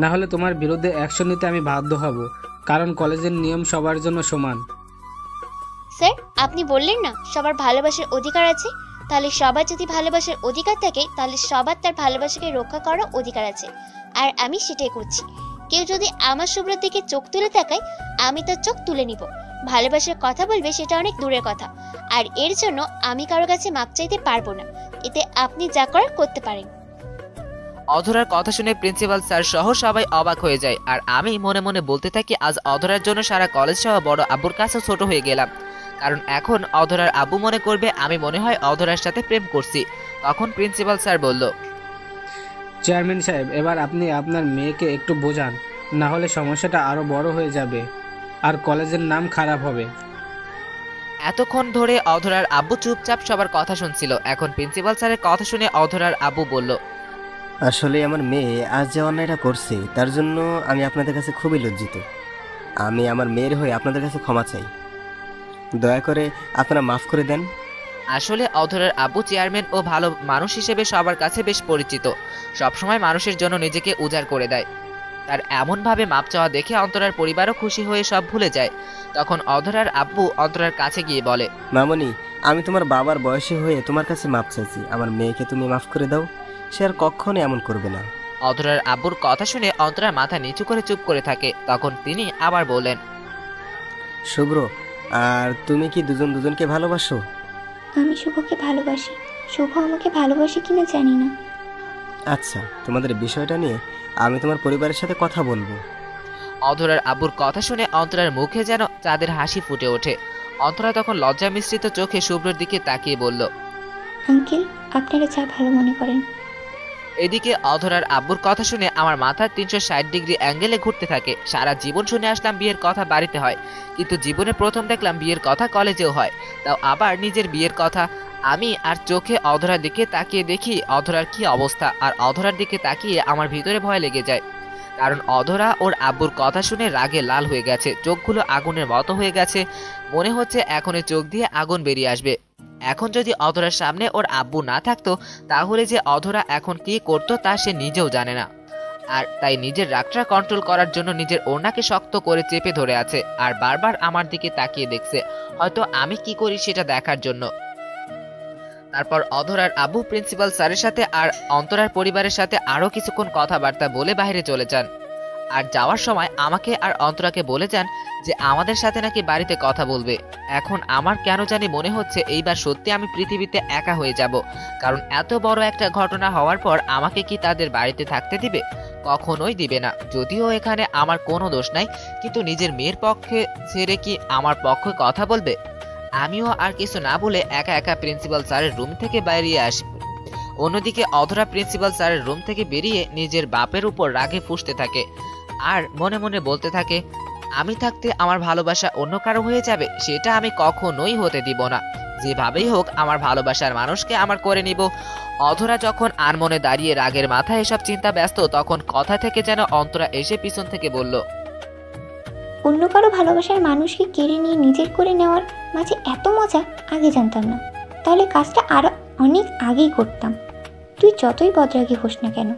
না হলে তোমার বিরুদ্ধে অ্যাকশন নিতে আমি বাধ্য হব, কারণ কলেজের নিয়ম সবার জন্য সমান। স্যার, আপনি বললেন না সবার ভালোবাসার অধিকার আছে, তাহলে সবার যদি ভালোবাসার অধিকার থাকে তাহলে সবার তার ভালোবাসাকে রক্ষা করার অধিকার আছে, আর আমি সেটাই করছি। কেউ যদি আমার শুভ্রর দিকে চোখ তুলে তাকায়, আমি তার চোখ তুলে নিব। ভালোবাসার কথা বলবে সেটা অনেক দূরের কথা, আর এর জন্য আমি কারো কাছে মাপ চাইতে পারবো না। এতে আপনি যা করার করতে পারেন। অধরার কথা শুনে প্রিন্সিপাল স্যার সহ সবাই অবাক হয়ে যায়। আর আমি মনে মনে বলতে থাকি, আজ অধরার জন্য সারা কলেজ সহ বড় আব্বুর কাছে ছোট হয়ে গেলাম, কারণ এখন অধরার আব্বু মনে করবে আমি মনে হয় অধরার সাথে প্রেম করছি। তখন প্রিন্সিপাল স্যার বলল, চেয়ারম্যান সাহেব, এবার আপনি আপনার মেয়েকে একটু বোঝান, না হলে সমস্যাটা আরো বড় হয়ে যাবে আর কলেজের নাম খারাপ হবে। এতক্ষণ ধরে অধরার আব্বু চুপচাপ সবার কথা শুনছিল। এখন প্রিন্সিপাল স্যারের কথা শুনে অধরার আব্বু বলল, আসলে আমার মেয়ে আজ যে অন্যায়টা করছে তার জন্য আমি আপনাদের কাছে খুবই লজ্জিত। আমি আমার মেয়ের হয়ে আপনাদের কাছে ক্ষমা চাই, দয়া করে আপনারা মাফ করে দেন। আসলে অধরার আব্বু চেয়ারম্যান ও ভালো মানুষ হিসেবে সবার কাছে বেশ পরিচিত, সবসময় মানুষের জন্য নিজেকে উজাড় করে দেয়। তার এমনভাবে মাপ চাওয়া দেখে অন্তরার পরিবারও খুশি হয়ে সব ভুলে যায়। তখন অধরার আব্বু অন্তরার কাছে গিয়ে বলে, মামনি, আমি তোমার বাবার বয়সী হয়ে তোমার কাছে মাপ চাইছি, আমার মেয়েকে তুমি মাফ করে দাও, সে আর কখনো এমন করবে না। অধরার আব্বুর কথা শুনে অন্তরার মাথা নিচু করে চুপ করে থাকে। তখন তিনি আবার বলেন, শুভ্র, আর তুমি কি দুজন দুজনকে ভালোবাসো? আমি শুভকে ভালোবাসি, শুভ আমাকে ভালোবাসে কিনা জানি না। আচ্ছা, তোমাদের বিষয়টা নিয়ে আমি তোমার পরিবারের সাথে কথা বলবো। অধরার আব্বুর কথা শুনে অন্তরার মুখে যেন চাঁদের হাসি ফুটে ওঠে। অন্তরা তখন লজ্জা মিশ্রিত চোখে শুভ্রর দিকে তাকিয়ে বলল, আঙ্কেল, আপনারা যা ভালো মনে করেন। এদিকে অধরার আব্বুর কথা শুনে আমার মাথা 360 ডিগ্রি অ্যাঙ্গেলে ঘুরতে থাকে। সারা জীবন শুনে আসলাম বিয়ের কথা বাড়িতে হয়, কিন্তু জীবনে প্রথম দেখলাম বিয়ের কথা কলেজেও হয়, তাও আবার নিজের বিয়ের কথা। আমি আর চোখে অধরার দিকে তাকিয়ে দেখি অধরার কি অবস্থা, আর অধরার দিকে তাকিয়ে আমার ভিতরে ভয় লেগে যায়, কারণ অধরা ওর আব্বুর কথা শুনে রাগে লাল হয়ে গেছে, চোখগুলো আগুনের মতো হয়ে গেছে, মনে হচ্ছে এখনই চোখ দিয়ে আগুন বেরিয়ে আসবে। এখন যদি অধরার সামনে ওর আব্বু না থাকতো তাহলে যে অধরা এখন কি করতো তা সে নিজেও জানে না। আর তাই নিজের রাগটা কন্ট্রোল করার জন্য নিজের ওড়নাকে শক্ত করে চেপে ধরে আছে, আর বারবার আমার দিকে তাকিয়ে দেখছে, হয়তো আমি কি করি সেটা দেখার জন্য। তারপর অধরার আব্বু প্রিন্সিপাল স্যারের সাথে আর অন্তরার পরিবারের সাথে আরো কিছুক্ষণ কথাবার্তা বলে বাইরে চলে যান। আর যাওয়ার সময় আমাকে আর অন্তরাকে বলে যান যে আমাদের সাথে নাকি বাড়িতে কথা বলবে। এখন আমার কেন জানি মনে হচ্ছে এইবার সত্যি আমি পৃথিবীতে একা হয়ে যাব, কারণ এত বড় একটা ঘটনা হওয়ার পর আমাকে কি তাদের বাড়িতে থাকতে দিবে? কখনোই দিবে না। যদিও এখানে আমার কোনো দোষ নাই, কিন্তু নিজের মেয়ের পক্ষে ছেড়ে কি আমার পক্ষে কথা বলবে? আমিও আর কিছু না বলে একা একা প্রিন্সিপাল স্যারের রুম থেকে বেরিয়ে আসি। অন্যদিকে অধরা প্রিন্সিপাল স্যারের রুম থেকে বেরিয়ে নিজের বাপের উপর রাগে ফুঁসতে থাকে আর মনে মনে বলতে থাকে, আমি থাকতে আমার ভালোবাসা অন্য কারো হয়ে যাবে, সেটা আমি কখনোই হতে দিব না। যেভাবেই হোক আমার ভালোবাসার মানুষকে আমার করে নিব। অধরা যখন আর মনে দাঁড়িয়ে রাগের মাথায় এসব চিন্তা ব্যস্ত, তখন কথা থেকে যেন অন্তরা এসে পিছন থেকে বলল, অন্য কারো ভালোবাসার মানুষকে কেড়ে নিয়ে নিজের করে নেওয়ার মাঝে এত মজা আগে জানতাম না। তাহলে কাজটা আরো অনেক আগেই করতাম। তুই যতই বদরাগী হোস না কেন,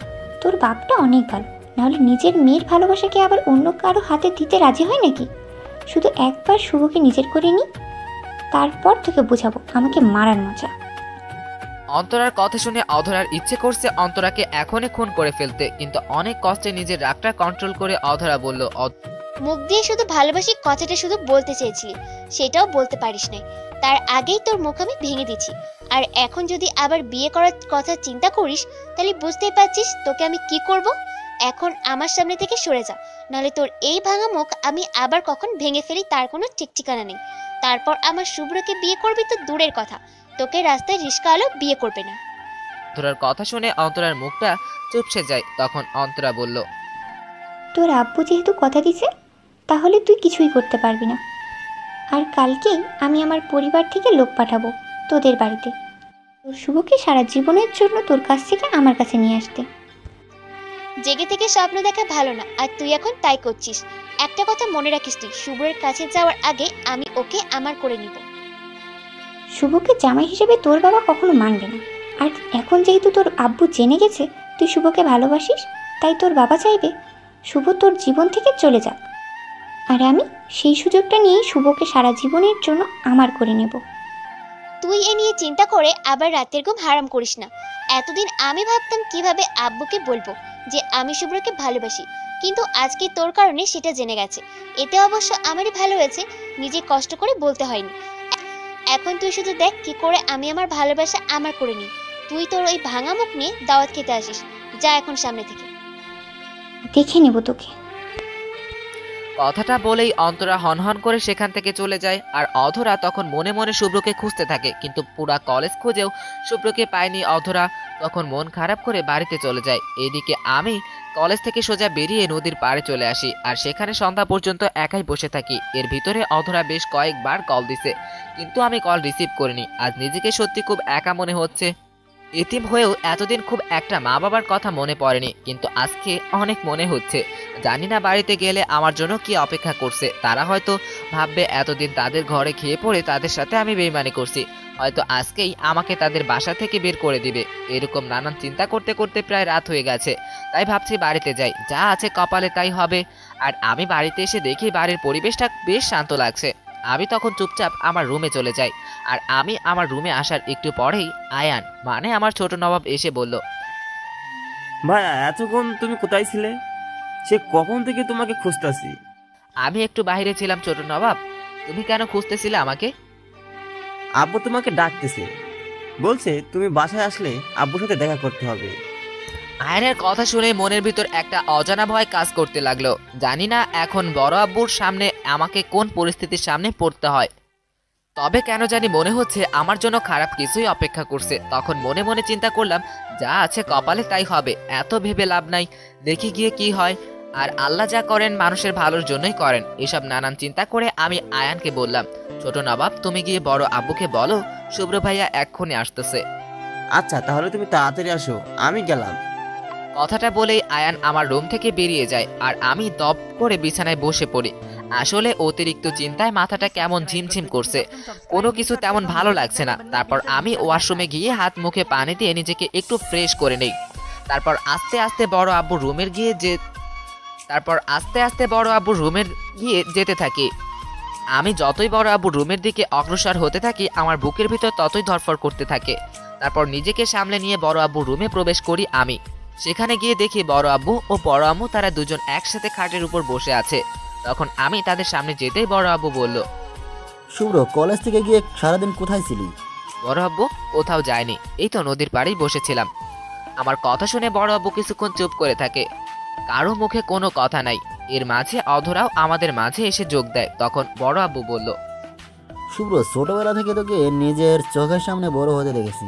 তোর বাপটা অনেক ভালো, নাহলে নিজের মেয়ের ভালোবাসাকে আবার অন্য কারো হাতে দিতে রাজি হয় নাকি? শুধু একবার শুভকে নিজের করে নি, তারপর তোকে বোঝাবো আমাকে মারার মজা। অন্তরার কথা শুনে অধরার ইচ্ছে করছে অন্তরাকে এখনই খুন করে ফেলতে, কিন্তু অনেক কষ্টে নিজের রাগটা কন্ট্রোল করে অধরা বলল, মুখ দিয়ে শুধু ভালোবাসি কথাটা শুধু বলতে চেয়েছিলি, সেটাও বলতে পারিস নাই। তার আগেই তোর মুখ আমি ভেঙে দিচ্ছি, আর এখন যদি আবার বিয়ে করার কথা চিন্তা করিস তাহলে বুঝতেই পারছিস তোকে আমি কি করব। এখন আমার সামনে থেকে সরে যা, নাহলে তোর এই ভাঙা মুখ আমি আবার কখন ভেঙে ফেলি তার কোনো ঠিক ঠিকানা নেই। তারপর আমার শুভ্রকে বিয়ে করবি তো দূরের কথা, তোকে রাস্তায় রিস্কা আলো বিয়ে করবে না। অন্তরার কথা শুনে অন্তরার মুখটা চুপসে যায়। তখন অন্তরা বলল, তোর আব্বু যেহেতু কথা দিছে তাহলে তুই কিছুই করতে পারবি না। আর কালকেই আমি আমার পরিবার থেকে লোক পাঠাবো তোদের বাড়িতে, তোর শুভকে সারা জীবনের জন্য তোর কাছ থেকে আমার কাছে নিয়ে আসতে। জেগে থেকে স্বপ্ন দেখা ভালো না, আর তুই এখন তাই করছিস। একটা কথা মনে রাখিস, তুই শুভ্রের কাছে যাওয়ার আগে আমি ওকে আমার করে নিব। শুভকে জামাই হিসেবে তোর বাবা কখনো মানবে না। আর এখন যেহেতু তোর আব্বু জেনে গেছে তুই শুভকে ভালোবাসিস, তাই তোর বাবা চাইবে শুভ তোর জীবন থেকে চলে যাক। আর আমি সেই সুযোগটা নিয়েই শুভকে সারা জীবনের জন্য আমার করে নেব। তুই এ নিয়ে চিন্তা করে আবার রাতের ঘুম হারাম করিস না। এতদিন আমি ভাবতাম কিভাবে আব্বুকে বলবো যে আমি শুভ্রকে ভালোবাসি, কিন্তু আজকে তোর কারণে সেটা জেনে গেছে। এতে অবশ্য আমারই ভালো হয়েছে, নিজে কষ্ট করে বলতে হয়নি। এখন তুই শুধু দেখ কি করে আমি আমার ভালোবাসা আমার করে নিই। তুই তোর ওই ভাঙা মুখ নিয়ে দাওয়াত খেতে আসিস। যা এখন সামনে থেকে। দেখে নেব তোকে। কথাটা বলেই অন্তরা হনহন করে সেখান থেকে চলে যায়। আর অধরা তখন মনে মনে শুভ্রকে খুঁজতে থাকে, কিন্তু পুরা কলেজ খুঁজেও শুভ্রকে পায়নি অধরা। তখন মন খারাপ করে বাড়িতে চলে যায়। এদিকে আমি কলেজ থেকে সোজা বেরিয়ে নদীর পাড়ে চলে আসি, আর সেখানে সন্ধ্যা পর্যন্ত একাই বসে থাকি। এর ভিতরে অধরা বেশ কয়েকবার কল দিছে, কিন্তু আমি কল রিসিভ করিনি। আজ নিজেকে সত্যি খুব একা মনে হচ্ছে। এতিম হয়েও এতদিন খুব একটা মা বাবার কথা মনে পড়েনি, কিন্তু আজকে অনেক মনে হচ্ছে। জানি না বাড়িতে গেলে আমার জন্য কি অপেক্ষা করছে। তারা হয়তো ভাববে এতদিন তাদের ঘরে খেয়ে পড়ে তাদের সাথে আমি বেইমানি করছি, হয়তো আজকেই আমাকে তাদের বাসা থেকে বের করে দিবে। এরকম নানান চিন্তা করতে করতে প্রায় রাত হয়ে গেছে। তাই ভাবছি বাড়িতে যাই, যা আছে কপালে তাই হবে। আর আমি বাড়িতে এসে দেখি বাড়ির পরিবেশটা বেশ শান্ত লাগছে। আমি তখন চুপচাপ আমার রুমে চলে যাই। আর আমি আমার রুমে আসার একটু পরেই আয়ান মানে আমার ছোট নবাব এসে বলল, ভাই এতক্ষণ তুমি কোথায় ছিলে? সে কখন থেকে তোমাকে খুঁজতাছি। আমি একটু বাইরে ছিলাম ছোট নবাব, তুমি কেন খুঁজতেছিলে আমাকে? আব্বু তোমাকে ডাকতেছে, বলছে তুমি বাসায় আসলে আব্বুর সাথে দেখা করতে হবে। আয়নের কথা শুনে মনের ভিতর একটা অজানা ভয় কাজ করতে লাগলো। জানি না এখন বড় আব্বুর সামনে আমাকে কোন পরিস্থিতির সামনে পড়তে হয়, তবে কেন জানি মনে হচ্ছে আমার জন্য খারাপ কিছুই অপেক্ষা করছে। তখন মনে মনে চিন্তা করলাম, যা আছে কপালে তাই হবে, এত ভেবে লাভ নাই, দেখি গিয়ে কি হয়। আর আল্লাহ যা করেন মানুষের ভালোর জন্যই করেন। এসব নানান চিন্তা করে আমি আয়ানকে বললাম, ছোট নবাব তুমি গিয়ে বড় আব্বুকে বলো শুভ্র ভাইয়া এক্ষুনি আসতেছে। আচ্ছা তাহলে তুমি তাড়াতাড়ি আসো, আমি গেলাম। কথাটা বলেই আয়ান আমার রুম থেকে বেরিয়ে যায়, আর আমি দপ করে বিছানায় বসে পড়ি। আসলে অতিরিক্ত চিন্তায় মাথাটা কেমন ঝিমঝিম করছে, কোনো কিছু তেমন ভালো লাগছে না। তারপর আমি ওয়াশরুমে গিয়ে হাত মুখে পানি দিয়ে নিজেকে একটু ফ্রেশ করে নেই। তারপর আস্তে আস্তে বড় আব্বুর রুমের গিয়ে যেতে থাকি। আমি যতই বড় আব্বুর রুমের দিকে অগ্রসর হতে থাকি, আমার বুকের ভিতর ততই ধরফর করতে থাকে। তারপর নিজেকে সামলে নিয়ে বড় আব্বুর রুমে প্রবেশ করি আমি। সেখানে গিয়ে দেখি বড় আব্বু ও বড় আম্মু তারা দুজন একসাথে খাটের উপর বসে আছে। তখন আমি তাদের সামনে যেতেই বড় আব্বু বলল, শুভ্র কলেজ থেকে গিয়ে সারাদিন কোথায় ছিলি? বড় আব্বু কোথাও যায়নি, এই তো নদীর পাড়েই বসেছিলাম। আমার কথা শুনে বড় আব্বু কিছুক্ষণ চুপ করে থাকে, কারো মুখে কোনো কথা নাই। এর মাঝে অধরাও আমাদের মাঝে এসে যোগ দেয়। তখন বড় আব্বু বলল, শুভ্র ছোটবেলা থেকে তোকে নিজের চোখের সামনে বড় হতে দেখেছি।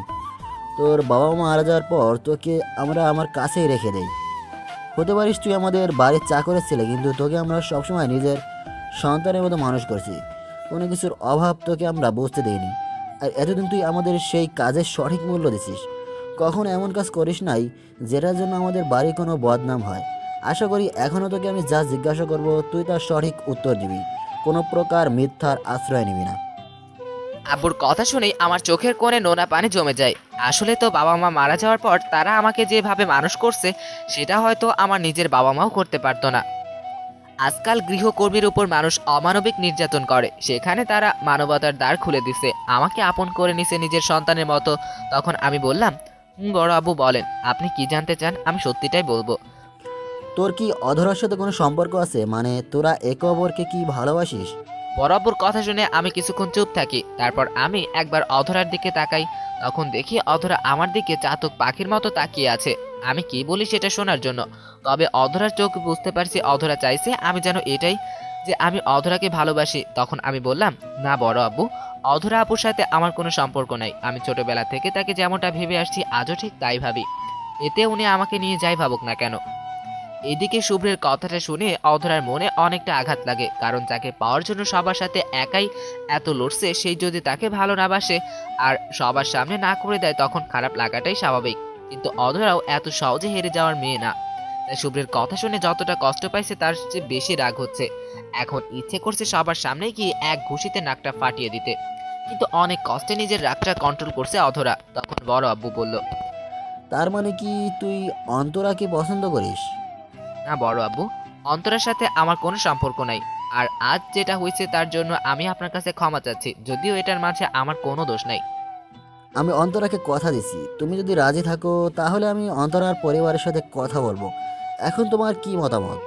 তোর বাবা মা মারা যাওয়ার পর তোকে আমরা আমার কাছেই রেখে দেই। হতে পারিস তুই আমাদের বাড়ির চাকরের ছেলে, কিন্তু তোকে আমরা সবসময় নিজের সন্তানের মতো মানুষ করছি। কোনো কিছুর অভাব তোকে আমরা বুঝতে দিইনি। আর এতদিন তুই আমাদের সেই কাজের সঠিক মূল্য দিছিস। কখনো এমন কাজ করিস নাই যেটার জন্য আমাদের বাড়ি কোনো বদনাম হয়। আশা করি এখনও তোকে আমি যা জিজ্ঞাসা করব তুই তার সঠিক উত্তর দিবি, কোনো প্রকার মিথ্যার আশ্রয় নিবি না। আব্বুর কথা শুনেই আমার চোখের কোণে নোনা পানি জমে যায়। আসলে তো বাবা মা মারা যাওয়ার পর তারা আমাকে যেভাবে মানুষ করছে সেটা হয়তো আমার নিজের বাবা মাও করতে পারতো না। আজকাল গৃহকর্মীর উপর মানুষ অমানবিক নির্যাতন করে, সেখানে তারা মানবতার দ্বার খুলে দিছে, আমাকে আপন করে নিছে নিজের সন্তানের মতো। তখন আমি বললাম, বড় আব্বু বলেন, আপনি কি জানতে চান? আমি সত্যিটাই বলবো। তোর কি অধরার সাথে কোনো সম্পর্ক আছে? মানে তোরা একে অপরকে কি ভালোবাসিস? বড় আব্বুর কথা শুনে আমি কিছুক্ষণ চুপ থাকি। তারপর আমি একবার অধরার দিকে তাকাই। তখন দেখি অধরা আমার দিকে চাতক পাখির মতো তাকিয়ে আছে। আমি কি বলি সেটা শোনার জন্য। তবে অধরার চোখ বুঝতে পারছি অধরা চাইছে আমি যেন এটাই, যে আমি অধরাকে ভালোবাসি। তখন আমি বললাম, না বড় আব্বু, অধরা আপুর সাথে আমার কোনো সম্পর্ক নাই। আমি ছোটবেলা থেকে তাকে যেমনটা ভেবে আসছি আজও ঠিক তাই ভাবি, এতে উনি আমাকে নিয়ে যাই ভাবুক না কেন। এদিকে শুভ্রের কথাটা শুনে অধরার মনে অনেকটা আঘাত লাগে, কারণ যাকে পাওয়ার জন্য সবার সাথে একাই এত লড়ছে, সেই যদি তাকে ভালো না বাসে আর সবার সামনে না করে দেয় তখন খারাপ লাগাটাই স্বাভাবিক। কিন্তু অধরাও এত সহজে হেরে যাওয়ার মেয়ে না। তাই শুভ্রের কথা শুনে যতটা কষ্ট পাইছে তার চেয়ে বেশি রাগ হচ্ছে। এখন ইচ্ছে করছে সবার সামনে গিয়ে এক ঘুষিতে নাকটা ফাটিয়ে দিতে, কিন্তু অনেক কষ্টে নিজের রাগটা কন্ট্রোল করছে অধরা। তখন বড় আব্বু বলল, তার মানে কি তুই অন্তরাকে পছন্দ করিস? না বড় আব্বু, অন্তরার সাথে আমার কোনো সম্পর্ক নাই। আর আজ যেটা হয়েছে তার জন্য আমি আপনার কাছে ক্ষমা চাচ্ছি, যদিও এটার মাঝে আমার কোনো দোষ নাই। আমি অন্তরাকে কথা দিছি, তুমি যদি রাজি থাকো তাহলে আমি অন্তরার পরিবারের সাথে কথা বলবো। এখন তোমার কি মতামত?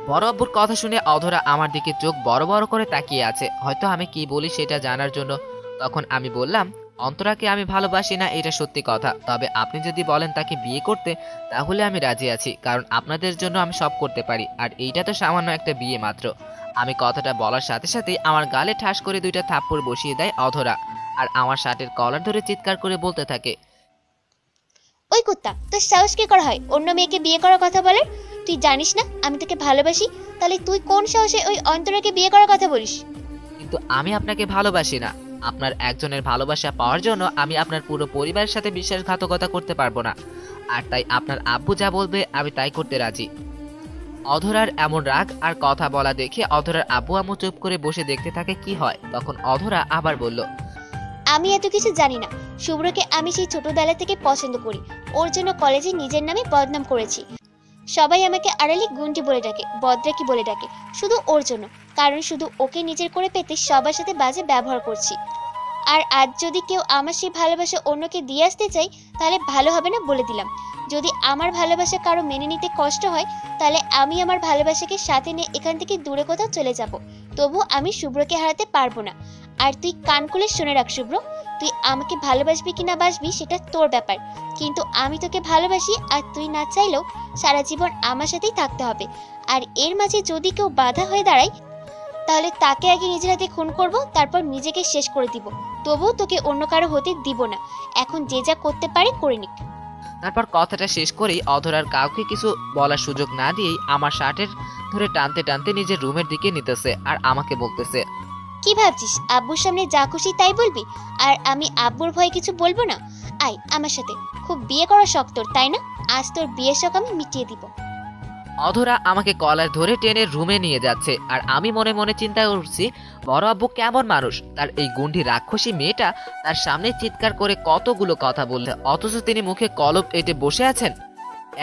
বড় আব্বুর কথা শুনে অধরা আমার দিকে চোখ বড় বড় করে তাকিয়ে আছে, হয়তো আমি কি বলি সেটা জানার জন্য। তখন আমি বললাম, অন্তরাকে আমি ভালোবাসি না এটা সত্যি কথা, তবে আপনি যদি বলেন তাকে বিয়ে করতে তাহলে আমি রাজি আছি, কারণ আপনাদের জন্য আমি সব করতে পারি। আর এইটা তো সামান্য একটা বিয়ে মাত্র। আমি কথাটা বলার সাথে সাথে আমার গালে ঠাস করে 2টা থাপ্পড় বসিয়ে দেয় অধরা, আর আমার শার্টের কলার ধরে চিৎকার করে বলতে থাকে, ওই কুত্তা, তোর সাহস কি করে হয় অন্য মেয়েকে বিয়ে করার কথা বলে? তুই জানিস না আমি তোকে ভালোবাসি, তাহলে তুই কোন সাহসে ওই অন্তরাকে বিয়ে করার কথা বলিস? কিন্তু আমি আপনাকে ভালোবাসি না। আপনার একজনের ভালোবাসা পাওয়ার জন্য আমি আপনার পুরো পরিবারের সাথে বিশ্বাসঘাতকতা করতে পারবো না, আর তাই আপনার আব্বু যা বলবে আমি তাই করতে রাজি। অধরার এমন রাগ আর কথা বলা দেখে অধরার আব্বু আম্মু চুপ করে বসে দেখতে থাকে কি হয়। তখন অধরা আবার বলল, আমি এত কিছু জানি না। শুভ্রকে আমি সেই ছোটবেলা থেকে পছন্দ করি, ওর জন্য কলেজে নিজের নামে বদনাম করেছি। সবাই আমাকে আড়ালে গুন্ডি বলে ডাকে, বদরাকি বলে ডাকে, শুধু ওর জন্য, কারণ শুধু ওকে নিজের করে পেতে সবার সাথে বাজে ব্যবহার করছি। আর আজ যদি কেউ আমার সেই ভালোবাসা অন্যকে দিয়ে আসতে চাই তাহলে ভালো হবে না বলে দিলাম। যদি আমার ভালোবাসা কারো মেনে নিতে কষ্ট হয় তাহলে আমি আমার ভালোবাসাকে সাথে নিয়ে এখান থেকে দূরে কোথাও চলে যাব, তবু আমি শুভ্রকে হারাতে পারবো না। আর তুই কান খুলে শুনে রাখ শুভ্র, তুই আমাকে ভালোবাসবি কি না বাসবি সেটা তোর ব্যাপার, কিন্তু আমি তোকে ভালোবাসি, আর তুই না চাইলেও সারা জীবন আমার সাথেই থাকতে হবে। আর এর মাঝে যদি কেউ বাধা হয়ে দাঁড়ায় তাহলে তাকে আগে নিজের হাতে খুন করব, তারপর নিজেকে শেষ করে দিব, তবুও তোকে অন্য কারো হতে দিব না। এখন যে যা করতে পারে করে নিক। তারপর কথাটা শেষ করেই অধরার কাউকে কিছু বলার সুযোগ না দিয়েই আমার শার্টের ধরে টানতে টানতে নিজের রুমের দিকে নিতেছে, আর আমাকে বলতেছে, কি ভাবছিস আব্বুর সামনে যা খুশি তাই বলবি, আর আমি আব্বুর ভয়ে কিছু বলবো না? আয় আমার সাথে, খুব বিয়ে করার শখ তোর তাই না? আজ তোর বিয়ের শখ আমি মিটিয়ে দিব। অধরা আমাকে কলার ধরে টেনে রুমে নিয়ে যাচ্ছে, আর আমি মনে মনে চিন্তা করছি বড় আব্বু কেমন মানুষ, তার এই গুন্ডি রাক্ষসী মেয়েটা তার সামনে চিৎকার করে কতগুলো কথা বলছে, অথচ তিনি মুখে কলপ এঁটে বসে আছেন,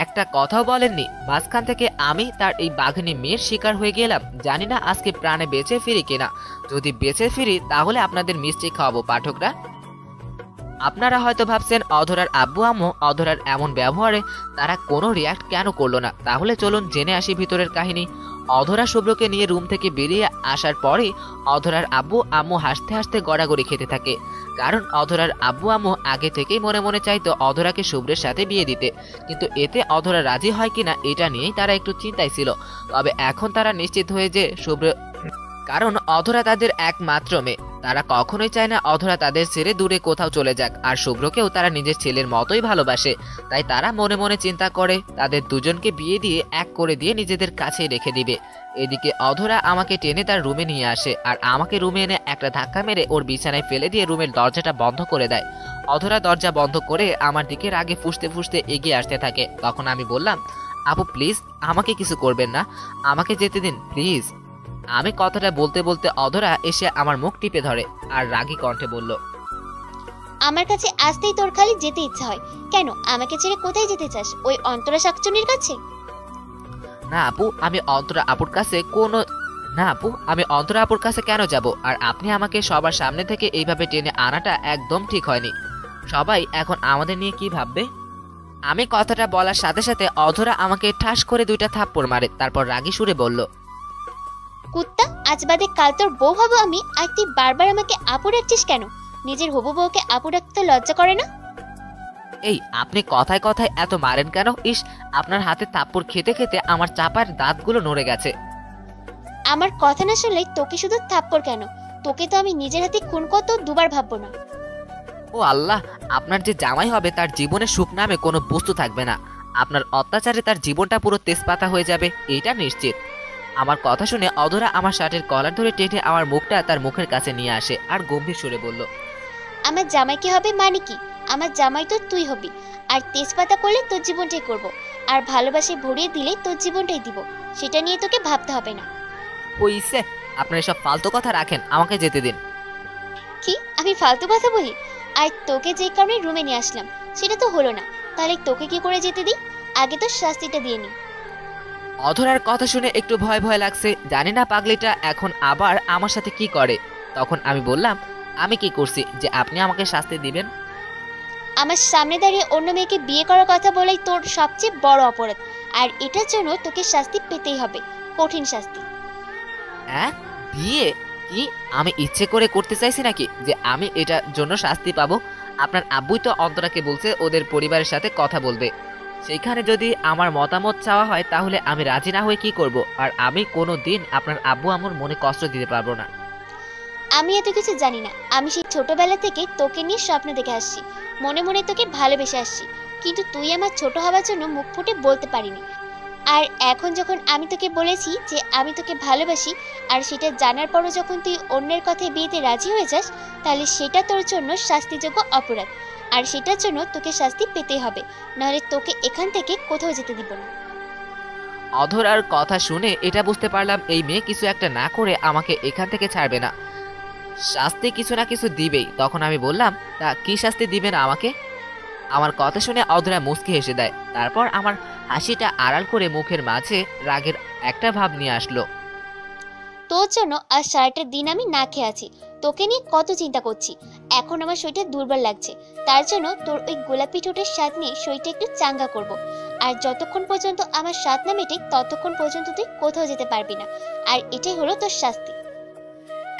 একটা কথাও বলেননি। মাঝখান থেকে আমি তার এই বাঘিনী মেয়ের শিকার হয়ে গেলাম। জানি না আজকে প্রাণে বেঁচে ফিরি কিনা। যদি বেঁচে ফিরি তাহলে আপনাদের মিষ্টি খাওয়াবো পাঠকরা। আপনারা হয়তো ভাবছেন অধরার আব্বু আম্মু অধরার এমন ব্যবহারে তারা কোনো রিয়াক্ট কেন করলো না। তাহলে চলুন জেনে আসি ভিতরের কাহিনী। অধরা শুভ্রকে নিয়ে রুম থেকে বেরিয়ে আসার পরে অধরার আব্বু আম্মু হাসতে হাসতে গড়াগড়ি খেতে থাকে, কারণ অধরার আব্বু আম্মু আগে থেকেই মনে মনে চাইতো অধরাকে শুভ্রের সাথে বিয়ে দিতে, কিন্তু এতে অধরা রাজি হয় কিনা এটা নিয়েই তারা একটু চিন্তায় ছিল। তবে এখন তারা নিশ্চিত হয়ে যে শুভ্র, কারণ অধরা তাদের একমাত্র মেয়ে, তারা কখনোই চায় না অধরা তাদের ছেড়ে দূরে কোথাও চলে যাক, আর শুভ্রকেও তারা নিজের ছেলের মতোই ভালোবাসে। তাই তারা মনে মনে চিন্তা করে তাদের দুজনকে বিয়ে দিয়ে এক করে দিয়ে নিজেদের কাছেই রেখে দিবে। এদিকে অধরা আমাকে টেনে তার রুমে নিয়ে আসে, আর আমাকে রুমে এনে একটা ধাক্কা মেরে ওর বিছানায় ফেলে দিয়ে রুমের দরজাটা বন্ধ করে দেয়। অধরা দরজা বন্ধ করে আমার দিকে রাগে ফুঁসতে ফুঁসতে এগিয়ে আসতে থাকে। তখন আমি বললাম, আপু প্লিজ আমাকে কিছু করবেন না, আমাকে যেতে দিন প্লিজ। আমি কথাটা বলতে বলতে অধরা এসে আমার মুখ টিপে ধরে আর রাগী কণ্ঠে বলল, আমার কাছে আসতেই তোর খালি যেতে ইচ্ছা হয় কেন? আমাকে ছেড়ে কোথায় যেতে চাস? ওই অন্তরা শাকচুনির কাছে? না আপু, আমি অন্তরা আপুর কাছে কেন যাব? আর আপনি আমাকে সবার সামনে থেকে এইভাবে টেনে আনাটা একদম ঠিক হয়নি। সবাই এখন আমাদের নিয়ে কি ভাববে? আমি কথাটা বলার সাথে সাথে অধরা আমাকে ঠাস করে 2টা থাপ্পড় মারে, তারপর রাগী সুরে বলল, কুত্তা, আজ বাদে কাল তোর বউ হবো আমি, আর তুই বারবার আমাকে আপু ডাকছিস কেন? নিজের হবু বউকে আপু ডাকতে লজ্জা করে না? এই আপনি কথায় কথায় এত মারেন কেন? ইস, আপনার হাতে থাপ্পড় খেতে খেতে আমার চাপার দাঁতগুলো নড়ে গেছে। আমার কথা না শুনলে তোকে শুধু থাপ্পড় কেন, তোকে তো আমি নিজের হাতে খুন করতে দুবার ভাববো না। ও আল্লাহ, আপনার যে জামাই হবে তার জীবনে সুখ নামে কোনো বস্তু থাকবে না। আপনার অত্যাচারে তার জীবনটা পুরো তেজপাতা হয়ে যাবে, এটা নিশ্চিত। আমার কথা শুনে অধরা আমার শার্টের কলার ধরে টেনে আমার মুখটা তার মুখের কাছে নিয়ে আসে আর গম্ভীর সুরে বলল, আমার জামাই কি হবে মানে কি? আমার জামাই তো তুই হবি, আর তেজপাতা করলে তোর জীবনটাই করব, আর ভালোবাসে ভরিয়ে দিলে তোর জীবনটাই দিব, সেটা নিয়ে তোকে ভাবতে হবে না। হইছে, আপনার এসব ফালতু কথা রাখেন, আমাকে যেতে দিন। কি আমি ফালতু কথা বলি? আর তোকে যে কারণে রুমে নিয়ে আসলাম সেটা তো হলো না, তাহলে তোকে কি করে যেতে দিই? আগে তো শাস্তিটা দিয়ে নি। অধরার কথা শুনে একটু ভয় ভয় লাগছে, জানি না পাগলিটা এখন আবার আমার সাথে কি করে। তখন আমি বললাম, আমি কি করছি যে আপনি আমাকে শাস্তি দিবেন? আমার সামনে দাঁড়িয়ে অন্য মেয়েকে বিয়ে করার কথা বলেই তোর সবচেয়ে বড় অপরাধ, আর এটার জন্য তোকে শাস্তি পেতেই হবে, কঠিন শাস্তি। হ্যাঁ, বিয়ে? কি আমি ইচ্ছে করে করতে চাইছি নাকি যে আমি এটার জন্য শাস্তি পাবো? আপনার আব্বুই তো অন্তরাকে বলছে ওদের পরিবারের সাথে কথা বলবে, সেইখানে যদি আমার মতামত চাওয়া হয় তাহলে আমি রাজি না হয়ে কি করব? আর আমি কোনো দিন আপনার আব্বু আমার মনে কষ্ট দিতে পারবো না। আমি এত কিছু জানি না, আমি সেই ছোটবেলা থেকে তোকে নিয়ে স্বপ্ন দেখে আসছি, মনে মনে তোকে ভালোবেসে আসছি, কিন্তু তুই আমার ছোট হওয়ার জন্য মুখ ফুটে বলতে পারিনি। আর এখন যখন আমি তোকে বলেছি যে আমি তোকে ভালোবাসি, আর সেটা জানার পরও যখন তুই অন্যের কথায় বিয়েতে রাজি হয়ে যাস, তাহলে সেটা তোর জন্য শাস্তিযোগ্য অপরাধ, আর সেটার জন্য তোকে শাস্তি পেতেই হবে, নাহলে তোকে এখান থেকে কোথাও যেতে দিব না। অধরার কথা শুনে এটা বুঝতে পারলাম এই মেয়ে কিছু একটা না করে আমাকে এখান থেকে ছাড়বে না, শাস্তি কিছু না কিছু দিবেই। তখন আমি বললাম, তা কি শাস্তি দিবেন আমাকে? আমার কথা শুনে অধরা মুচকি হেসে দেয়, তারপর আমার হাসিটা আড়াল করে মুখের মাঝে রাগের একটা ভাব নিয়ে আসলো। তোর জন্য আজ সারাটা দিন আমি না খেয়ে আছি, তোকে নিয়ে কত চিন্তা করছি, এখন আমার শরীরটা দুর্বল লাগছে, তার জন্য তোর ওই গোলাপি ঠোঁটের স্বাদ নিয়ে শরীরটা একটু চাঙ্গা করব, আর যতক্ষণ পর্যন্ত আমার স্বাদ না মেটে ততক্ষণ পর্যন্ত তুই কোথাও যেতে পারবি না, আর এটাই হলো তোর শাস্তি।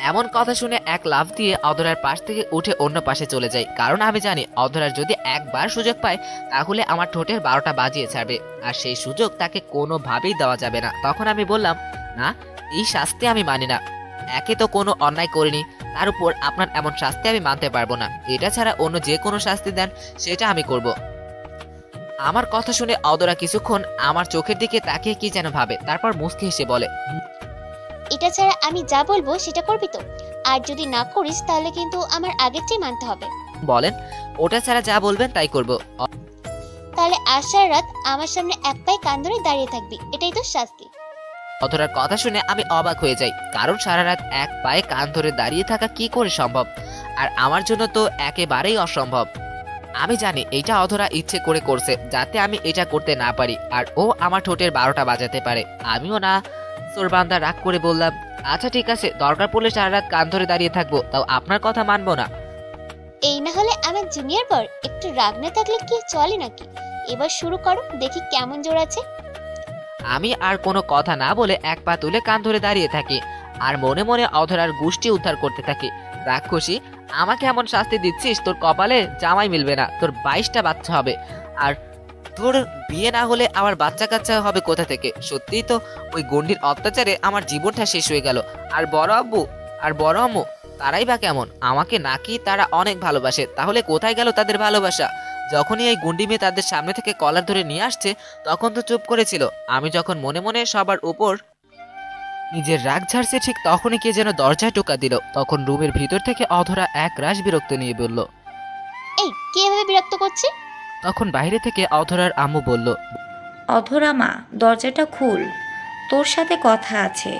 এমন কথা শুনে এক লাফ দিয়ে অধরার পাশ থেকে উঠে অন্য পাশে চলে যাই, কারণ আমি জানি অধরার যদি একবার সুযোগ পায় তাহলে আমার ঠোঁটের 12টা বাজিয়ে ছাড়বে, আর সেই সুযোগ তাকে কোনোভাবেই দেওয়া যাবে না। তখন আমি বললাম, না, এই শাস্তি আমি মানি না, একে তো কোনো অন্যায় করিনি, তার উপর আপনার এমন শাস্তি আমি মানতে পারবো না, এটা ছাড়া অন্য যে কোনো শাস্তি দেন সেটা আমি করব। আমার কথা শুনে অধরা কিছুক্ষণ আমার চোখের দিকে তাকিয়ে কি যেন ভাবে, তারপর মুচকি হেসে বলে, এটা ছাড়া আমি যা বলবো সেটা করবি তো? আর যদি না করিস তাহলে কিন্তু আমার আগেরটাই মানতে হবে। বলেন, ওটা ছাড়া যা বলবেন তাই করব। তাহলে আজ সারা রাত আমার সামনে এক পায়ে কান ধরে দাঁড়িয়ে থাকবি, এটাই তো শাস্তি। অধরার কথা শুনে আমি অবাক হয়ে যাই, কারণ সারা রাত এক পায়ে কান ধরে দাঁড়িয়ে থাকা কি করে সম্ভব, আর আমার জন্য তো একেবারেই অসম্ভব। আমি জানি এইটা অধরা ইচ্ছে করে করছে যাতে আমি এটা করতে না পারি, আর ও আমার ঠোঁটের 12টা বাজাতে পারে। আমিও না সোরবান্দা রাগ করে বললাম, আচ্ছা ঠিক আছে, দরকার পড়লে সারা রাত কান ধরে দাঁড়িয়ে থাকবো, তাও আপনার কথা মানবো না। এই না হলে আমার জুনিয়র পর একটু রাগ না থাকলে কি চলে নাকি? এবার শুরু করো, দেখি কেমন জোর আছে। আমি আর কোনো কথা না বলে এক পা তুলে কান ধরে দাঁড়িয়ে থাকি, আর মনে মনে অধরার গোষ্ঠী উদ্ধার করতে থাকি। রাক্ষসী, আমাকে এমন শাস্তি দিচ্ছিস, তোর কপালে জামাই মিলবে না, তোর 22টা বাচ্চা হবে, আর তোর বিয়ে না হলে আমার বাচ্চা কাচ্চা হবে কোথা থেকে? সত্যিই তো ওই গন্ডির অত্যাচারে আমার জীবনটা শেষ হয়ে গেল। আর বড় আব্বু আর বড় আম্মু, তারাই বা কেমন? আমাকে নাকি তারা অনেক ভালোবাসে, তাহলে কোথায় গেল তাদের ভালোবাসা? যখনই এই গুন্ডি মেয়ে তাদের সামনে থেকে কলার ধরে নিয়ে আসছে তখন তো চুপ করেছিল। আমি যখন মনে মনে সবার উপর নিজের রাগ ঝাড়ছে, ঠিক তখনই কে যেন দরজায় টোকা দিল। তখন রুমের ভিতর থেকে অধরা এক রাশ বিরক্ত নিয়ে বলল, এই কে এভাবে বিরক্ত করছে? তখন বাইরে থেকে অধরার আম্মু বলল, অধরা মা, দরজাটা খুল, তোর সাথে কথা আছে।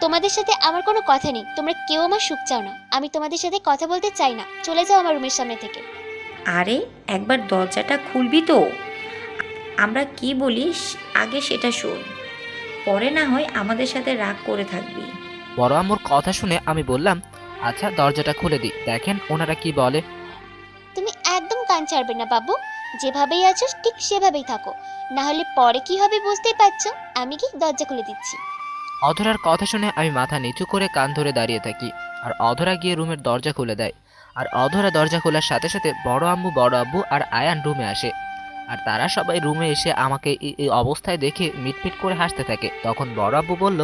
তোমাদের সাথে আমার কোনো কথা নেই, তোমরা কেউ আমার সুখ চাও না, আমি তোমাদের সাথে কথা বলতে চাই না, চলে যাও আমার রুমের সামনে থেকে। আরে একবার দরজাটা খুলবি তো? আমরা কি বলিস আগে সেটা শোন, পরে না হয় আমাদের সাথে রাগ করে থাকবি। বড় আম্মুর কথা শুনে আমি বললাম, আচ্ছা দরজাটা খুলে দিই, দেখেন ওনারা কি বলে। তুমি একদম কান ছাড়বে না বাবু, যেভাবেই আছো ঠিক সেভাবেই থাকো, না হলে পরে কি হবে বুঝতেই পারছো। আমি কি দরজা খুলে দিচ্ছি। অধরার কথা শুনে আমি মাথা নিচু করে কান ধরে দাঁড়িয়ে থাকি, আর অধরা গিয়ে রুমের দরজা খুলে দেয়। আর অধরা দরজা খোলার সাথে সাথে বড় আব্বু আর আয়ান রুমে আসে। আর তারা সবাই রুমে এসে আমাকে এই অবস্থায় দেখে মিটমিট করে হাসতে থাকে। তখন বড় আব্বু বলল,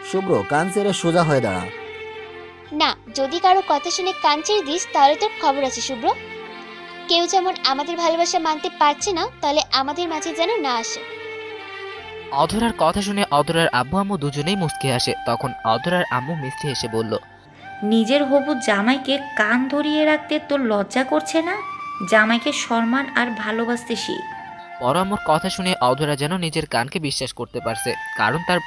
শুভ্র, কান ছেড়ে সোজা হয়ে দাঁড়া। না, যদি কারো কথা শুনে কান ছেড়ে দিস তাহলে তোর খবর আছে শুভ্র। কেউ যেমন আমাদের ভালোবাসা মানতে পারছে না, তাহলে আমাদের মাঝে যেন না আসে। অধরার কথা শুনে অধরার আম্মু দুজনেই মুচকি হাসে। তখন অধরার আম্মু মিষ্টি হেসে বলল, নিজের হবু জামাইকে কান ধরিয়ে রাখতে তোর লজ্জা করছে না? জামাইকে সম্মান আর ভালোবাসতে শিখ। বড় আম্মুর কথা শুনে অধরা যেন নিজের কানকে বিশ্বাস করতে পারছে, কারণ তার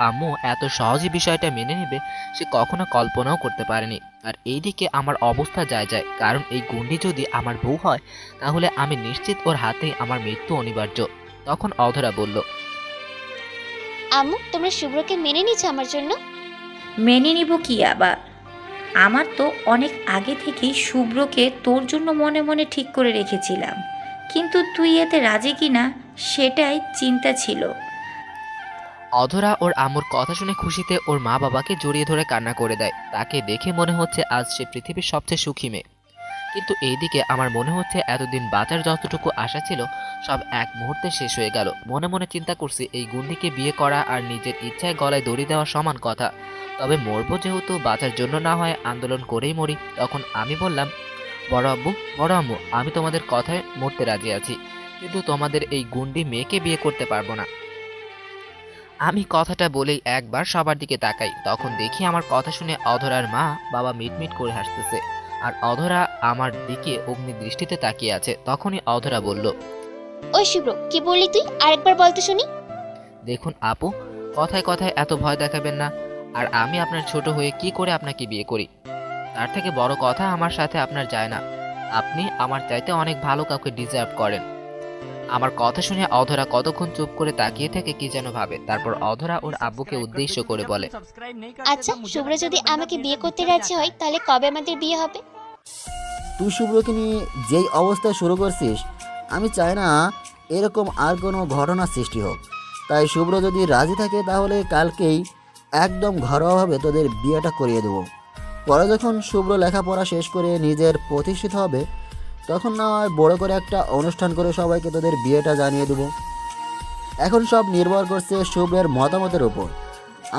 আম্মু এত সহজে বিষয়টা মেনে নেবে সে কখনো কল্পনাও করতে পারেনি। আর এইদিকে আমার অবস্থা যায়, কারণ এই গুন্ডি যদি আমার বউ হয় তাহলে আমি নিশ্চিত ওর হাতে আমার মৃত্যু অনিবার্য। তখন অধরা বলল, আম্মু, তোমরা শুভ্রকে মেনে নিচ্ছ আমার জন্য? মেনে নিব কি আবার? আমার তো অনেক আগে থেকেই শুভ্রকে তোর জন্য মনে মনে ঠিক করে রেখেছিলাম, কিন্তু তুই এতে রাজি কিনা সেটাই চিন্তা ছিল। অধরা ওর আম্মুর কথা শুনে খুশিতে ওর মা বাবাকে জড়িয়ে ধরে কান্না করে দেয়। তাকে দেখে মনে হচ্ছে আজ সে পৃথিবীর সবচেয়ে সুখী মেয়ে। কিন্তু এইদিকে আমার মনে হচ্ছে এতদিন বাঁচার যতটুকু আশা ছিল সব এক মুহূর্তে শেষ হয়ে গেল। মনে মনে চিন্তা করছি এই গুন্ডিকে বিয়ে করা আর নিজের ইচ্ছায় গলায় দড়ি দেওয়া সমান কথা, তবে মরবো যেহেতু বাঁচার জন্য না হয় আন্দোলন করেই মরি। তখন আমি বললাম, বড় আম্মু, আমি তোমাদের কথায় মরতে রাজি আছি, কিন্তু তোমাদের এই গুন্ডি মেয়েকে বিয়ে করতে পারবো না। আমি কথাটা বলেই একবার সবার দিকে তাকাই। তখন দেখি আমার কথা শুনে অধরার মা বাবা মিটমিট করে হাসতেছে, আর অধরা আমার দিকে অগ্নি দৃষ্টিতে তাকিয়ে আছে। তখনই অধরা বলল, ওই শুভ্র, কি বললি তুই? আরেকবার বলতে শুনি। দেখুন আপু, কথায় কথায় এত ভয় দেখাবেন না। আর আমি আপনার ছোট হয়ে কি করে আপনাকে বিয়ে করি? তার থেকে বড় কথা আমার সাথে আপনার যায় না। আপনি আমার চাইতে অনেক ভালো কাউকে ডিজার্ভ করেন। আমার কথা শুনে অধরা কতক্ষণ চুপ করে তাকিয়ে থেকে কি যেন ভাবে। তারপর অধরা ওর আব্বুকে উদ্দেশ্য করে বলে, আচ্ছা, শুভ্র যদি আমাকে বিয়ে করতে রাজি হয় তাহলে কবে আমাদের বিয়ে হবে? তুই শুভ্রকে নিয়ে যেই অবস্থায় শুরু করছিস, আমি চাই না এরকম আর কোনো ঘটনার সৃষ্টি হোক। তাই শুভ্র যদি রাজি থাকে তাহলে কালকেই একদম ঘরোয়াভাবে তোদের বিয়েটা করিয়ে দেবো। পরে যখন শুভ্র লেখাপড়া শেষ করে নিজের প্রতিষ্ঠিত হবে তখন না হয় বড় করে একটা অনুষ্ঠান করে সবাইকে তোদের বিয়েটা জানিয়ে দেবো। এখন সব নির্ভর করছে শুভ্রের মতামতের উপর।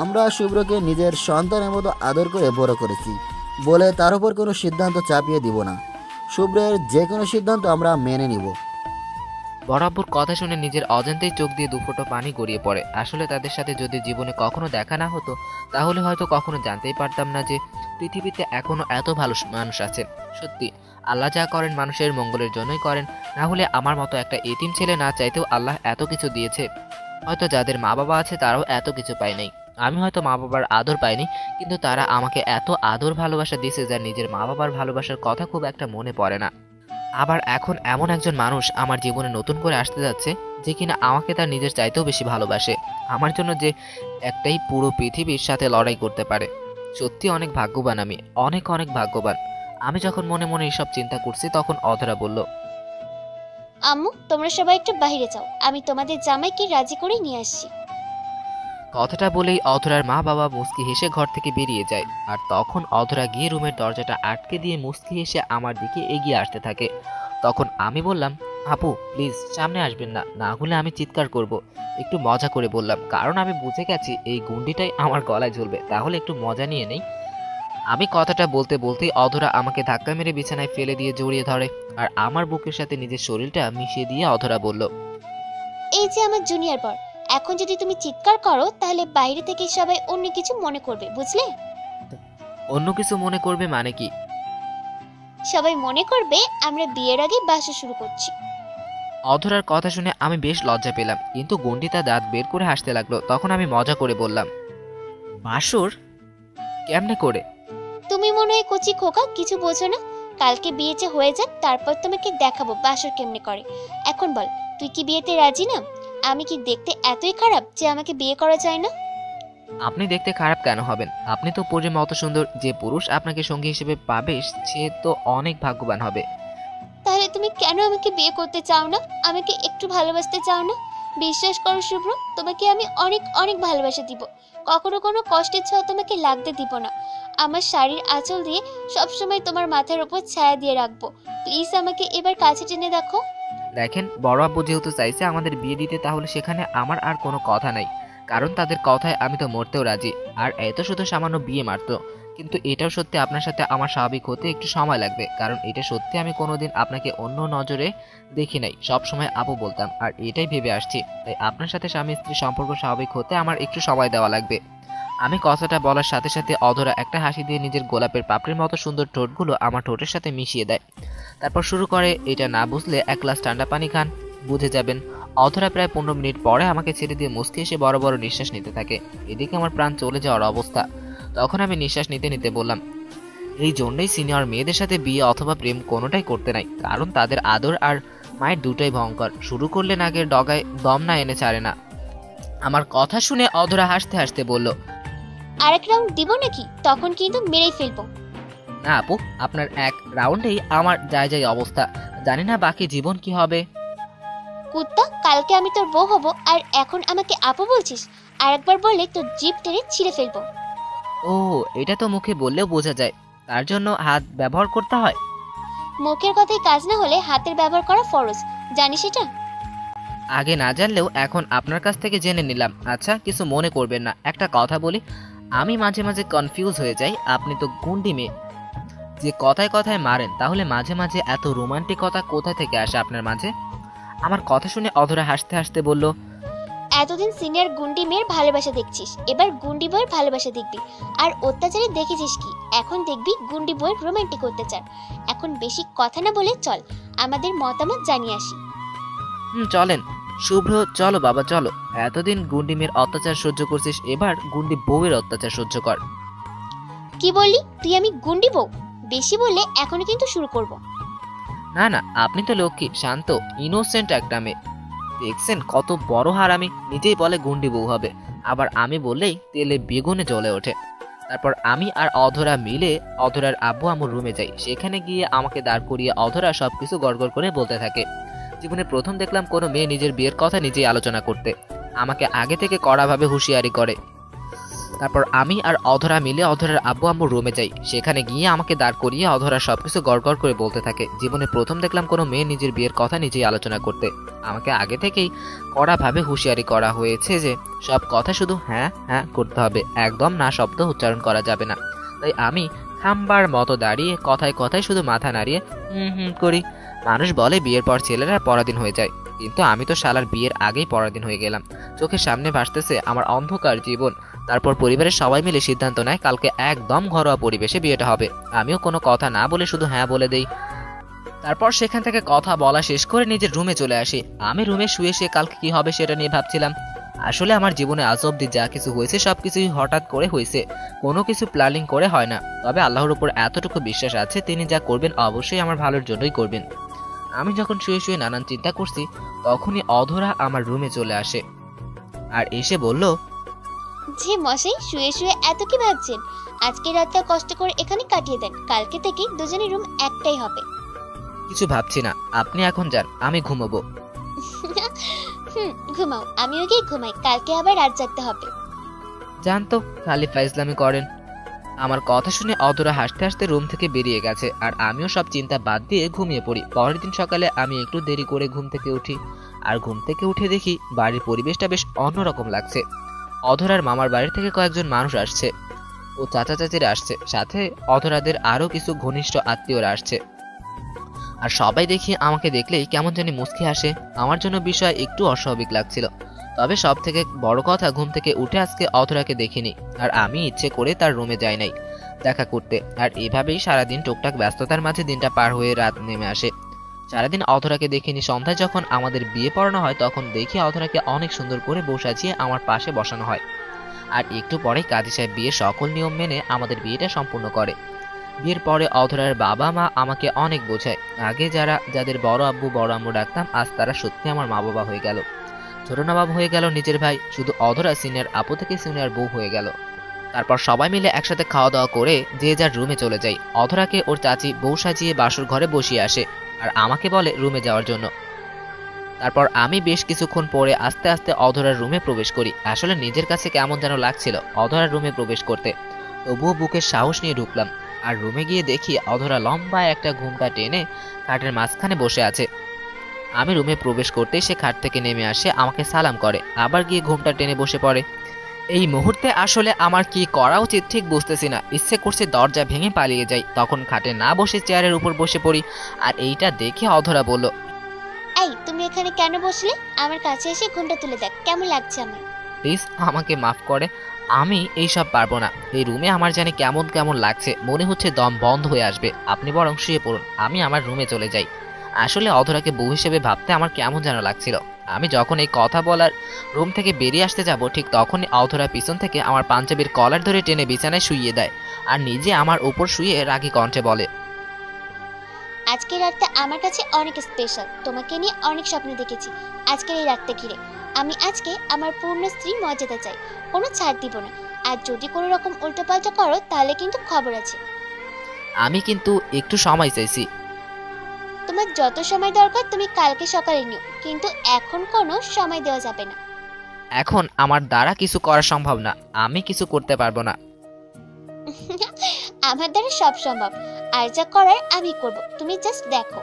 আমরা শুভ্রকে নিজের সন্তানের মতো আদর করে বড় করেছি বলে তার উপর কোনো সিদ্ধান্ত চাপিয়ে দিব না। শুভ্রের যে কোনো সিদ্ধান্ত আমরা মেনে নিব। বরাবর কথা শুনে নিজের অজান্তেই চোখ দিয়ে দুফোঁটা পানি গড়িয়ে পড়ে। আসলে তাদের সাথে যদি জীবনে কখনো দেখা না হতো তাহলে হয়তো কখনো জানতেই পারতাম না যে পৃথিবীতে এখনো এত ভালো মানুষ আছে। সত্যি আল্লাহ যা করেন মানুষের মঙ্গলের জন্যই করেন, না হলে আমার মতো একটা এতিম ছেলে না চাইতেও আল্লাহ এত কিছু দিয়েছে। হয়তো যাদের মা বাবা আছে তারাও এত কিছু পায় নাই। আমি হয়তো মা বাবার আদর পাইনি, কিন্তু তারা আমাকে এত আদর ভালোবাসা দিয়েছে যা নিজের মা বাবার ভালোবাসার কথা খুব একটা মনে পড়ে না। আবার এখন এমন একজন মানুষ আমার জীবনে নতুন করে আসতে যাচ্ছে যে কিনা আমাকে তার নিজের চাইতেও বেশি ভালোবাসে, আমার জন্য যে একটাই পুরো পৃথিবীর সাথে লড়াই করতে পারে। সত্যি অনেক ভাগ্যবান আমি, অনেক অনেক ভাগ্যবান। আমি যখন মনে মনে এসব চিন্তা করছি তখন অধরা বলল, আম্মু, তোমরা সবাই একটু বাইরে যাও, আমি তোমাদের জামাইকে রাজি করে নিয়ে আসছি। কথাটা বলেই অধরার মা বাবা মুস্কি হেসে ঘর থেকে বেরিয়ে যায়। আর তখন অধরা গিয়ে রুমের দরজাটা আটকে দিয়ে মুস্কি হেসে আমার দিকে এগিয়ে আসতে থাকে। তখন আমি বললাম, আপু প্লিজ সামনে আসবেন না, না হলে আমি চিৎকার করব। একটু মজা করে বললাম, কারণ আমি বুঝে গেছি এই গুন্ডিটাই আমার গলায় ঝুলবে, তাহলে একটু মজা নিয়ে নেই। আমি কথাটা বলতে বলতেই অধরা আমাকে ধাক্কা মেরে বিছানায় ফেলে দিয়ে জড়িয়ে ধরে আর আমার বুকের সাথে নিজের শরীরটা মিশিয়ে দিয়ে অধরা বলল, এই যে আমার জুনিয়র বর, এখন যদি তুমি চিৎকার করো তাহলে বাইরে থেকে সবাই অন্য কিছু মনে করবে, বুঝলে? অন্য কিছু মনে করবে মানে কি? সবাই মনে করবে আমরা বিয়ের আগে বাসা শুরু করছি। অধরার কথা শুনে আমি বেশ লজ্জা পেলাম, কিন্তু গুন্ডি তার দাঁত বের করে হাসতে লাগলো। তখন আমি মজা করে বললাম, বাসর কেমনে করে? তুমি মনে হয় কচি খোকা, কিছু বোঝো না। কালকে বিয়েতে হয়ে যাক, তারপর তোমাকে দেখাবো বাসর কেমনে করে। এখন বল, তুই কি বিয়েতে রাজি না? আমি কি দেখতে এতই খারাপ যে আমাকে বিয়ে করা যায় না? আপনি দেখতে খারাপ কেন হবেন? আপনি তো পরীর মতো সুন্দর। যে পুরুষ আপনাকে সঙ্গী হিসেবে পাবে সে তো অনেক ভাগ্যবান হবে। তাহলে তুমি কেন আমাকে বিয়ে করতে চাও না? আমাকে একটু ভালোবাসতে চাও না? বিশ্বাস করো শুভ্র, তোমাকে আমি অনেক অনেক ভালোবাসা দিব। কখনো কোনো কষ্টের ছোঁয়া তোমাকে লাগতে দিব না। আমার শাড়ির আঁচল দিয়ে সবসময় তোমার মাথার উপর ছায়া দিয়ে রাখবো। প্লিজ আমাকে এবার কাছে টেনে দেখো। দেখেন, বড় আব্বু যেহেতু চাইছে আমাদের বিয়ে দিতে, তাহলে সেখানে আমার আর কোনো কথা নাই, কারণ তাদের কথায় আমি তো মরতেও রাজি। আর এত শুধু সামান্য বিয়ে মাত্র, কিন্তু এটাও সত্যি আপনার সাথে আমার স্বাভাবিক হতে একটু সময় লাগবে, কারণ এটা সত্যি আমি কোনোদিন আপনাকে অন্য নজরে দেখি নাই, সবসময় আপু বলতাম, আর এটাই ভেবে আসছি। তাই আপনার সাথে স্বামী স্ত্রী সম্পর্ক স্বাভাবিক হতে আমার একটু সময় দেওয়া লাগবে। আমি কথাটা বলার সাথে সাথে অধরা একটা হাসি দিয়ে নিজের গোলাপের পাপড়ির মতো সুন্দর ঠোঁটগুলো আমার ঠোঁটের সাথে মিশিয়ে দেয়। তারপর শুরু করে, এটা না বুঝলে এক গ্লাস ঠান্ডা পানি খান, বুঝে যাবেন। অধরা প্রায় 15 মিনিট পরে আমাকে ছেড়ে দিয়ে মুচকে এসে বড় বড় নিঃশ্বাস নিতে থাকে। এদিকে আমার প্রাণ চলে যাওয়ার অবস্থা। তখন আমি নিঃশ্বাস নিতে নিতে বললাম, এই জন্যই সিনিয়র মেয়েদের সাথে বিয়ে অথবা প্রেম কোনোটাই করতে নাই, কারণ তাদের আদর আর মায়ের দুটাই ভয়ঙ্কর। শুরু করলে নাগের ডগায় দম না এনে ছাড়ে না। আমার কথা শুনে অধরা হাসতে হাসতে বলল, আরেক রাউন্ড দিব নাকি? তখন কিন্তু মেরেই ফেলবো। না আপু, আপনার এক রাউন্ডেই আমার যায় যায় অবস্থা, জানি না বাকি জীবন কি হবে। কুত্তা, কালকে আমি তোর বউ হব, আর এখন আমাকে আপু বলছিস? আরেকবার বললে তোর জিভ টেনে ছিঁড়ে ফেলবো। ও, এটা তো মুখে বললেও বোঝা যায়, তার জন্য হাত ব্যবহার করতে হয়। মুখের কথায় কাজ না হলে হাতের ব্যবহার করা ফরজ, জানিস এটা? আগে না জানলেও এখন আপনার কাছ থেকে জেনে নিলাম। আচ্ছা, কিছু মনে করবেন না, একটা কথা বলি। আমি মাঝে মাঝে কনফিউজ হয়ে যাই, আপনি তো গুন্ডি মেয়ে, যে কথায় কথায় মারেন, তাহলে মাঝে মাঝে এত রোমান্টিকতা কোথা থেকে আসে আপনার মাঝে? আমার কথা শুনে অধরা হাসতে হাসতে বলল, এতদিন সিনিয়র গুন্ডি মেয়ের ভালোবাসা দেখছিস, এবার গুন্ডি বইয়ের ভালোবাসা দেখবি। আর অত্যাচারে দেখেছিস কি, এখন দেখবি গুন্ডি বইয়ের রোমান্টিক অত্যাচার। এখন বেশি কথা না বলে চল আমাদের মতামত জানিয়ে আসি। চলেন শুভ্র, চলো বাবা চলো। এতদিন গুন্ডি মেয়ের অত্যাচার সহ্য করছিস, এবার গুন্ডি বউয়ের অত্যাচার সহ্য কর। কি বললি তুই? আমি গুন্ডি বউ? বেশি বললে এখনই কিন্তু শুরু করব। না না, আপনি তো লক্ষ্মী, শান্ত, ইনোসেন্ট একটা মেয়ে। দেখছেন কত বড় হারামি, নিজেই বলে গুন্ডি বউ হবে, আবার আমি বললেই তেলে বেগুনে জ্বলে ওঠে। তারপর আমি আর অধরা মিলে অধরার আব্বু আম্মুর রুমে যাই। সেখানে গিয়ে আমাকে দাঁড় করিয়ে অধরা সবকিছু গড়গড় করে বলতে থাকে। জীবনে প্রথম দেখলাম কোনো মেয়ে নিজের বিয়ের কথা নিজেই আলোচনা করতে, আমাকে আগে থেকে কড়াভাবে হুঁশিয়ারি করে। তারপর আমি আর অধরা মিলে অধরার আব্বু আম্মুর রুমে যাই। সেখানে গিয়ে আমাকে দাঁড় করিয়ে অধরা সবকিছু গড়গড় করে বলতে থাকে। জীবনে প্রথম দেখলাম কোনো মেয়ে নিজের বিয়ের কথা নিজেই আলোচনা করতে, আমাকে আগে থেকেই কড়াভাবে হুঁশিয়ারি করা হয়েছে যে সব কথা শুধু হ্যাঁ হ্যাঁ করতে হবে, একদম না শব্দ উচ্চারণ করা যাবে না। তাই আমি খাম্বার মতো দাঁড়িয়ে কথায় কথায় শুধু মাথা নাড়িয়ে করি। মানুষ বলে বিয়ের পর ছেলেরা পরাধীন হয়ে যায়, কিন্তু আমি তো শালার বিয়ের আগেই পরাধীন হয়ে গেলাম। চোখের সামনে ভাসতেছে আমার অন্ধকার জীবন। তারপর পরিবারের সবাই মিলে সিদ্ধান্ত নেয় কালকে একদম ঘরোয়া পরিবেশে বিয়েটা হবে। আমিও কোনো কথা না বলে শুধু হ্যাঁ বলে দেই। তারপর সেখান থেকে কথা বলা শেষ করে নিজের রুমে চলে আসি। আমি রুমে শুয়ে শুয়ে কালকে কি হবে সেটা নিয়ে ভাবছিলাম। আসলে আমার জীবনে আজ অব্দি যা কিছু হয়েছে সবকিছুই হঠাৎ করে হয়েছে, কোনো কিছু প্ল্যানিং করে হয় না। তবে আল্লাহর উপর এতটুকু বিশ্বাস আছে, তিনি যা করবেন অবশ্যই আমার ভালোর জন্যই করবেন। আমি যখন শুয়ে শুয়ে নানান চিন্তা করছি, তখনই অধরা আমার রুমে চলে আসে আর এসে বলল, জি মশাই, শুয়ে শুয়ে এত কি ভাবছেন? আজকে রাতটা কষ্ট করে এখানে কাটিয়ে দেন, কালকে থেকে দুজনের রুম একটাই হবে। কিছু ভাবছি না, আপনি এখন যান, আমি ঘুমাবো। ঘুমাও, আমিও গিয়ে ঘুমাই, কালকে আবার রাত জাগতে হবে। জানতো খালি ফাইজলামি করেন। আমার কথা শুনে অধরা হাসতে হাসতে রুম থেকে বেরিয়ে গেছে, আর আমিও সব চিন্তা বাদ দিয়ে ঘুমিয়ে পড়ি। পরের দিন সকালে আমি একটু দেরি করে ঘুম থেকে উঠি, আর ঘুম থেকে উঠে দেখি বাড়ির পরিবেশটা বেশ অন্যরকম লাগছে। অধরার মামার বাড়ি থেকে কয়েকজন মানুষ আসছে, ও চাচা চাচিরা আসছে, সাথে অধরাদের আরো কিছু ঘনিষ্ঠ আত্মীয়রা আসছে। আর সবাই দেখি আমাকে দেখলেই কেমন জানি মুচকি হাসে। আমার জন্য বিষয় একটু অস্বাভাবিক লাগছিল। তবে সব থেকে বড় কথা, ঘুম থেকে উঠে আজকে অধরাকে দেখিনি, আর আমি ইচ্ছে করে তার রুমে যাই নাই দেখা করতে। আর এভাবেই সারাদিন টুকটাক ব্যস্ততার মাঝে দিনটা পার হয়ে রাত নেমে আসে। সারাদিন অধরাকে দেখিনি। সন্ধ্যায় যখন আমাদের বিয়ে পড়ানো হয়, তখন দেখি অধরাকে অনেক সুন্দর করে বউ সাজিয়ে আমার পাশে বসানো হয়। আর একটু পরেই কাজী সাহেব বিয়ের সকল নিয়ম মেনে আমাদের বিয়েটা সম্পূর্ণ করে। বিয়ের পরে অধরার বাবা মা আমাকে অনেক বোঝায়। আগে যাদের বড় আব্বু বড় আম্মু ডাকতাম, আজ তারা সত্যি আমার মা বাবা হয়ে গেল। ছোট নবাব হয়ে গেল নিজের ভাই, শুধু অধরা সিনিয়র আপু থেকে সিনিয়র বউ হয়ে গেল। তারপর সবাই মিলে একসাথে খাওয়া দাওয়া করে যে যার রুমে চলে যাই। অধরাকে ওর চাচি বউ সাজিয়ে বাসর ঘরে বসিয়ে আসে, আর আমাকে বলে রুমে যাওয়ার জন্য। তারপর আমি বেশ কিছুক্ষণ পরে আস্তে আস্তে অধরার রুমে প্রবেশ করি। আসলে নিজের কাছে কেমন যেন লাগছিল অধরার রুমে প্রবেশ করতে, তবুও বুকের সাহস নিয়ে ঢুকলাম। আর রুমে গিয়ে দেখি অধরা লম্বা একটা ঘুমটা টেনে খাটের মাঝখানে বসে আছে। আমি রুমে প্রবেশ করতে সে খাট থেকে নেমে আসে, আমাকে সালাম করে, আবার গিয়ে ঘুমটা টেনে বসে পড়ে। এই মুহূর্তে আসলে আমার কি করা উচিত ঠিক বুঝতেছি না। ইচ্ছে করছে দরজা ভেঙে পালিয়ে যাই, তখন খাটে না বসে চেয়ারের উপর বসে পড়ি। আর এইটা দেখে অধরা বলল, এই তুমি এখানে কেন বসলে? আমার কাছে এসে ঘুমটা তুলে দেখ, কেমন লাগছে আমার। প্লিজ আমাকে মাফ করে, আমি এইসব পারবো না। এই রুমে আমার জানি কেমন কেমন লাগছে, মনে হচ্ছে দম বন্ধ হয়ে আসবে। আপনি বরং শুয়ে পড়ুন, আমি আমার রুমে চলে যাই। আসলে অধরাকে বউ হিসেবে ভাবতে আমার কেমন যেন লাগছিল। আমি যখন এই কথা বলার রুম থেকে বেরিয়ে আসতে যাব, ঠিক তখনই অধরা পিছন থেকে আমার পাঞ্জাবির কলার ধরে টেনে বিছানায় শুইয়ে দেয় আর নিজে আমার উপর শুয়ে রাগী কণ্ঠে বলে, আজকের রাতটা আমার কাছে অনেক স্পেশাল। তোমাকে নিয়ে অনেক স্বপ্ন দেখেছি আজকের এই রাতটা ঘিরে। আমি আজকে আমার পূর্ণ স্ত্রীর মর্যাদা চাই, কোনো ছাড় দিব না। আর যদি কোনো রকম উল্টোপাল্টা করো তাহলে কিন্তু খবর আছে। আমি কিন্তু একটু সময় চাইছি। তোমার যত সময় দরকার তুমি কালকে সকালে নিও, কিন্তু এখন কোনো সময় দেওয়া যাবে না। এখন আমার দ্বারা কিছু করা সম্ভব না, আমি কিছু করতে পারবো না। আমার দ্বারা সব সম্ভব, আর যা করার আমি করব, তুমি জাস্ট দেখো।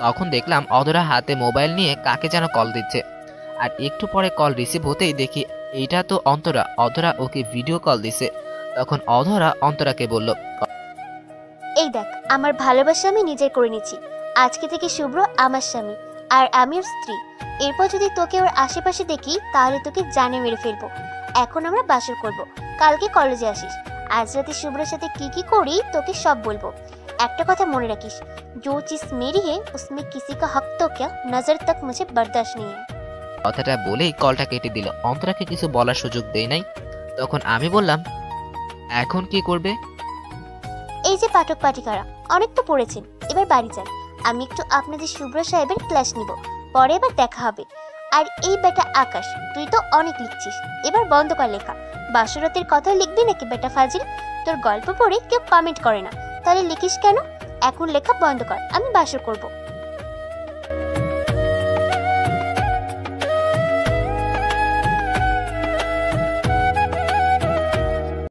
তখন দেখলাম অধরা হাতে মোবাইল নিয়ে কাকে যেন কল দিচ্ছে। আর একটু পরে কল রিসিভ হতেই দেখি এইটা তো অন্তরা। অধরা ওকে ভিডিও কল দিছে। তখন অধরা অন্তরাকে বলল, এই দেখ, আমার ভালোবাসা আমি নিজের করে নিচ্ছি। আজকে থেকে শুভ্র আমার স্বামী আর আমি ওর স্ত্রী। এরপর যদি তোকে ওর আশেপাশে দেখি তাহলে তোকে জানে মেরে ফেলবো। এখন আমরা বাসর করব, কালকে কলেজে আসিস। আজ রাতে শুভ্রের সাথে কি কি করি তোকে সব বলবো। একটা কথা মনে রাখিস, जो चीज मेरी है उसमें किसी का हक तो क्या नजर तक मुझे बर्दाश्त नहीं है। কথাটা বলেই কলটা কেটে দিল। অন্তরাকে কিছু বলার সুযোগ দেই নাই। তখন আমি বললাম, এখন কি করবে? এই যে পাঠক পাঠিকারা অনেক তো পড়েছেন, এবার বাড়ি যান। আমি একটু আপনাদের শুভ্র সাহেবের ক্লাস নিব, পরে এবার দেখা হবে। আর এই বেটা আকাশ, তুই তো অনেক লিখছিস, এবার বন্ধ কর লেখা। বাসরতের কথা লিখবি নাকি বেটা ফাজিল? তোর গল্প পড়ে কেউ কমেন্ট করে না, তাহলে লিখিস কেন? এখন লেখা বন্ধ কর, আমি বাসর করব।